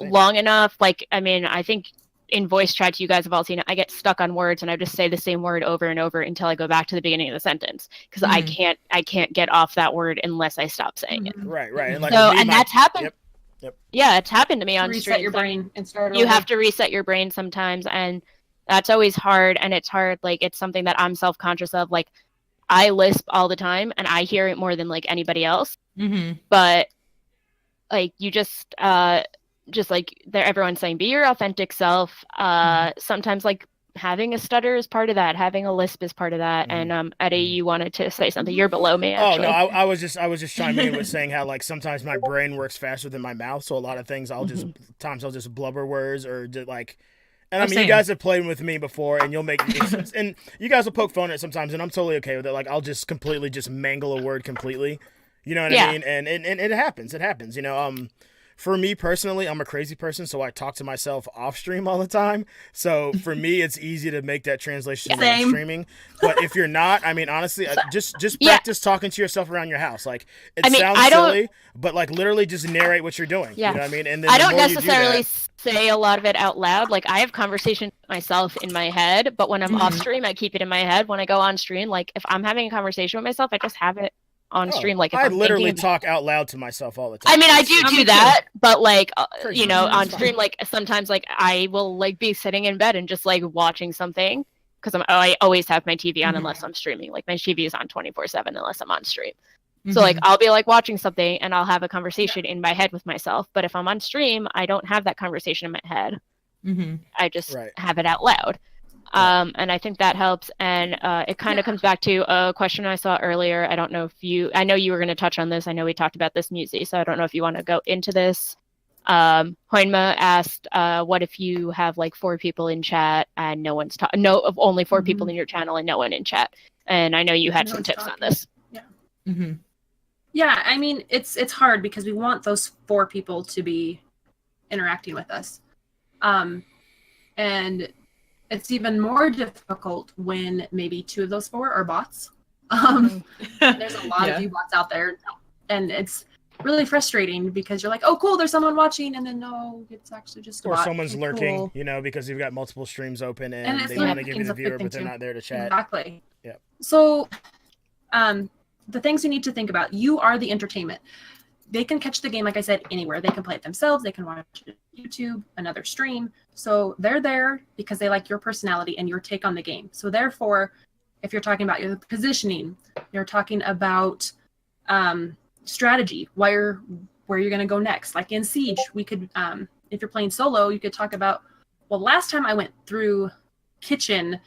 long enough, like, I mean, I think in voice chat, you guys have all seen it. I get stuck on words, and I just say the same word over and over until I go back to the beginning of the sentence because I can't get off that word unless I stop saying it. Right. And like So, with me, and that's happened. Yep. Yeah, it's happened to me on Reset stream. your brain and start You over. have to reset your brain sometimes, and that's always hard. And it's hard. Like, it's something that I'm self-conscious of. Like, I lisp all the time, and I hear it more than like anybody else. But like, you just like everyone's saying, be your authentic self. Sometimes like having a stutter is part of that. Having a lisp is part of that. And Eddie, you wanted to say something. You're below me, actually. Oh no, I was just chiming in with saying how like sometimes my brain works faster than my mouth, so a lot of things I'll just blubber words or just like. And I mean, you guys have played with me before, and you'll make and you guys will poke fun at it sometimes, and I'm totally okay with it. Like I'll just completely just mangle a word completely, you know what I mean? And it happens. It happens, you know. For me personally, I'm a crazy person, so I talk to myself off stream all the time. So for me, it's easy to make that translation when I'm streaming. But if you're not, I mean, honestly, just practice talking to yourself around your house. Like it sounds silly, but like literally just narrate what you're doing. Yeah. You know what I mean? And then I don't necessarily say a lot of it out loud. Like I have conversations with myself in my head, but when I'm off stream, I keep it in my head. When I go on stream, like if I'm having a conversation with myself, I just have it on stream. Like if I I'm literally thinking... talk out loud to myself all the time. I mean, I do that, but like you know, on That's stream, like sometimes like I will like be sitting in bed and just like watching something because I always have my TV on unless I'm streaming. Like my TV is on 24/7 unless I'm on stream. So like I'll be like watching something and I'll have a conversation in my head with myself. But if I'm on stream, I don't have that conversation in my head. I just have it out loud. And I think that helps. And it kind of comes back to a question I saw earlier. I don't know if I know you were going to touch on this. I know we talked about this, Musi, so I don't know if you want to go into this. Hoinma asked, what if you have like 4 people in chat and no one's only 4 people in your channel and no one in chat? And I know you had some tips on this. Yeah. Yeah, I mean, it's hard because we want those 4 people to be interacting with us. And it's even more difficult when maybe 2 of those 4 are bots. There's a lot of you bots out there, and it's really frustrating because you're like, oh, cool, there's someone watching, and then no, it's actually just a bot. Or someone's lurking, cool. you know, because you've got multiple streams open and they like want to give you the viewer, but they're too. not there to chat. Exactly. Yep. So, the things you need to think about: you are the entertainment. They can catch the game, like I said, anywhere. They can play it themselves. They can watch it on YouTube, another stream. So they're there because they like your personality and your take on the game. So therefore, if you're talking about your positioning, you're talking about strategy, where you're going to go next. Like in Siege, we could, if you're playing solo, you could talk about, well, last time I went through kitchen,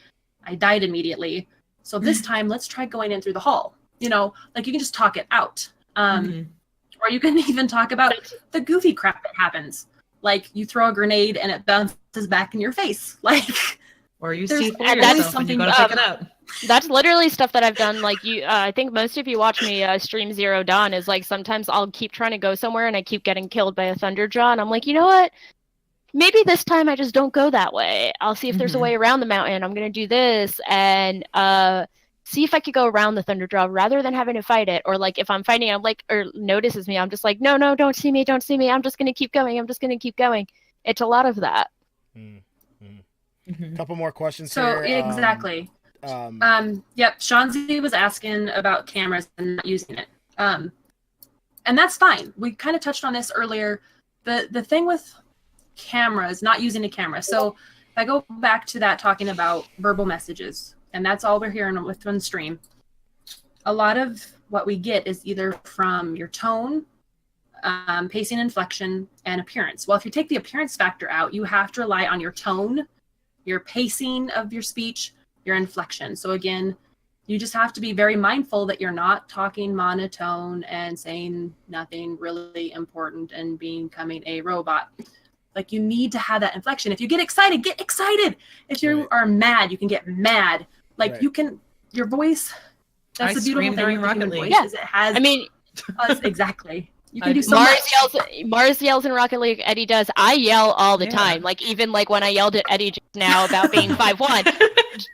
I died immediately. So this time, let's try going in through the hall. You know, like you can just talk it out. Or you can even talk about the goofy crap that happens. Like you throw a grenade and it bounces back in your face. Like, or you see for that's yourself when you go to pick it up. That's literally stuff that I've done. Like I think most of you watch me stream Zero Dawn is like sometimes I'll keep trying to go somewhere and I keep getting killed by a Thunderjaw and I'm like, you know what? Maybe this time I just don't go that way. I'll see if there's a way around the mountain. I'm gonna do this and see if I could go around the Thunderjaw rather than having to fight it. Or like if I'm fighting, I'm like, or notices me, I'm just like, no, don't see me. I'm just gonna keep going. It's a lot of that. Couple more questions here. Exactly. Yep. Shanzi was asking about cameras and not using it. And that's fine. We kind of touched on this earlier. The thing with cameras, not using a camera. So if I go back to that talking about verbal messages, and that's all we're hearing with one stream. A lot of what we get is either from your tone, pacing, inflection, and appearance. Well, if you take the appearance factor out, you have to rely on your tone, your pacing of your speech, your inflection. So again, you just have to be very mindful that you're not talking monotone and saying nothing really important and becoming a robot. Like you need to have that inflection. If you get excited, get excited. If you are mad, you can get mad. Like you can, your voice. That's the beautiful thing with the human voice. Is it has. I mean, exactly. You can do so much. Mars yells in Rocket League. Eddie does. I yell all the time. Like even like when I yelled at Eddie just now about being 5'1",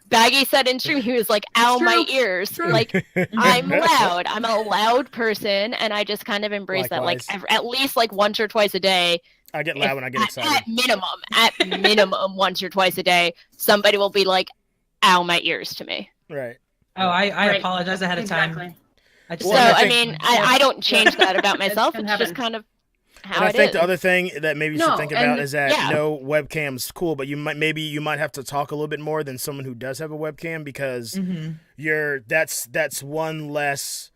Baggy said in stream, he was like, "Ow, my ears!" Like I'm loud. I'm a loud person, and I just kind of embrace that. Like at least like once or twice a day, I get loud when I get excited. At minimum, once or twice a day, somebody will be like, "Ow, my ears" to me. Right. Oh, I Right. apologize ahead of time. Exactly. I just So Well, I mean, I don't change that about myself. can It's just happen. kind of how And I it think is. the other thing that maybe you should No, think about and- is that yeah. no webcam's cool, but you might have to talk a little bit more than someone who does have a webcam because that's one less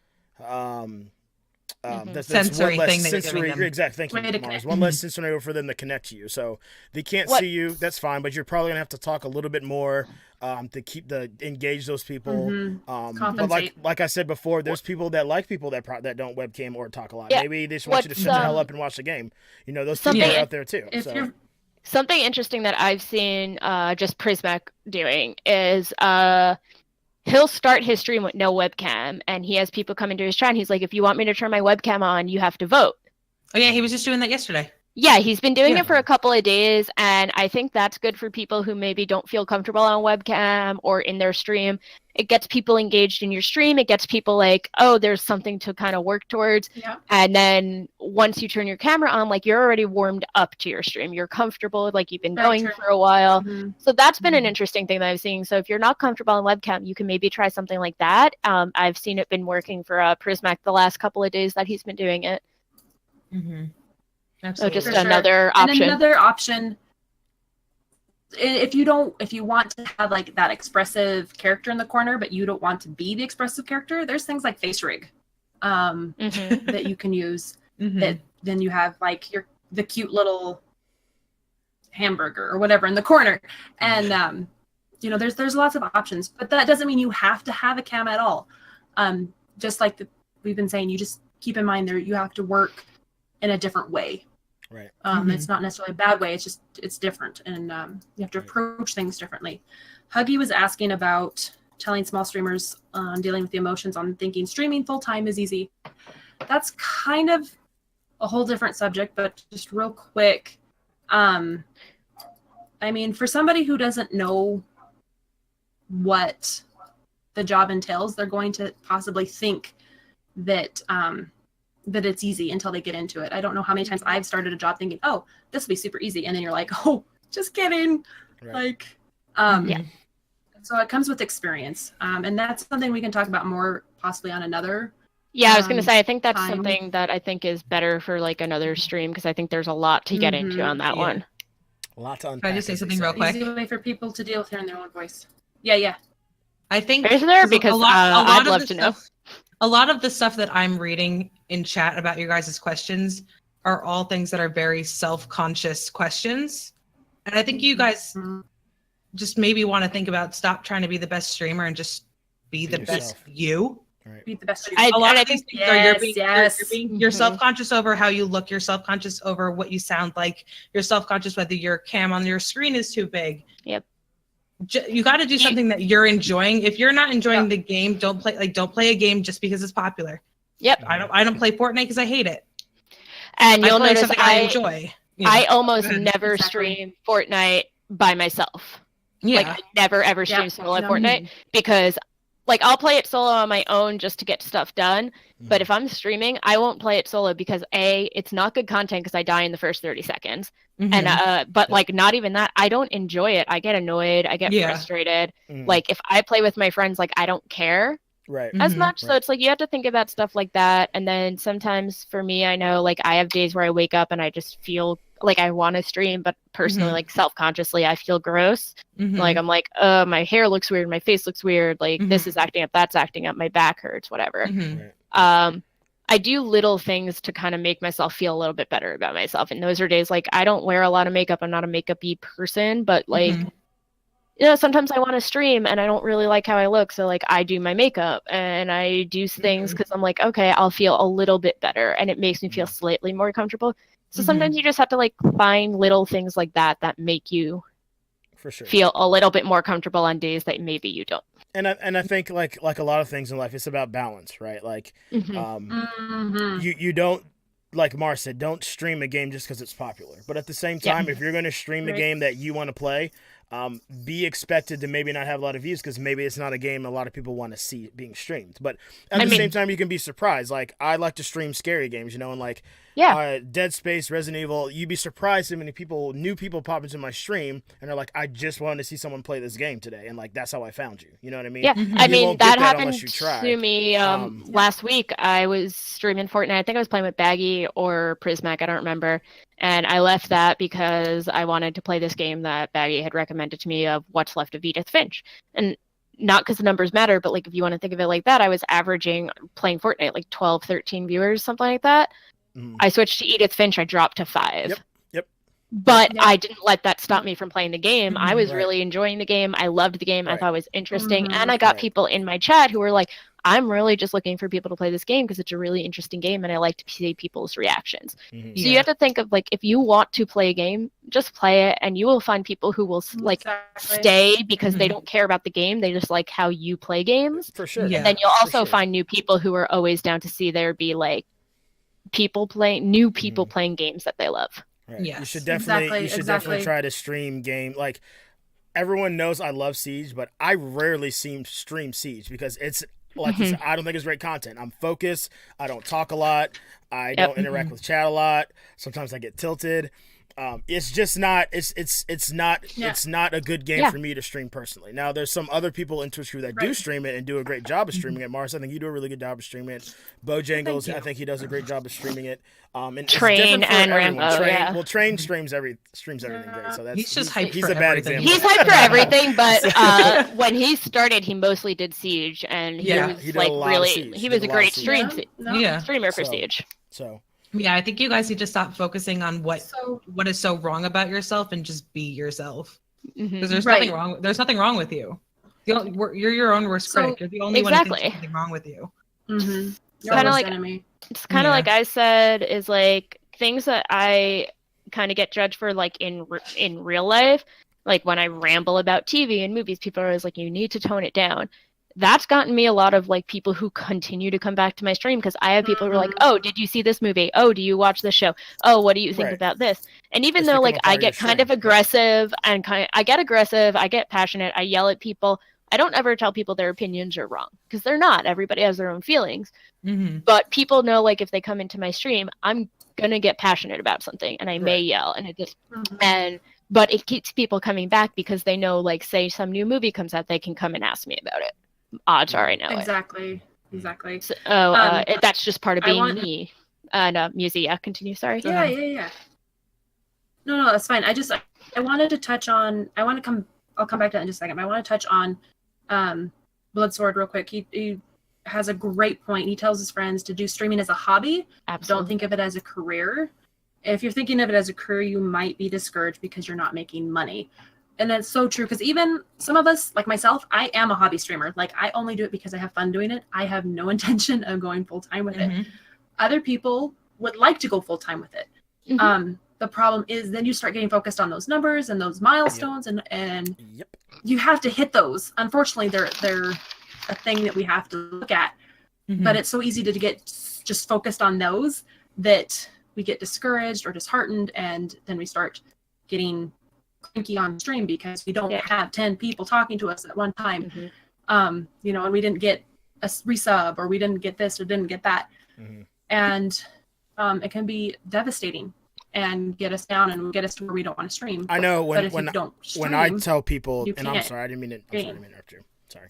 that's Sensory one less thing that you're sensory giving them. exactly. Thank Way you, to Mars. connect. One less sensory for them to connect to you. So they can't What- see you. That's fine, but you're probably gonna have to talk a little bit more to engage those people. But Compensate. like I said before, there's people that like people that don't webcam or talk a lot. Yeah. Maybe they just want you to What's, shut the hell up and watch the game. You know, those people Something- are out there too. If So. you're Something interesting that I've seen just Prismac doing is he'll start his stream with no webcam, and he has people come into his chat, and he's like, if you want me to turn my webcam on, you have to vote. Oh yeah, he was just doing that yesterday. Yeah, he's been doing Yeah. it for a couple of days, and I think that's good for people who maybe don't feel comfortable on webcam or in their stream. It gets people engaged in your stream. It gets people like, oh, there's something to kind of work towards. yeah. And then once you turn your camera on, like you're already warmed up to your stream. You're comfortable, like you've been Very going true. for a while. Mhm. So that's been an interesting thing that I've seen. So if you're not comfortable on webcam, you can maybe try something like that. I've seen it been working for Prismac the last couple of days that he's been doing it. So Absolutely. just For sure. another option. And another option, if you want to have like that expressive character in the corner, but you don't want to be the expressive character, there's things like face rig Mhm. that you can use. Mhm. That then you have like the cute little hamburger or whatever in the corner, and there's lots of options, but that doesn't mean you have to have a cam at all. Just like we've been saying, you just keep in mind there you have to work in a different way. Right. It's not necessarily a bad way. It's different, and you have to approach things differently. Huggy was asking about telling small streamers dealing with the emotions on thinking streaming full time is easy. That's kind of a whole different subject, but just real quick. I mean, for somebody who doesn't know what the job entails, they're going to possibly think that that it's easy until they get into it. I don't know how many times I've started a job thinking, oh, this will be super easy. And then you're like, oh, just kidding. Right. Like, Yeah. So it comes with experience. And that's something we can talk about more possibly on another. Yeah, I was going to say, I think that's time. something that I think is better for like another stream because I think there's a lot to get into on that Yeah. one. A lot to unpack. Can I just say as they something real quick? Easy way for people to deal with hearing their own voice. Yeah. I think Is there? a Because lot I'd of love the to know. stuff- A lot of the stuff that I'm reading in chat about your guys' questions are all things that are very self-conscious questions. And I think you guys Mhm. just maybe want to think about stop trying to be the best streamer and just be the best yourself. you. Be the best. I- A lot and I of these think- things are you're Yes, you're Mhm. self-conscious over how you look, you're self-conscious over what you sound like, you're self-conscious whether your cam on your screen is too big. Yep. You got to do something that you're enjoying. If you're not enjoying the game, don't play a game just because it's popular. Yep. I don't play Fortnite because I hate it. And I you'll play notice something I enjoy. you know? I almost Go ahead. never Exactly. stream Fortnite by myself. yeah. Like I never ever stream Yeah. solo at No. Fortnite because like I'll play it solo on my own just to get stuff done. But if I'm streaming, I won't play it solo because it's not good content because I die in the first 30 seconds. Mhm. And but like not even that, I don't enjoy it. I get annoyed, I get Yeah. frustrated. Mhm. Like if I play with my friends, like I don't care Right. as Mhm. much. So Right. it's like you have to think about stuff like that. And then sometimes for me, I know like I have days where I wake up and I just feel like I want to stream, but personally, Mhm. like self-consciously, I feel gross. Mhm. Like I'm like, my hair looks weird, my face looks weird, like this is acting up, that's acting up, my back hurts, whatever. Mhm. I do little things to kind of make myself feel a little bit better about myself. And those are days like I don't wear a lot of makeup. I'm not a makeup-y person, but like, Mhm. sometimes I want to stream and I don't really like how I look. So like I do my makeup and I do things because I'm like, okay, I'll feel a little bit better. And it makes me feel slightly more comfortable. So sometimes you just have to like find little things like that that make you For sure. feel a little bit more comfortable on days that maybe you don't. And I think like a lot of things in life, it's about balance, right? Like Mhm. you don't, like Mar said, don't stream a game just because it's popular. But at the same time, if you're going to stream a Right. game that you want to play, be expected to maybe not have a lot of views because maybe it's not a game a lot of people want to see being streamed. But at the same time, you can be surprised. Like, I like to stream scary games, you know, and like Dead Space, Resident Evil, you'd be surprised how many new people pop into my stream and are like, I just wanted to see someone play this game today, and like that's how I found you. You know what I mean? Yeah, I mean that happened you try. to me last week. I was streaming Fortnite. I think I was playing with Baggy or Prismac. I don't remember. And I left that because I wanted to play this game that Baggy had recommended to me of What's Left of Edith Finch. And not because the numbers matter, but like if you want to think of it like that, I was averaging playing Fortnite like 12, 13 viewers, something like that. I switched to Edith Finch. I dropped to 5. Yep. But I didn't let that stop me from playing the game. I was really enjoying the game. I loved the game. I thought it was interesting. And I got people in my chat who were like, I'm really just looking for people to play this game because it's a really interesting game and I like to see people's reactions. So you have to think of like, if you want to play a game, just play it and you will find people who will like stay because they don't care about the game. They just like how you play games. For sure. And then you'll also find new people who are always down to see there be like new people playing games that they love. Right. Yes. You should definitely try to stream game. Like, everyone knows I love Siege, but I rarely stream Siege because it's like you said, I don't think it's great content. I'm focused. I don't talk a lot. I don't interact with chat a lot. Sometimes I get tilted. It's just not. It's not a good game for me to stream personally. Now, there's some other people in Twitch crew that do stream it and do a great job of streaming it. Mars, I think you do a really good job of streaming it. Bojangles, I think he does a great job of streaming it. And Train and Rambo. Well, Train streams everything great. So that's he's a bad example. He's hyped for everything, but when he started, he mostly did Siege, and he was like really. He was a great streamer for Siege. So. Yeah, I think you guys need to stop focusing on what is so wrong about yourself and just be yourself. Because there's nothing wrong. There's nothing wrong with you. You're your own worst critic. You're the only one who thinks there's something wrong with you. It's kind of like enemy. It's kind of like I said, is like things that I kind of get judged for, like in real life, like when I ramble about TV and movies, people are always like, you need to tone it down. That's gotten me a lot of like people who continue to come back to my stream because I have people who are like, oh, did you see this movie? Oh, do you watch this show? Oh, what do you think about this? And even though like I get kind of aggressive and I get passionate, I yell at people. I don't ever tell people their opinions are wrong because they're not. Everybody has their own feelings. But people know like if they come into my stream, I'm gonna get passionate about something and I may yell and it just but it keeps people coming back because they know like say some new movie comes out, they can come and ask me about it. Odds are I know exactly. So, that's just part of being me. And Musichele, continue. Sorry. Yeah. No, that's fine. I wanted to touch on. I'll come back to that in just a second. But I want to touch on Bloodsword real quick. He has a great point. He tells his friends to do streaming as a hobby. Absolutely. Don't think of it as a career. If you're thinking of it as a career, you might be discouraged because you're not making money. And that's so true because even some of us, like myself, I am a hobby streamer. Like I only do it because I have fun doing it. I have no intention of going full time with it. Other people would like to go full time with it. The problem is then you start getting focused on those numbers and those milestones and you have to hit those. Unfortunately, they're a thing that we have to look at. But it's so easy to get just focused on those that we get discouraged or disheartened, and then we start getting cranky on stream because we don't have 10 people talking to us at one time. And we didn't get a resub or we didn't get this or didn't get that. And it can be devastating and get us down and get us to where we don't want to stream. I know when I tell people, and I'm sorry, I didn't mean to interrupt you. Sorry.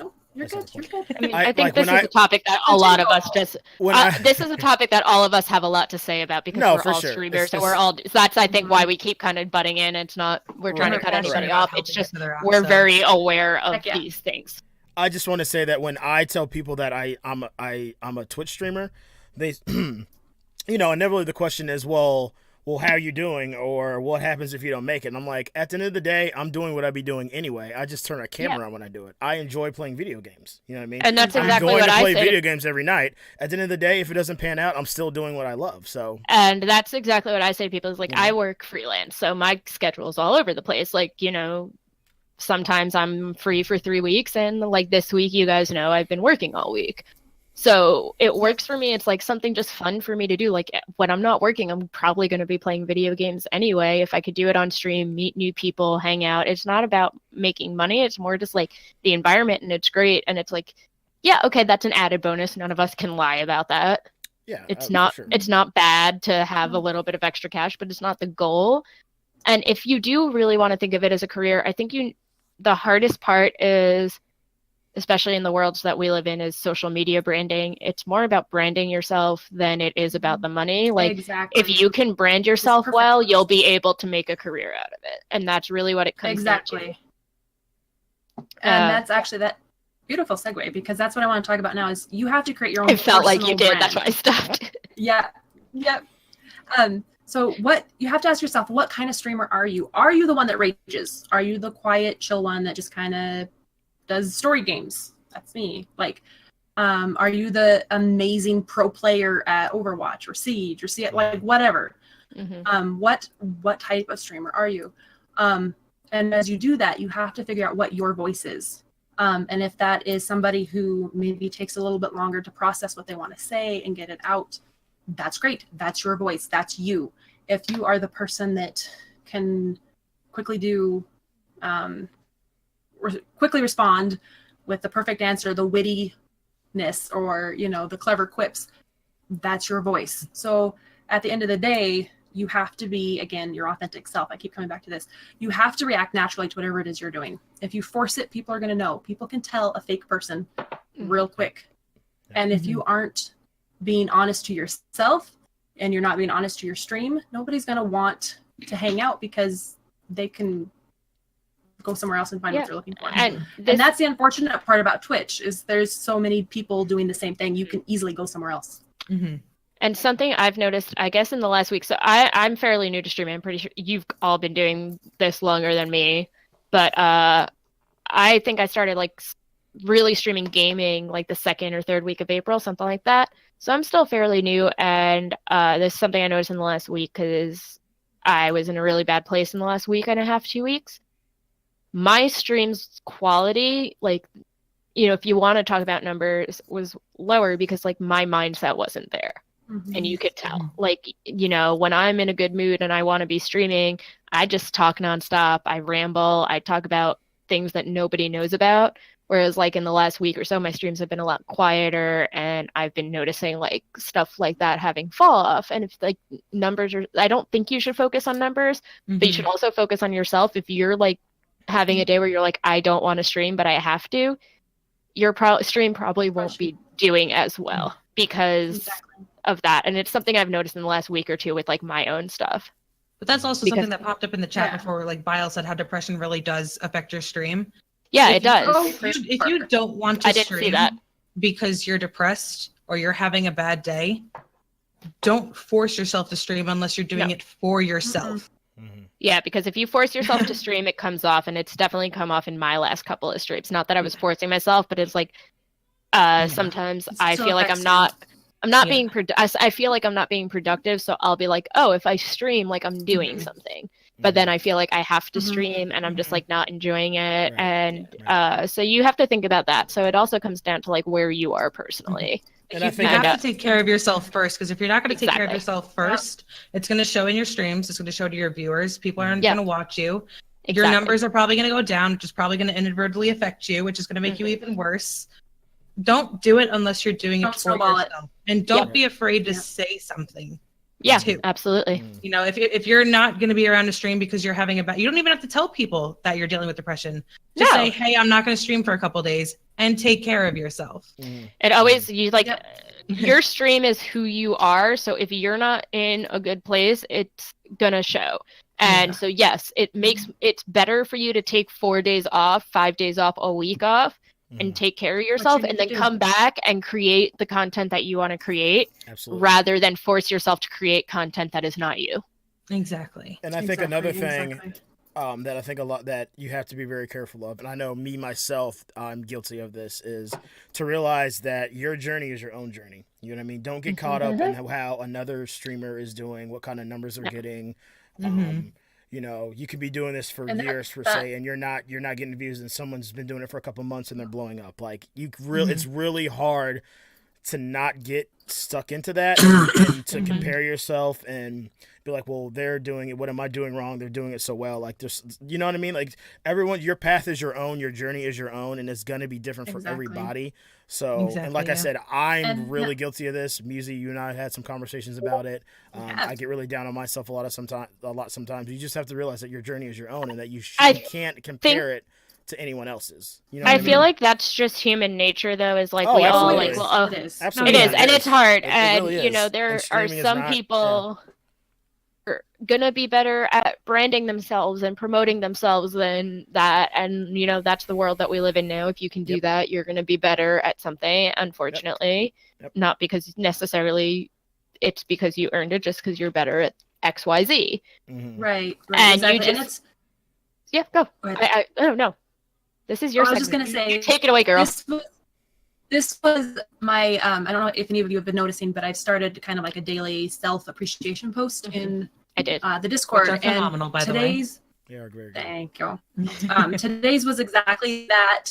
No, you're good. I mean, I think this is a topic that a lot of us this is a topic that all of us have a lot to say about because we're all streamers. So that's, I think, why we keep kind of butting in. It's not, we're trying to cut anybody off. It's just, we're very aware of these things. I just want to say that when I tell people that I'm a Twitch streamer, they, inevitably the question is, well, how are you doing? Or what happens if you don't make it? And I'm like, at the end of the day, I'm doing what I'd be doing anyway. I just turn a camera on when I do it. I enjoy playing video games. You know what I mean? And that's exactly what I say. I'm going to play video games every night. At the end of the day, if it doesn't pan out, I'm still doing what I love. So. And that's exactly what I say to people is like, I work freelance. So my schedule's all over the place. Like, sometimes I'm free for 3 weeks. And like this week, you guys know, I've been working all week. So it works for me. It's like something just fun for me to do. Like when I'm not working, I'm probably going to be playing video games anyway. If I could do it on stream, meet new people, hang out. It's not about making money. It's more just like the environment, and it's great. And it's like, yeah, okay, that's an added bonus. None of us can lie about that. Yeah, It's for not sure. it's not bad to have a little bit of extra cash, but it's not the goal. And if you do really want to think of it as a career, I think the hardest part is, especially in the worlds that we live in, is social media branding. It's more about branding yourself than it is about the money. Like Exactly. if you can brand yourself perfect. well, you'll be able to make a career out of it. And that's really what it comes down to. Exactly. And that's actually that beautiful segue, because that's what I want to talk about now is you have to create your own I felt like you personal did. That's brand. why I stopped. Yeah. Yep. So what you have to ask yourself, what kind of streamer are you? Are you the one that rages? Are you the quiet, chill one that just kind of does story games? That's me. Like, are you the amazing pro player at Overwatch or Siege or like whatever? Mm-hmm. What type of streamer are you? And as you do that, you have to figure out what your voice is. And if that is somebody who maybe takes a little bit longer to process what they want to say and get it out, that's great. That's your voice. That's you. If you are the person that can quickly quickly respond with the perfect answer, the wittiness, or the clever quips, that's your voice. So at the end of the day, you have to be, again, your authentic self. I keep coming back to this. You have to react naturally to whatever it is you're doing. If you force it, people are going to know. People can tell a fake person real quick. And if you aren't being honest to yourself and you're not being honest to your stream, nobody's going to want to hang out because they can go somewhere else and find what they're looking for. And that's the unfortunate part about Twitch is there's so many people doing the same thing. You can easily go somewhere else. Mm-hmm. And something I've noticed, I guess, in the last week, so I'm fairly new to streaming. I'm pretty sure you've all been doing this longer than me, but I think I started like really streaming gaming like the second or third week of April, something like that. So I'm still fairly new, and this is something I noticed in the last week because I was in a really bad place in the last week and a half, 2 weeks. My stream's quality, like, if you want to talk about numbers, was lower because like my mindset wasn't there. And you could tell, like, when I'm in a good mood and I want to be streaming, I just talk nonstop. I ramble. I talk about things that nobody knows about. Whereas like in the last week or so, my streams have been a lot quieter, and I've been noticing like stuff like that having fall off. And if like numbers are, I don't think you should focus on numbers, but you should also focus on yourself. If you're like having a day where you're like, I don't want to stream, but I have to, your stream probably won't be doing as well because of that. And it's something I've noticed in the last week or two with like my own stuff. But that's also something that popped up in the chat before, like Bile said, how depression really does affect your stream. Yeah, it does. If you don't want to stream because you're depressed or you're having a bad day, don't force yourself to stream unless you're doing it for yourself. Yeah, because if you force yourself to stream, it comes off, and it's definitely come off in my last couple of streams. Not that I was forcing myself, but it's like sometimes I feel like I'm not being I feel like I'm not being productive, so I'll be like, oh, if I stream, like I'm doing something. But then I feel like I have to stream, and I'm just like not enjoying it. And so you have to think about that. So it also comes down to like where you are personally. And you have to take care of yourself first, because if you're not going to take care of yourself first, it's going to show in your streams. It's going to show to your viewers. People aren't going to watch you. Your numbers are probably going to go down, which is probably going to inadvertently affect you, which is going to make you even worse. Don't do it unless you're doing it for yourself. And don't be afraid to say something. Yeah, absolutely. If you're not going to be around to stream because you're having you don't even have to tell people that you're dealing with depression. Just say, hey, I'm not going to stream for a couple of days, and take care of yourself. It always, your stream is who you are. So if you're not in a good place, it's going to show. And so, yes, it's better for you to take 4 days off, 5 days off, a week off, and take care of yourself, and then come back and create the content that you want to create, rather than force yourself to create content that is not you. Exactly. And I think another thing that I think a lot that you have to be very careful of, and I know me myself, I'm guilty of this, is to realize that your journey is your own journey. You know what I mean? Don't get caught up in how another streamer is doing, what kind of numbers they're getting. You could be doing this for years, say, and you're not getting views, and someone's been doing it for a couple months and they're blowing up. Like it's really hard to not get stuck into that and to compare yourself and be like, well, they're doing it. What am I doing wrong? They're doing it so well. Like, there's, you know what I mean? Like, everyone, your path is your own, your journey is your own, and it's going to be different for everybody. So, and like I said, I'm really guilty of this. Musi, you and I had some conversations about it. I get really down on myself a lot sometimes. You just have to realize that your journey is your own and that you can't compare it to anyone else's. You know what I mean? feel like that's just human nature, though. Is like Oh, we all absolutely. like, well, It is. Absolutely. it is, and it's hard. It And really you know, is. there And are streaming is some not- people who are gonna be better at branding themselves and promoting themselves than that. And you know, that's the world that we live in now. If you can do that, you're gonna be better at something. Unfortunately, not because necessarily it's because you earned it, just because you're better at XYZ. Right. And exactly. you just And it's, go. Go ahead. I don't know. This is your. I was just segment. gonna say, Take it away, girl. This was my I don't know if any of you have been noticing, but I've started kind of like a daily self appreciation post in I did. the Discord. Which are phenomenal, and by the way. today's Yeah, very good. thank you. Today's was exactly that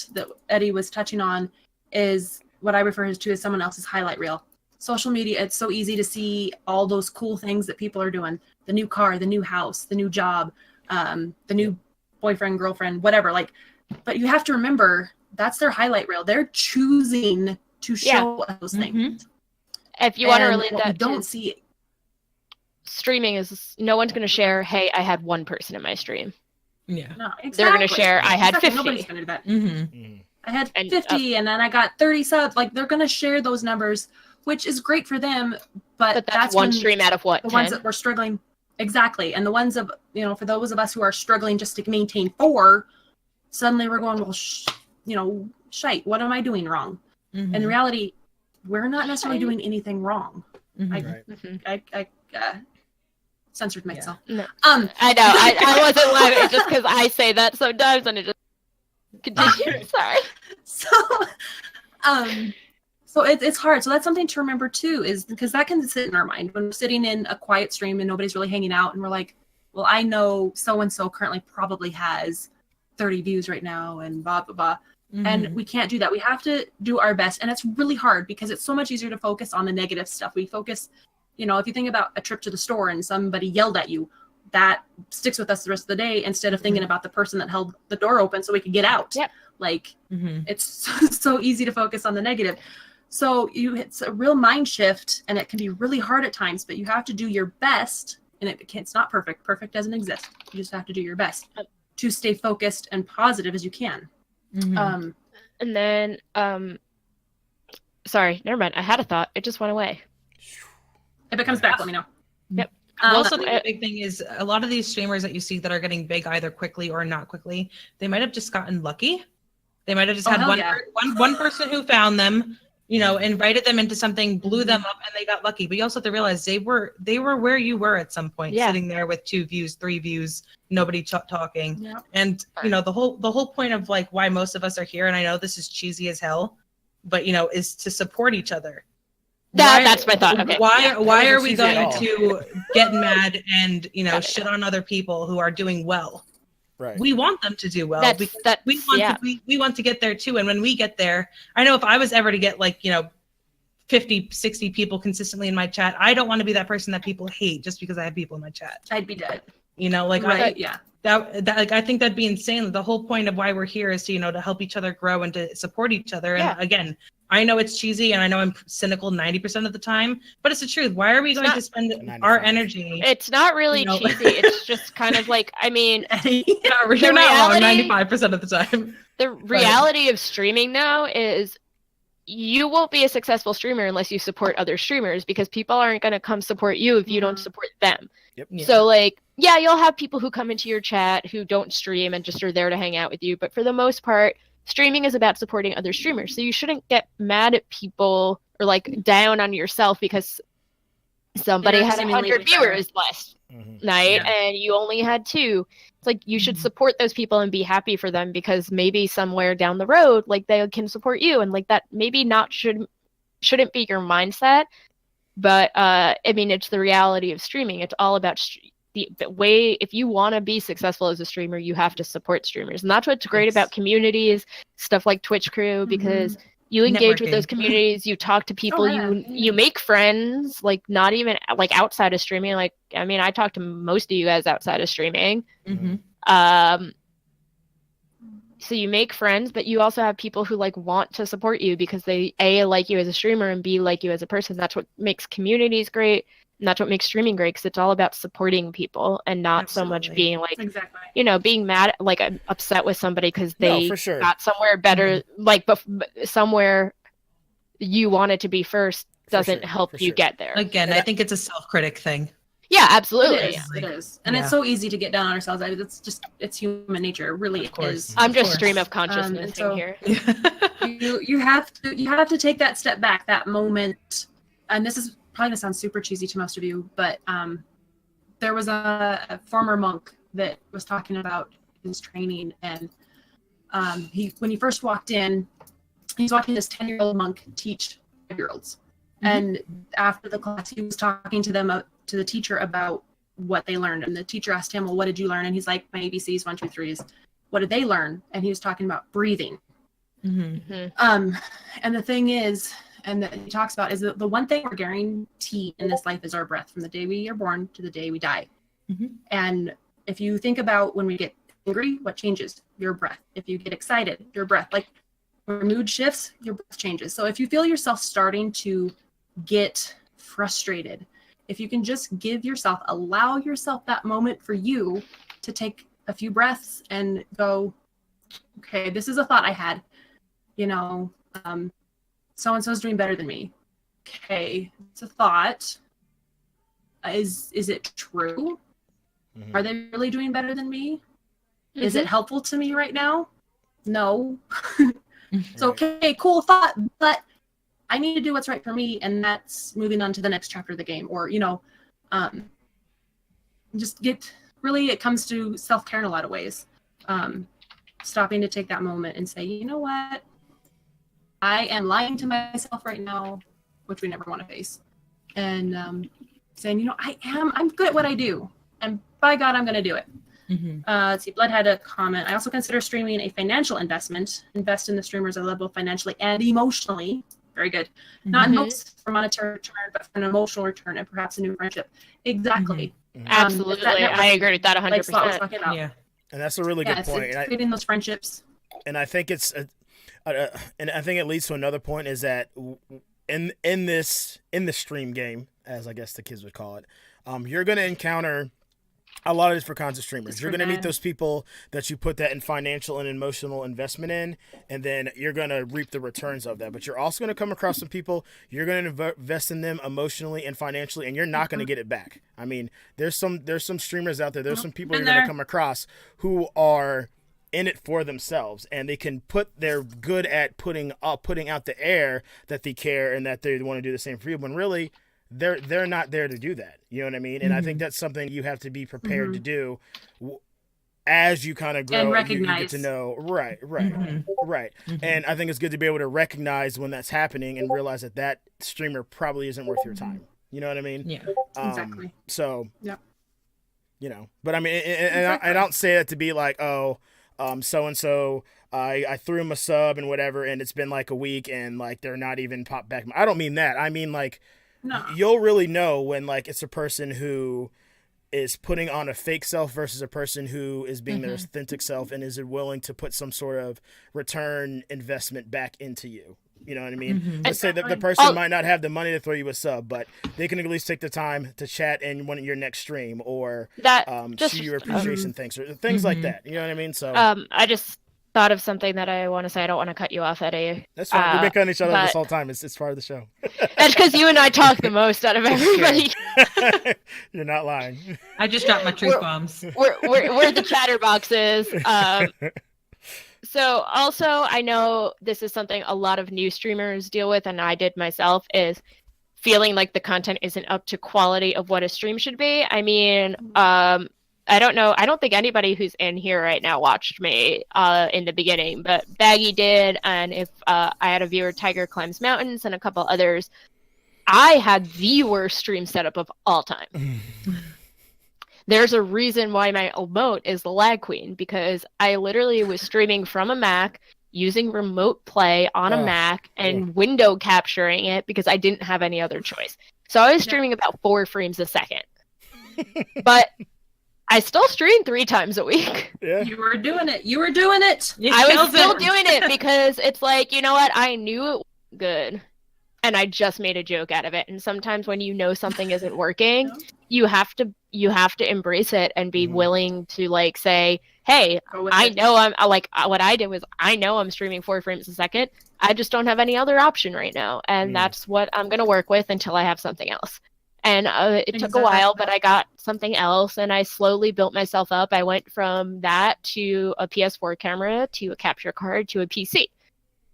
Eddie was touching on, is what I refer to as someone else's highlight reel. Social media, it's so easy to see all those cool things that people are doing. The new car, the new house, the new job, the new boyfriend, girlfriend, whatever. Like, but you have to remember that's their highlight reel. They're choosing to show us those things. If you want to And relate what we that don't to see, streaming, is no one's going to share, hey, I had one person in my stream. Yeah. no, exactly. They're going to share, I had 50. Nobody's going to do that. Mm-hmm. I had And, 50 and then I got 30 subs. Like, they're going to share those numbers, which is great for them. But that's one when stream out of what, the 10? ones that were struggling. Exactly. And the ones of, you know, for those of us who are struggling just to maintain 4, suddenly we're going, well, shite, what am I doing wrong? Mm-hmm. In reality, we're not necessarily doing anything wrong. Mm-hmm. I censored myself. No. I know. I wasn't laughing just because I say that sometimes and it just continues. Sorry. So it's hard. So that's something to remember too, is because that can sit in our mind when we're sitting in a quiet stream and nobody's really hanging out, and we're like, well, I know so and so currently probably has 30 views right now, and blah blah blah. Mm-hmm. And we can't do that. We have to do our best, and it's really hard because it's so much easier to focus on the negative stuff. We focus, you know, if you think about a trip to the store and somebody yelled at you, that sticks with us the rest of the day instead of thinking about the person that held the door open so we could get out. Yep. Like, Mm-hmm. it's so easy to focus on the negative. So it's a real mind shift, and it can be really hard at times, but you have to do your best, and it's not perfect. Perfect doesn't exist. You just have to do your best to stay focused and positive as you can. Mm-hmm. And then, sorry, never mind. I had a thought. It just went away. If it comes back, let me know. Yep. Also, the big thing is a lot of these streamers that you see that are getting big either quickly or not quickly, they might have just gotten lucky. They might have just had one person who found them, you know, invited them into something, blew them up, and they got lucky. But you also have to realize they were where you were at some point, sitting there with 2 views, 3 views, nobody talking. Yeah. And you know, the whole point of like why most of us are here, and I know this is cheesy as hell, but you know, is to support each other. That's my thought. Okay. Why are we cheesy at going all. to get mad and, you know, shit on other people who are doing well? Right. We want them to do well because we want to get there too. And when we get there, I know if I was ever to get like, you know, 50, 60 people consistently in my chat, I don't want to be that person that people hate just because I have people in my chat. I'd be dead. You know, like Right. that like I think that'd be insane. The whole point of why we're here is to, you know, to help each other grow and to support each other. And again, I know it's cheesy and I know I'm cynical 90% of the time, but it's the truth. Why are we going to spend our energy? It's not really cheesy. It's just kind of like, I mean, You're not wrong 95% of the time. The reality of streaming now is you won't be a successful streamer unless you support other streamers, because people aren't going to come support you if you don't support them. Yep. Yeah. So like, yeah, you'll have people who come into your chat who don't stream and just are there to hang out with you. But for the most part, streaming is about supporting other streamers. So you shouldn't get mad at people or like down on yourself because somebody had 100 viewers last night and you only had 2. It's like you should support those people and be happy for them, because maybe somewhere down the road, like they can support you, and like that maybe shouldn't be your mindset. But I mean, it's the reality of streaming. It's all about the way, if you want to be successful as a streamer, you have to support streamers. And that's what's great about communities, stuff like Twitch Crew, because You engage with those Networking. communities, you talk to people, yeah. you make friends, like not even like outside of streaming. Like, I mean, I talk to most of you guys outside of streaming. Mm-hmm. So you make friends, but you also have people who like want to support you because they A, like you as a streamer, and B, like you as a person. That's what makes communities great, and that's what makes streaming great, because it's all about supporting people and not so much Absolutely. being like, Exactly. you know, being mad, like upset with somebody because No, they for sure. got somewhere better, like somewhere you wanted to be first doesn't sure, help for you sure. get there. Again, I think it's a self-critic thing. Yeah, absolutely. It is. It is. And it's so easy to get down on ourselves. It's human nature. It really is. I'm Of just course. stream of consciousness and so- here. You have to take that step back, that moment. And this is probably gonna sound super cheesy to most of you, but there was a former monk that was talking about his training, and when he first walked in, he's watching this 10-year-old monk teach 5-year-olds. And after the class, he was talking to them, to the teacher, about what they learned. And the teacher asked him, well, what did you learn? And he's like, my ABCs, 1, 2, 3s. What did they learn? And he was talking about breathing. And the thing is, and that he talks about, is that the one thing we're guaranteed in this life is our breath, from the day we are born to the day we die. And if you think about when we get angry, what changes? Your breath. If you get excited, your breath. Like, when mood shifts, your breath changes. So if you feel yourself starting to get frustrated, if you can just allow yourself that moment for you to take a few breaths and go, okay, this is a thought I had, so-and-so's doing better than me. Okay, it's a thought. Is it true? Are they really doing better than me? Is it helpful to me right now? No. So, okay, cool thought, but I need to do what's right for me, and that's moving on to the next chapter of the game. Or, it comes to self-care in a lot of ways. Stopping to take that moment and say, you know what? I am lying to myself right now, which we never want to face. And saying, I'm good at what I do. And by God, I'm going to do it. Let's see, Blood had a comment. I also consider streaming a financial investment. Invest in the streamers I love both financially and emotionally. Very good. Not in hopes for monetary return, but for an emotional return and perhaps a new friendship. Exactly. Absolutely. I agree with that 100%. Like Slott was talking about. And that's a really good point. It's creating those friendships. And I think and I think it leads to another point, is that in the stream game, as I guess the kids would call it, you're going to encounter a lot of different kinds of streamers. You're going to meet those people that you put that in financial and emotional investment in, and then you're going to reap the returns of that. But you're also going to come across some people, you're going to invest in them emotionally and financially, and you're not going to get it back. I mean, there's some streamers out there, there's some people you're going to come across who are in it for themselves, and they're good at putting out the air that they care and that they want to do the same for you, when really they're not there to do that. You know what I mean? And I think that's something you have to be prepared to do as you kind of grow and recognize. You get to know. Right. And I think it's good to be able to recognize when that's happening and realize that streamer probably isn't worth your time. You know what I mean? Yeah. Exactly. So, yeah. But I mean, and I don't say that to be like, so-and-so, I threw him a sub and whatever, and it's been like a week and like they're not even popped back. I don't mean that. I mean, like, you'll really know when like it's a person who is putting on a fake self versus a person who is being their authentic self and is willing to put some sort of return investment back into you. You know what I mean? Let's say that the person might not have the money to throw you a sub, but they can at least take the time to chat in your next stream, or show your appreciation things, or things like that. You know what I mean? So I just thought of something that I want to say. I don't want to cut you off, Eddie. That's fine. We've been cutting each other this whole time. It's part of the show. That's because you and I talk the most out of everybody. You're not lying. I just dropped my truth bombs. We're the chatterboxes. So also, I know this is something a lot of new streamers deal with, and I did myself, is feeling like the content isn't up to quality of what a stream should be. I mean, I don't know. I don't think anybody who's in here right now watched me in the beginning, but Baggy did, and if I had a viewer, Tiger Climbs Mountains, and a couple others, I had the worst stream setup of all time. There's a reason why my emote is the lag queen, because I literally was streaming from a Mac using remote play on a Mac and window capturing it because I didn't have any other choice. So I was streaming about 4 frames a second. But I still stream 3 times a week. Yeah. You were doing it. You were doing it. I was still doing it because it's like, you know what? I knew it was good. And I just made a joke out of it. And sometimes when you know something isn't working, you have to embrace it and be willing to like say, hey, I know what I did was I know I'm streaming 4 frames a second. I just don't have any other option right now. And that's what I'm going to work with until I have something else. And it took a while, but I got something else and I slowly built myself up. I went from that to a PS4 camera to a capture card to a PC.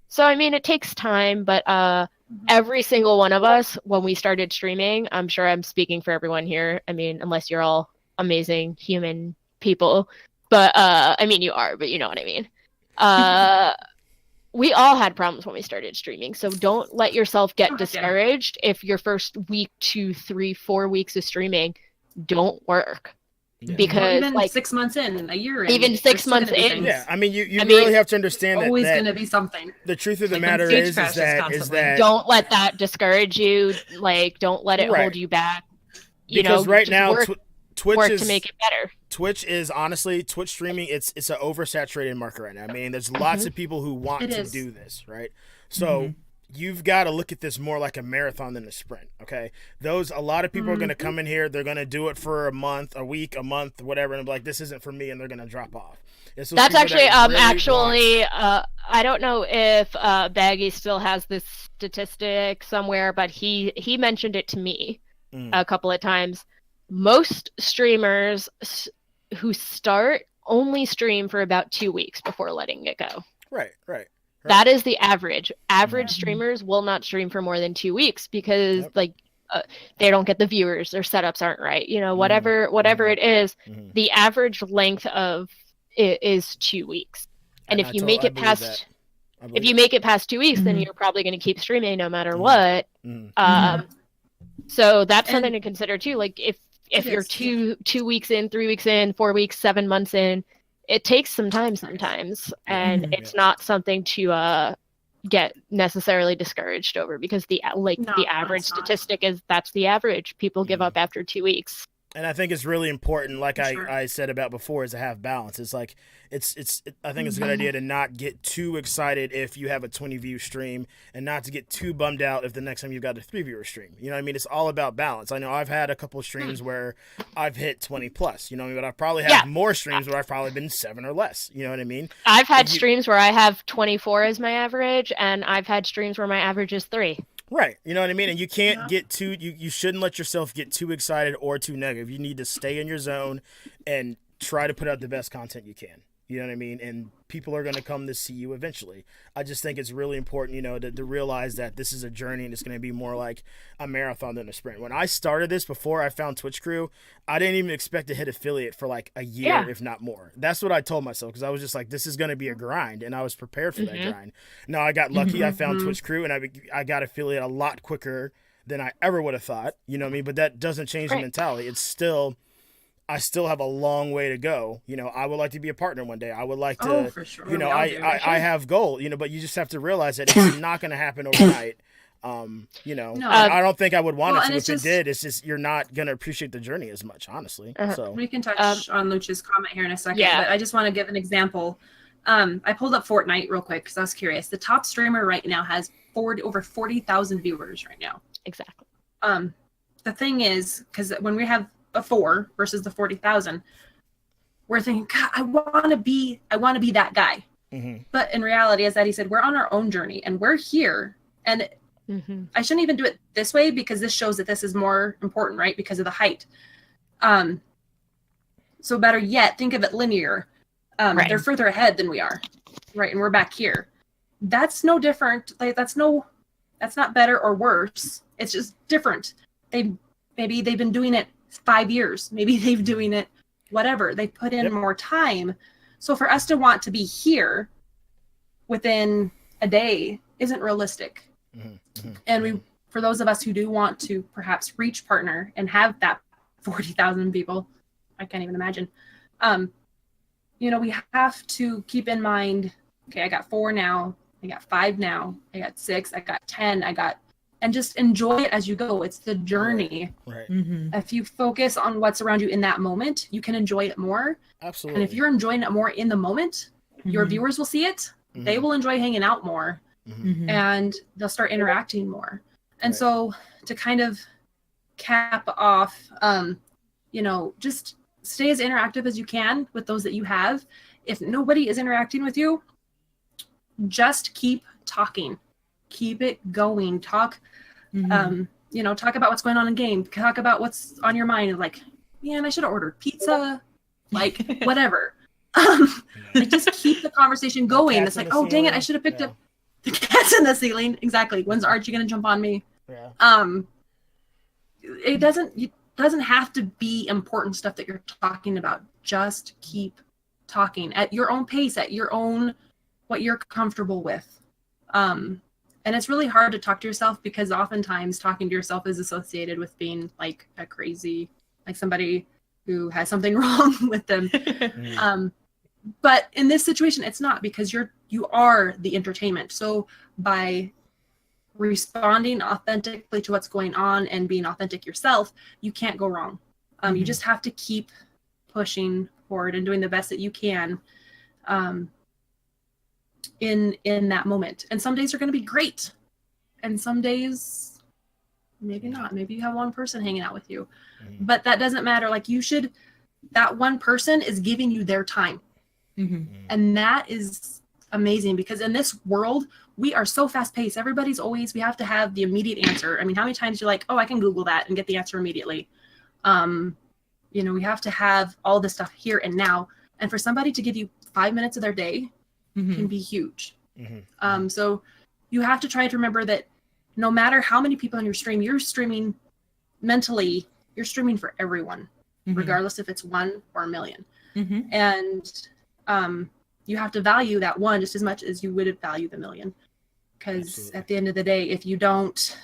So, I mean, it takes time, but every single one of us, when we started streaming, I'm sure I'm speaking for everyone here. I mean, unless you're all amazing human people. But, I mean, you are, but you know what I mean. We all had problems when we started streaming. So don't let yourself get discouraged if your first week, 2, 3, 4 weeks of streaming don't work. Yeah. Because even like 6 months in, a year in, even 6 months in. Yeah, I mean, you really have to understand that always going to be something. The truth of the matter is that don't let that discourage you. Like, don't let it hold you back. Because right now, Twitch work is to make it better. Twitch is honestly Twitch streaming. It's an oversaturated market right now. I mean, there's lots of people who want to do this, right? So. You've got to look at this more like a marathon than a sprint, okay? A lot of people are going to come in here, they're going to do it for a month, a week, a month, whatever, and be like, this isn't for me, and they're going to drop off. That's actually, I don't know if Baggy still has this statistic somewhere, but he mentioned it to me a couple of times. Most streamers who start only stream for about 2 weeks before letting it go. Right. That is the average. Average streamers will not stream for more than 2 weeks because they don't get the viewers, their setups aren't right. You know, whatever it is, the average length of it is 2 weeks. And if you make it past 2 weeks, then you're probably going to keep streaming no matter what. So that's something to consider too. Like if you're 2 weeks in, 3 weeks in, 4 weeks, 7 months in, it takes some time sometimes, and it's not something to get necessarily discouraged over because the average statistic is that's the average. People give up after 2 weeks. And I think it's really important, like I said about before, is to have balance. It's like I think it's a good idea to not get too excited if you have a 20-view stream, and not to get too bummed out if the next time you've got a 3-viewer stream. You know what I mean? It's all about balance. I know I've had a couple of streams where I've hit 20 plus. You know what I mean? But I've probably had more streams where I've probably been 7 or less. You know what I mean? I've had streams where I have 24 as my average, and I've had streams where my average is 3. Right. You know what I mean? And you can't get too, you shouldn't let yourself get too excited or too negative. You need to stay in your zone and try to put out the best content you can. You know what I mean? And people are going to come to see you eventually. I just think it's really important, you know, to realize that this is a journey and it's going to be more like a marathon than a sprint. When I started this, before I found Twitch Crew, I didn't even expect to hit affiliate for like a year, if not more. That's what I told myself, because I was just like, this is going to be a grind, and I was prepared for that grind. Now, I got lucky. I found Twitch Crew, and I got affiliate a lot quicker than I ever would have thought. You know what I mean? But that doesn't change the mentality. It's still... I still have a long way to go. You know, I would like to be a partner one day. I would like to, for sure. you know, I have goals, you know, but you just have to realize that it's not going to happen overnight. You know, I don't think I would want it to. If it did, it's just, you're not going to appreciate the journey as much, honestly. So we can touch on Luch's comment here in a second, but I just want to give an example. I pulled up Fortnite real quick because I was curious. The top streamer right now has over 40,000 viewers right now. Exactly. The thing is, because when we have a 4 versus the 40,000, we're thinking, God, I want to be that guy. But in reality, as Eddie said, we're on our own journey and we're here. And I shouldn't even do it this way, because this shows that this is more important, right? Because of the height. So better yet, think of it linear. They're further ahead than we are, right? And we're back here. That's no different. Like that's not better or worse. It's just different. Maybe they've been doing it 5 years. Maybe they've doing it whatever. They put in more time. So for us to want to be here within a day isn't realistic. And for those of us who do want to perhaps reach partner and have that 40,000 people, I can't even imagine. You know, we have to keep in mind okay, I got 4 now, I got 5 now, I got 6, I got 10, and just enjoy it as you go. It's the journey. Right. If you focus on what's around you in that moment, you can enjoy it more. Absolutely. And if you're enjoying it more in the moment, your viewers will see it. They will enjoy hanging out more, and they'll start interacting more. And so to kind of cap off, just stay as interactive as you can with those that you have. If nobody is interacting with you, just keep talking. Keep it going. Talk, talk about what's going on in game. Talk about what's on your mind. Like, man, I should have ordered pizza. Like, whatever. Just keep the conversation going. It's like, oh, dang it, I should have picked up the cats in the ceiling. Exactly. When's Archie gonna jump on me? Yeah. It doesn't have to be important stuff that you're talking about. Just keep talking at your own pace, at your own what you're comfortable with. And it's really hard to talk to yourself because oftentimes talking to yourself is associated with being like a crazy, like somebody who has something wrong with them. But in this situation, it's not, because you are the entertainment. So by responding authentically to what's going on and being authentic yourself, you can't go wrong. You just have to keep pushing forward and doing the best that you can in that moment. And some days are going to be great, and some days maybe not. Maybe you have one person hanging out with you, but that doesn't matter. Like, that one person is giving you their time. And that is amazing, because in this world, we are so fast paced. We have to have the immediate answer. I mean, how many times you're like, oh, I can Google that and get the answer immediately. We have to have all this stuff here and now. And for somebody to give you 5 minutes of their day can be huge. So you have to try to remember that no matter how many people on your stream, you're streaming mentally, you're streaming for everyone, regardless if it's 1 or 1 million. And you have to value that one just as much as you would value the million. Because at the end of the day, if you don't,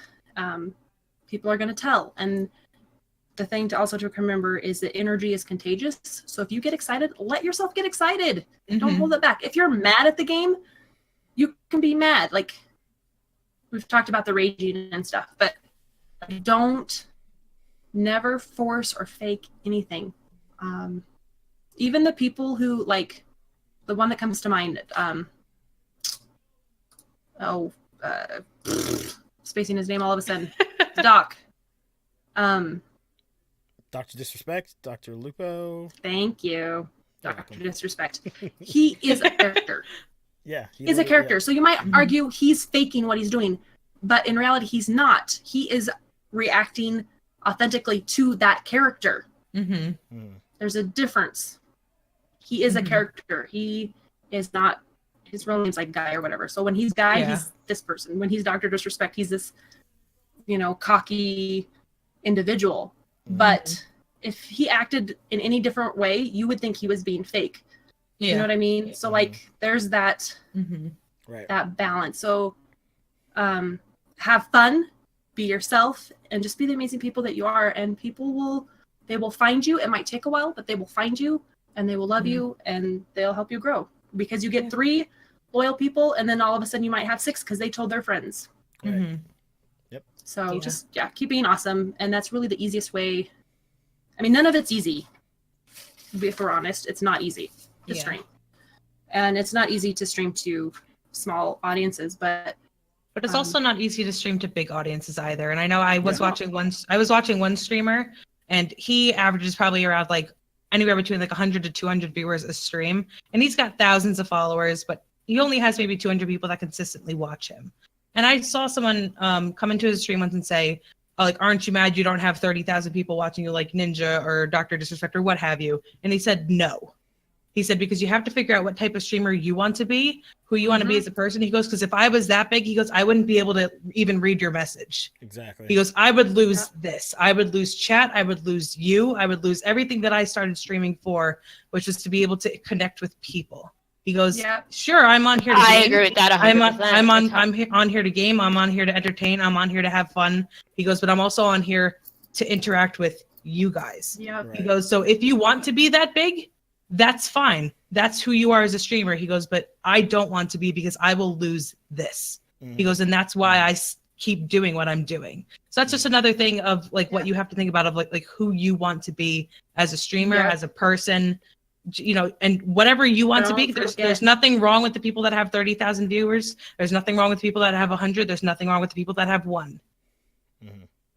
people are going to tell. And the thing to remember is that energy is contagious. So if you get excited, let yourself get excited. Don't hold it back. If you're mad at the game, you can be mad. Like, we've talked about the raging and stuff, but never force or fake anything. Even the people who, like, the one that comes to mind, spacing his name all of a sudden, Doc. Dr. Disrespect, Dr. Lupo. Thank you, Dr. Disrespect. He is a character. Yeah. He is a character. So you might argue he's faking what he's doing, but in reality, he's not. He is reacting authentically to that character. There's a difference. He is a character. He is not, his real name's like Guy or whatever. So when he's Guy, he's this person. When he's Dr. Disrespect, he's this, cocky individual. But if he acted in any different way, you would think he was being fake. You know what I mean? So like, there's that, that balance. So have fun, be yourself, and just be the amazing people that you are. And they will find you. It might take a while, but they will find you, and they will love you, and they'll help you grow, because you get 3 loyal people, and then all of a sudden you might have 6 because they told their friends. Yep. So just keep being awesome, and that's really the easiest way. I mean, none of it's easy. If we're honest, it's not easy to stream, and it's not easy to stream to small audiences, but it's also not easy to stream to big audiences either. And I know I was watching one streamer, and he averages probably around like anywhere between like 100 to 200 viewers a stream, and he's got thousands of followers, but he only has maybe 200 people that consistently watch him. And I saw someone come into his stream once and say, like, aren't you mad you don't have 30,000 people watching you like Ninja or Dr. Disrespect or what have you? And he said, no. He said, because you have to figure out what type of streamer you want to be, who you want to be as a person. He goes, because if I was that big, he goes, I wouldn't be able to even read your message. Exactly. He goes, I would lose this. I would lose chat. I would lose you. I would lose everything that I started streaming for, which was to be able to connect with people. He goes, sure, I'm on here to game. I agree with that 100%. I'm on here to game. I'm on here to entertain. I'm on here to have fun. He goes, but I'm also on here to interact with you guys. Yeah. He goes, so if you want to be that big, that's fine. That's who you are as a streamer. He goes, but I don't want to be because I will lose this. He goes, and that's why I keep doing what I'm doing. So that's just another thing of like what you have to think about of like who you want to be as a streamer, as a person, you know, and whatever you want to be. There's nothing wrong with the people that have 30,000 viewers. There's nothing wrong with people that have 100. There's nothing wrong with the people that have 1.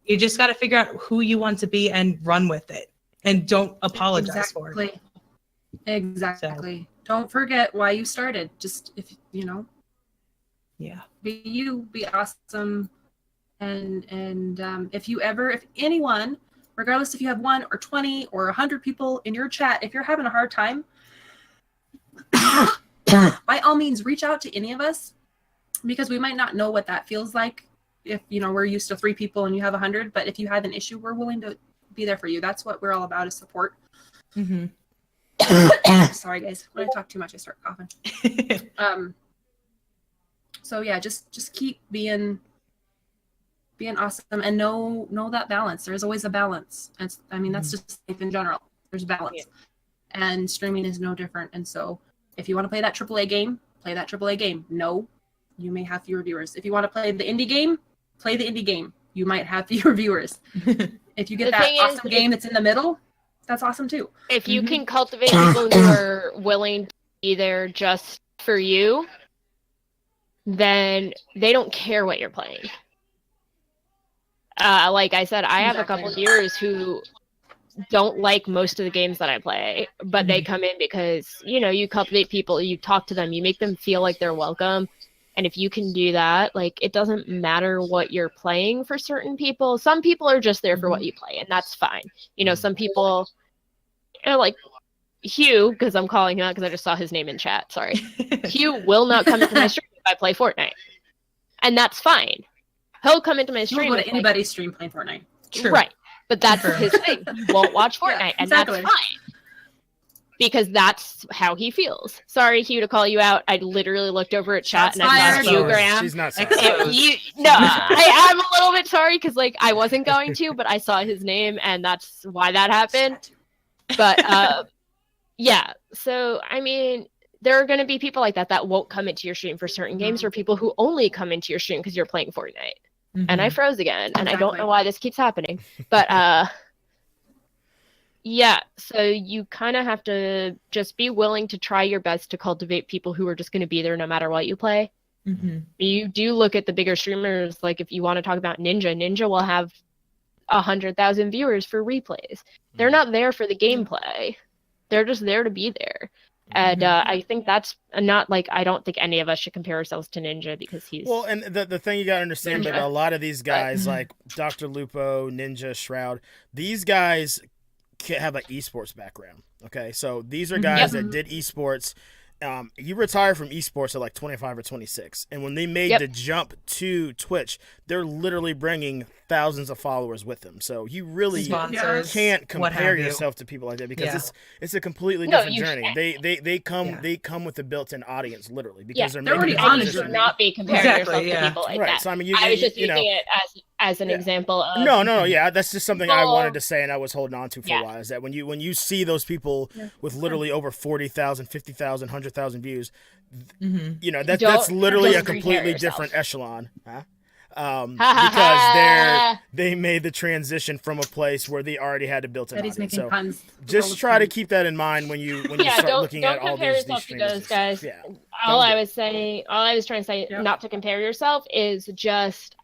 You just got to figure out who you want to be and run with it, and don't apologize for it. Exactly. Don't forget why you started. Just if you know. Yeah. Be you. Be awesome. And if anyone, regardless if you have 1 or 20 or 100 people in your chat, if you're having a hard time, by all means reach out to any of us, because we might not know what that feels like. If you know we're used to 3 people and you have 100, but if you have an issue, we're willing to be there for you. That's what we're all about, is support. Sorry guys, when I talk too much I start coughing. So yeah, just keep being awesome, and know that balance. There's always a balance. And that's just life in general. There's balance, and streaming is no different. And so if you want to play that AAA game, play that AAA game. No, you may have fewer viewers. If you want to play the indie game, play the indie game. You might have fewer viewers. If you get that awesome game that's in the middle, that's awesome too. If you can cultivate people who are willing to be there just for you, then they don't care what you're playing. Like I said, I have a couple viewers who don't like most of the games that I play, but they come in because, you know, you cultivate people, you talk to them, you make them feel like they're welcome. And if you can do that, like, it doesn't matter what you're playing for certain people. Some people are just there for what you play, and that's fine. You know, some people, you know, like Hugh, because I'm calling him out because I just saw his name in chat. Sorry. Hugh will not come into my stream if I play Fortnite. And that's fine. He'll come into my stream. He'll go to anybody's stream playing Fortnite. True. Right. But that's his thing. He won't watch Fortnite, and that's fine. Because that's how he feels. Sorry, Hugh, to call you out. I literally looked over at chat and I saw Hugh Graham. She's not sorry. I am a little bit sorry because, like, I wasn't going to, but I saw his name, and that's why that happened. But yeah. So I mean, there are going to be people like that won't come into your stream for certain games, or people who only come into your stream because you're playing Fortnite. And I froze again, and I don't know why this keeps happening. But yeah, so you kind of have to just be willing to try your best to cultivate people who are just going to be there no matter what you play. You do look at the bigger streamers, like if you want to talk about Ninja will have 100,000 viewers for replays. They're not there for the gameplay. They're just there to be there. And I think that's not, like, I don't think any of us should compare ourselves to Ninja because he's... Well, and the thing you got to understand about a lot of these guys, like Dr. Lupo, Ninja, Shroud, these guys have an esports background. Okay, so these are guys that did esports. You retire from esports at like 25 or 26, and when they made the jump to Twitch, they're literally bringing thousands of followers with them. So you really can't compare yourself to people like that because it's a completely different journey. They come with a built-in audience, literally, because they're already on. You should not be comparing yourself to people like that. So I mean, I was just using it as an example of that's just something I wanted to say and I was holding on to for a while. Is that when you see those people with literally over 40,000, 50,000, 100,000 views, you know that's literally a completely different echelon. Because they made the transition from a place where they already had a built-in audience. So just try to keep that in mind when you start looking at all these streamers. Guys. Yeah. All I was trying to say, not to compare yourself, is just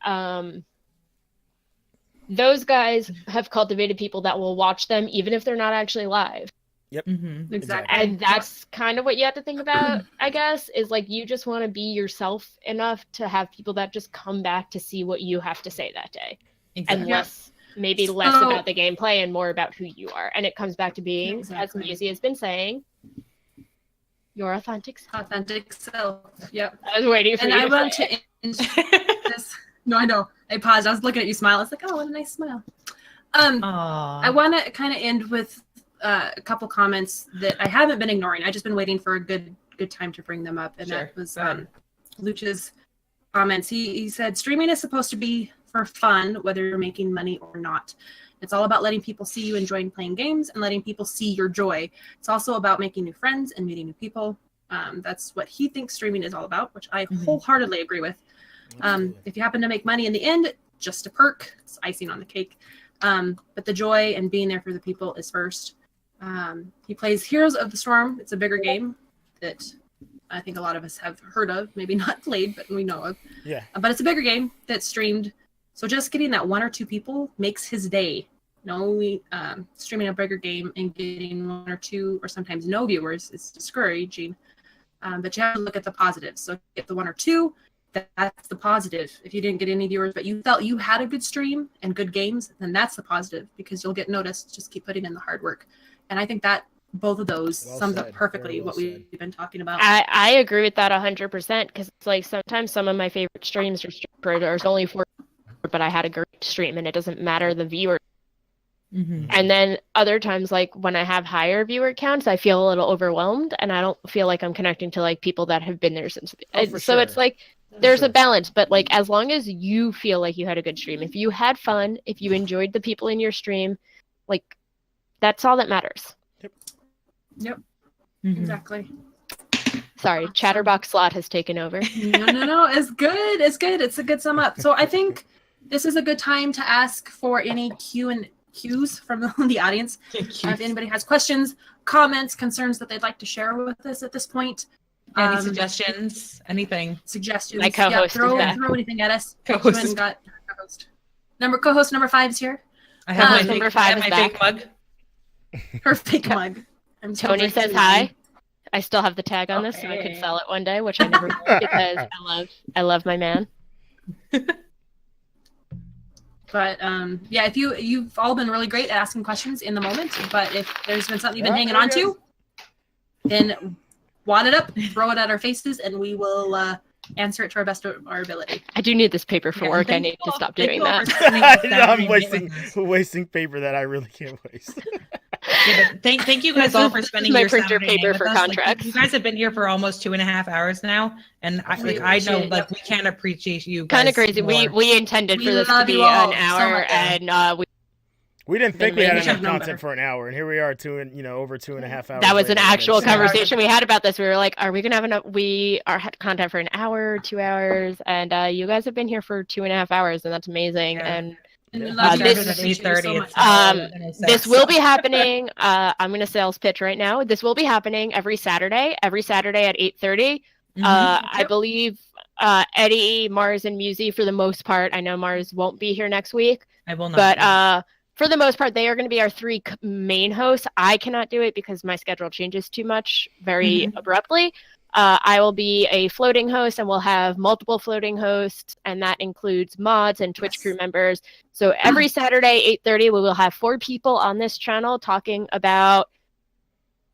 those guys have cultivated people that will watch them even if they're not actually live. Yep. Exactly. And that's kind of what you have to think about, I guess, is like you just want to be yourself enough to have people that just come back to see what you have to say that day. And less about the gameplay and more about who you are. And it comes back to being, as Musichele has been saying, your authentic self. Yep. I was waiting for you. And I want to end this. No, I know. I paused. I was looking at you smile. It's like, oh, what a nice smile. I want to kind of end with a couple comments that I haven't been ignoring. I've just been waiting for a good time to bring them up. And that was Luch's comments. He said, streaming is supposed to be for fun, whether you're making money or not. It's all about letting people see you enjoying playing games and letting people see your joy. It's also about making new friends and meeting new people. That's what he thinks streaming is all about, which I wholeheartedly agree with. If you happen to make money in the end, just a perk. It's icing on the cake. But the joy and being there for the people is first. He plays Heroes of the Storm. It's a bigger game that I think a lot of us have heard of, maybe not played, but we know of. Yeah. But it's a bigger game that's streamed. So just getting that 1 or 2 people makes his day. Streaming a bigger game and getting 1 or 2 or sometimes no viewers is discouraging. But you have to look at the positives. So if the 1 or 2, that's the positive. If you didn't get any viewers, but you felt you had a good stream and good games, then that's the positive because you'll get noticed. Just keep putting in the hard work. And I think that both of those sums up perfectly what we've been talking about. I agree with that 100% because it's like sometimes some of my favorite streams are where there's only 4, but I had a great stream and it doesn't matter the viewer. And then other times, like when I have higher viewer counts, I feel a little overwhelmed and I don't feel like I'm connecting to like people that have been there since. So it's like there's a balance, but like as long as you feel like you had a good stream, if you had fun, if you enjoyed the people in your stream, like that's all that matters. Yep. Exactly. Sorry, Chatterbox Slot has taken over. No. It's good. It's good. It's a good sum up. So I think this is a good time to ask for any Q's from the audience. If anybody has questions, comments, concerns that they'd like to share with us at this point. Any suggestions? Anything? Suggestions. My co-host throw is back. anything at us. Co-host She went and got co-host number 5 is here. I have my number big, 5 is my back. big mug. Her fake mug. I'm so Tony excited. says hi. I still have the tag on this, so I could sell it one day, which I never will because I love my man. But if you've all been really great at asking questions in the moment, but if there's been something you've been hanging on to, then wad it up, throw it at our faces, and we will answer it to our best of our ability. I do need this paper for work. I need to stop doing that. I'm wasting paper that I really can't waste. Yeah, but thank you guys all for spending my your printer Saturday paper night for with us. contracts. Like, you guys have been here for almost 2.5 hours now, and I know like we can't appreciate you guys Kind of crazy. more. We intended We for this to love be you all an so hour, much. and We didn't think we had enough number. content for an hour, and here we are, over 2.5 hours. that was an later. actual It's- conversation we had about this. We were like, "Are we gonna have enough? We had content for an hour, 2 hours, and you guys have been here for 2.5 hours, and that's amazing." Yeah. And And we We love you started guys. at 8:30. It's Um, 11:06. this will be happening. I'm gonna sales pitch right now. This will be happening every Saturday at 8:30. I believe Eddie, Mars, and Musi for the most part. I know Mars won't be here next week, I will not. but for the most part, they are going to be our 3 main hosts. I cannot do it because my schedule changes too much very abruptly. I will be a floating host, and we'll have multiple floating hosts, and that includes mods and Twitch crew members. So every Saturday, 8:30, we will have 4 people on this channel talking about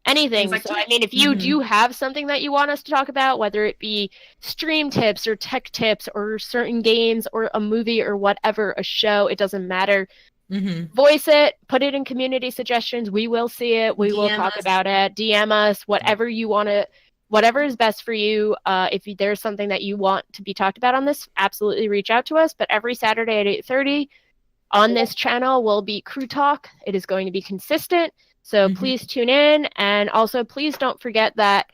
anything. Things like So, I Twitch. mean, if you do have something that you want us to talk about, whether it be stream tips or tech tips or certain games or a movie or whatever, a show, it doesn't matter. Voice it, put it in community suggestions. We will see it. We will DM talk us. about it. DM us, whatever you want to, whatever is best for you. If there's something that you want to be talked about on this, absolutely reach out to us. But every Saturday at 8:30 on this channel will be Crew Talk. It is going to be consistent. So please tune in. And also, please don't forget that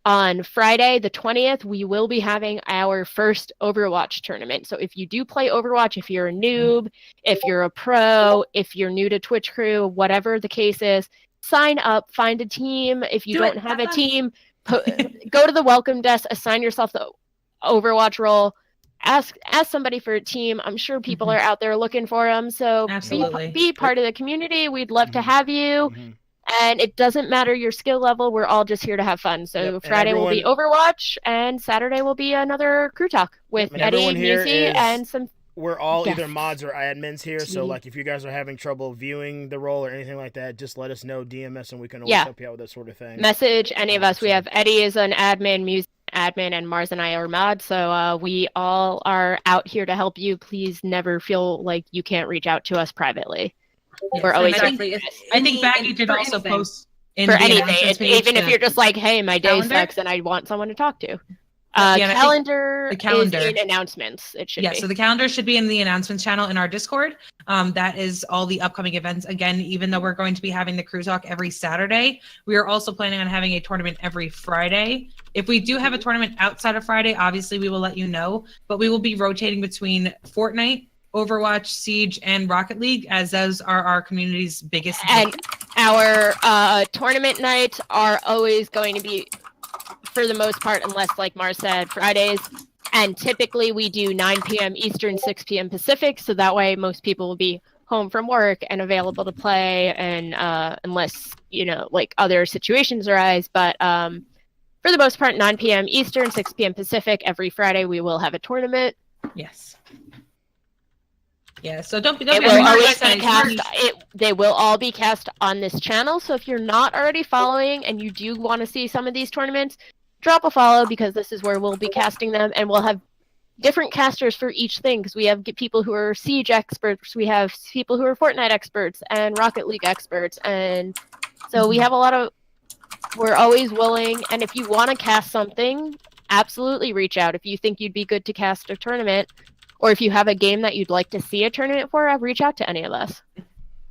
on Friday, the 20th, we will be having our first Overwatch tournament. So if you do play Overwatch, if you're a noob, if you're a pro, if you're new to Twitch crew, whatever the case is, sign up, find a team. If you don't have a team, go to the welcome desk, assign yourself the Overwatch role, ask somebody for a team. I'm sure people are out there looking for them. So Absolutely. be part of the community. We'd love to have you. And it doesn't matter your skill level. We're all just here to have fun. So Yep, and Friday will be Overwatch, and Saturday will be another Crew Talk with And Eddie, everyone here Musi, is- and some. We're all Yes. either mods or admins here, so like if you guys are having trouble viewing the role or anything like that, just let us know, DM us, and we can always help you out with that sort of thing. Message any of us. We have Eddie is an admin, Musi admin, and Mars and I are mods. So we all are out here to help you. Please never feel like you can't reach out to us privately. We're always Exactly. I think Baggy did also post in for the anything. announcements page Even if the you're just like, hey, my day calendar. sucks and I want someone to talk to. Yeah, and I think Calendar, the calendar. is in announcements. It should Yeah, be. so the calendar should be in the announcements channel in our Discord. That is all the upcoming events. Again, even though we're going to be having the crew talk every Saturday, we are also planning on having a tournament every Friday. If we do have a tournament outside of Friday, obviously we will let you know, but we will be rotating between Fortnite, Overwatch, Siege, and Rocket League, as those are our community's biggest. And our tournament nights are always going to be, for the most part, unless like Mars said, Fridays. And typically we do 9 p.m. Eastern, 6 p.m. Pacific, so that way most people will be home from work and available to play, and unless, you know, like other situations arise. But for the most part, 9 p.m. Eastern, 6 p.m. Pacific, every Friday we will have a tournament. Yes. Yeah, so don't be It will always guys, be cast. They will all be cast on this channel. So if you're not already following and you do want to see some of these tournaments, drop a follow, because this is where we'll be casting them, and we'll have different casters for each thing. Because we have people who are Siege experts, we have people who are Fortnite experts and Rocket League experts, and so we have a lot of. We're always willing, and if you want to cast something, absolutely reach out. If you think you'd be good to cast a tournament, or if you have a game that you'd like to see a tournament for, reach out to any of us.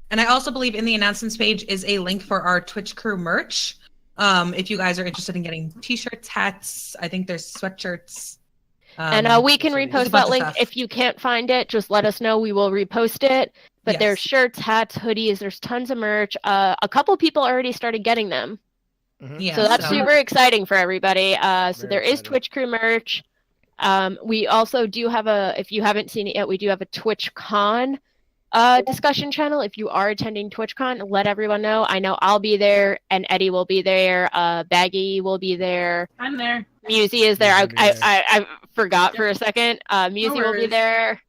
And I also believe in the announcements page is a link for our Twitch crew merch. If you guys are interested in getting t-shirts, hats, I think there's sweatshirts. And we can there's a repost bunch that of link. stuff. If you can't find it, just let us know. We will repost it. But Yes. there's shirts, hats, hoodies. There's tons of merch. A couple people already started getting them. Yeah, So that's super exciting for everybody. So Very there is exciting. Twitch crew merch. We also do have if you haven't seen it yet, we do have a TwitchCon discussion channel. If you are attending TwitchCon, let everyone know. I know I'll be there, and Eddie will be there. Baggy will be there. I'm there. Musi is there. Musi will be there. I forgot for a second. Musi will be worries. there.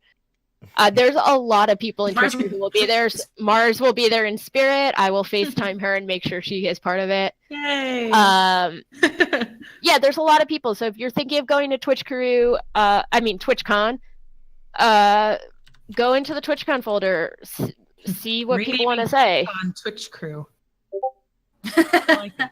There's a lot of people in Twitch crew who will be there. Mars will be there in spirit. I will FaceTime her and make sure she is part of it. Yay. Yeah, there's a lot of people. So if you're thinking of going to TwitchCon, go into the TwitchCon folder, see what people want to say. On Twitch crew. I like it.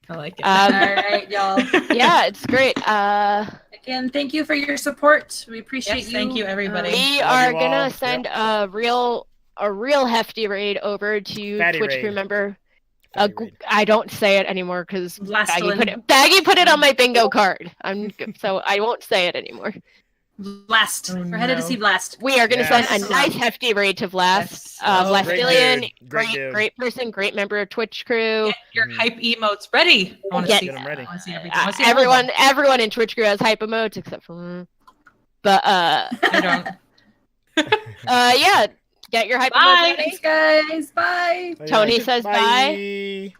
I like it. All right, y'all. Yeah, it's great. Again, thank you for your support. We appreciate Yes, you. thank you, everybody. We Love are you gonna all. send a real hefty raid over to Fatty Twitch raid. crew member. Fatty raid. I don't say it anymore because Blastalin. Baggy put it on my bingo card. So I won't say it anymore. Blast. Oh, We're headed to no. see Blast. We are going to Yes. send a nice hefty raid to Vlast. Yes. Oh, Blastillion, great dude. great person, great member of Twitch crew. Get your hype emotes ready. I want to Get- see Get them ready. I want to see everything. I wanna see all of them. Everyone in Twitch crew has hype emotes except for but I don't. yeah, get your hype emotes Bye. ready. Thanks, guys. Bye. Tony says bye. bye.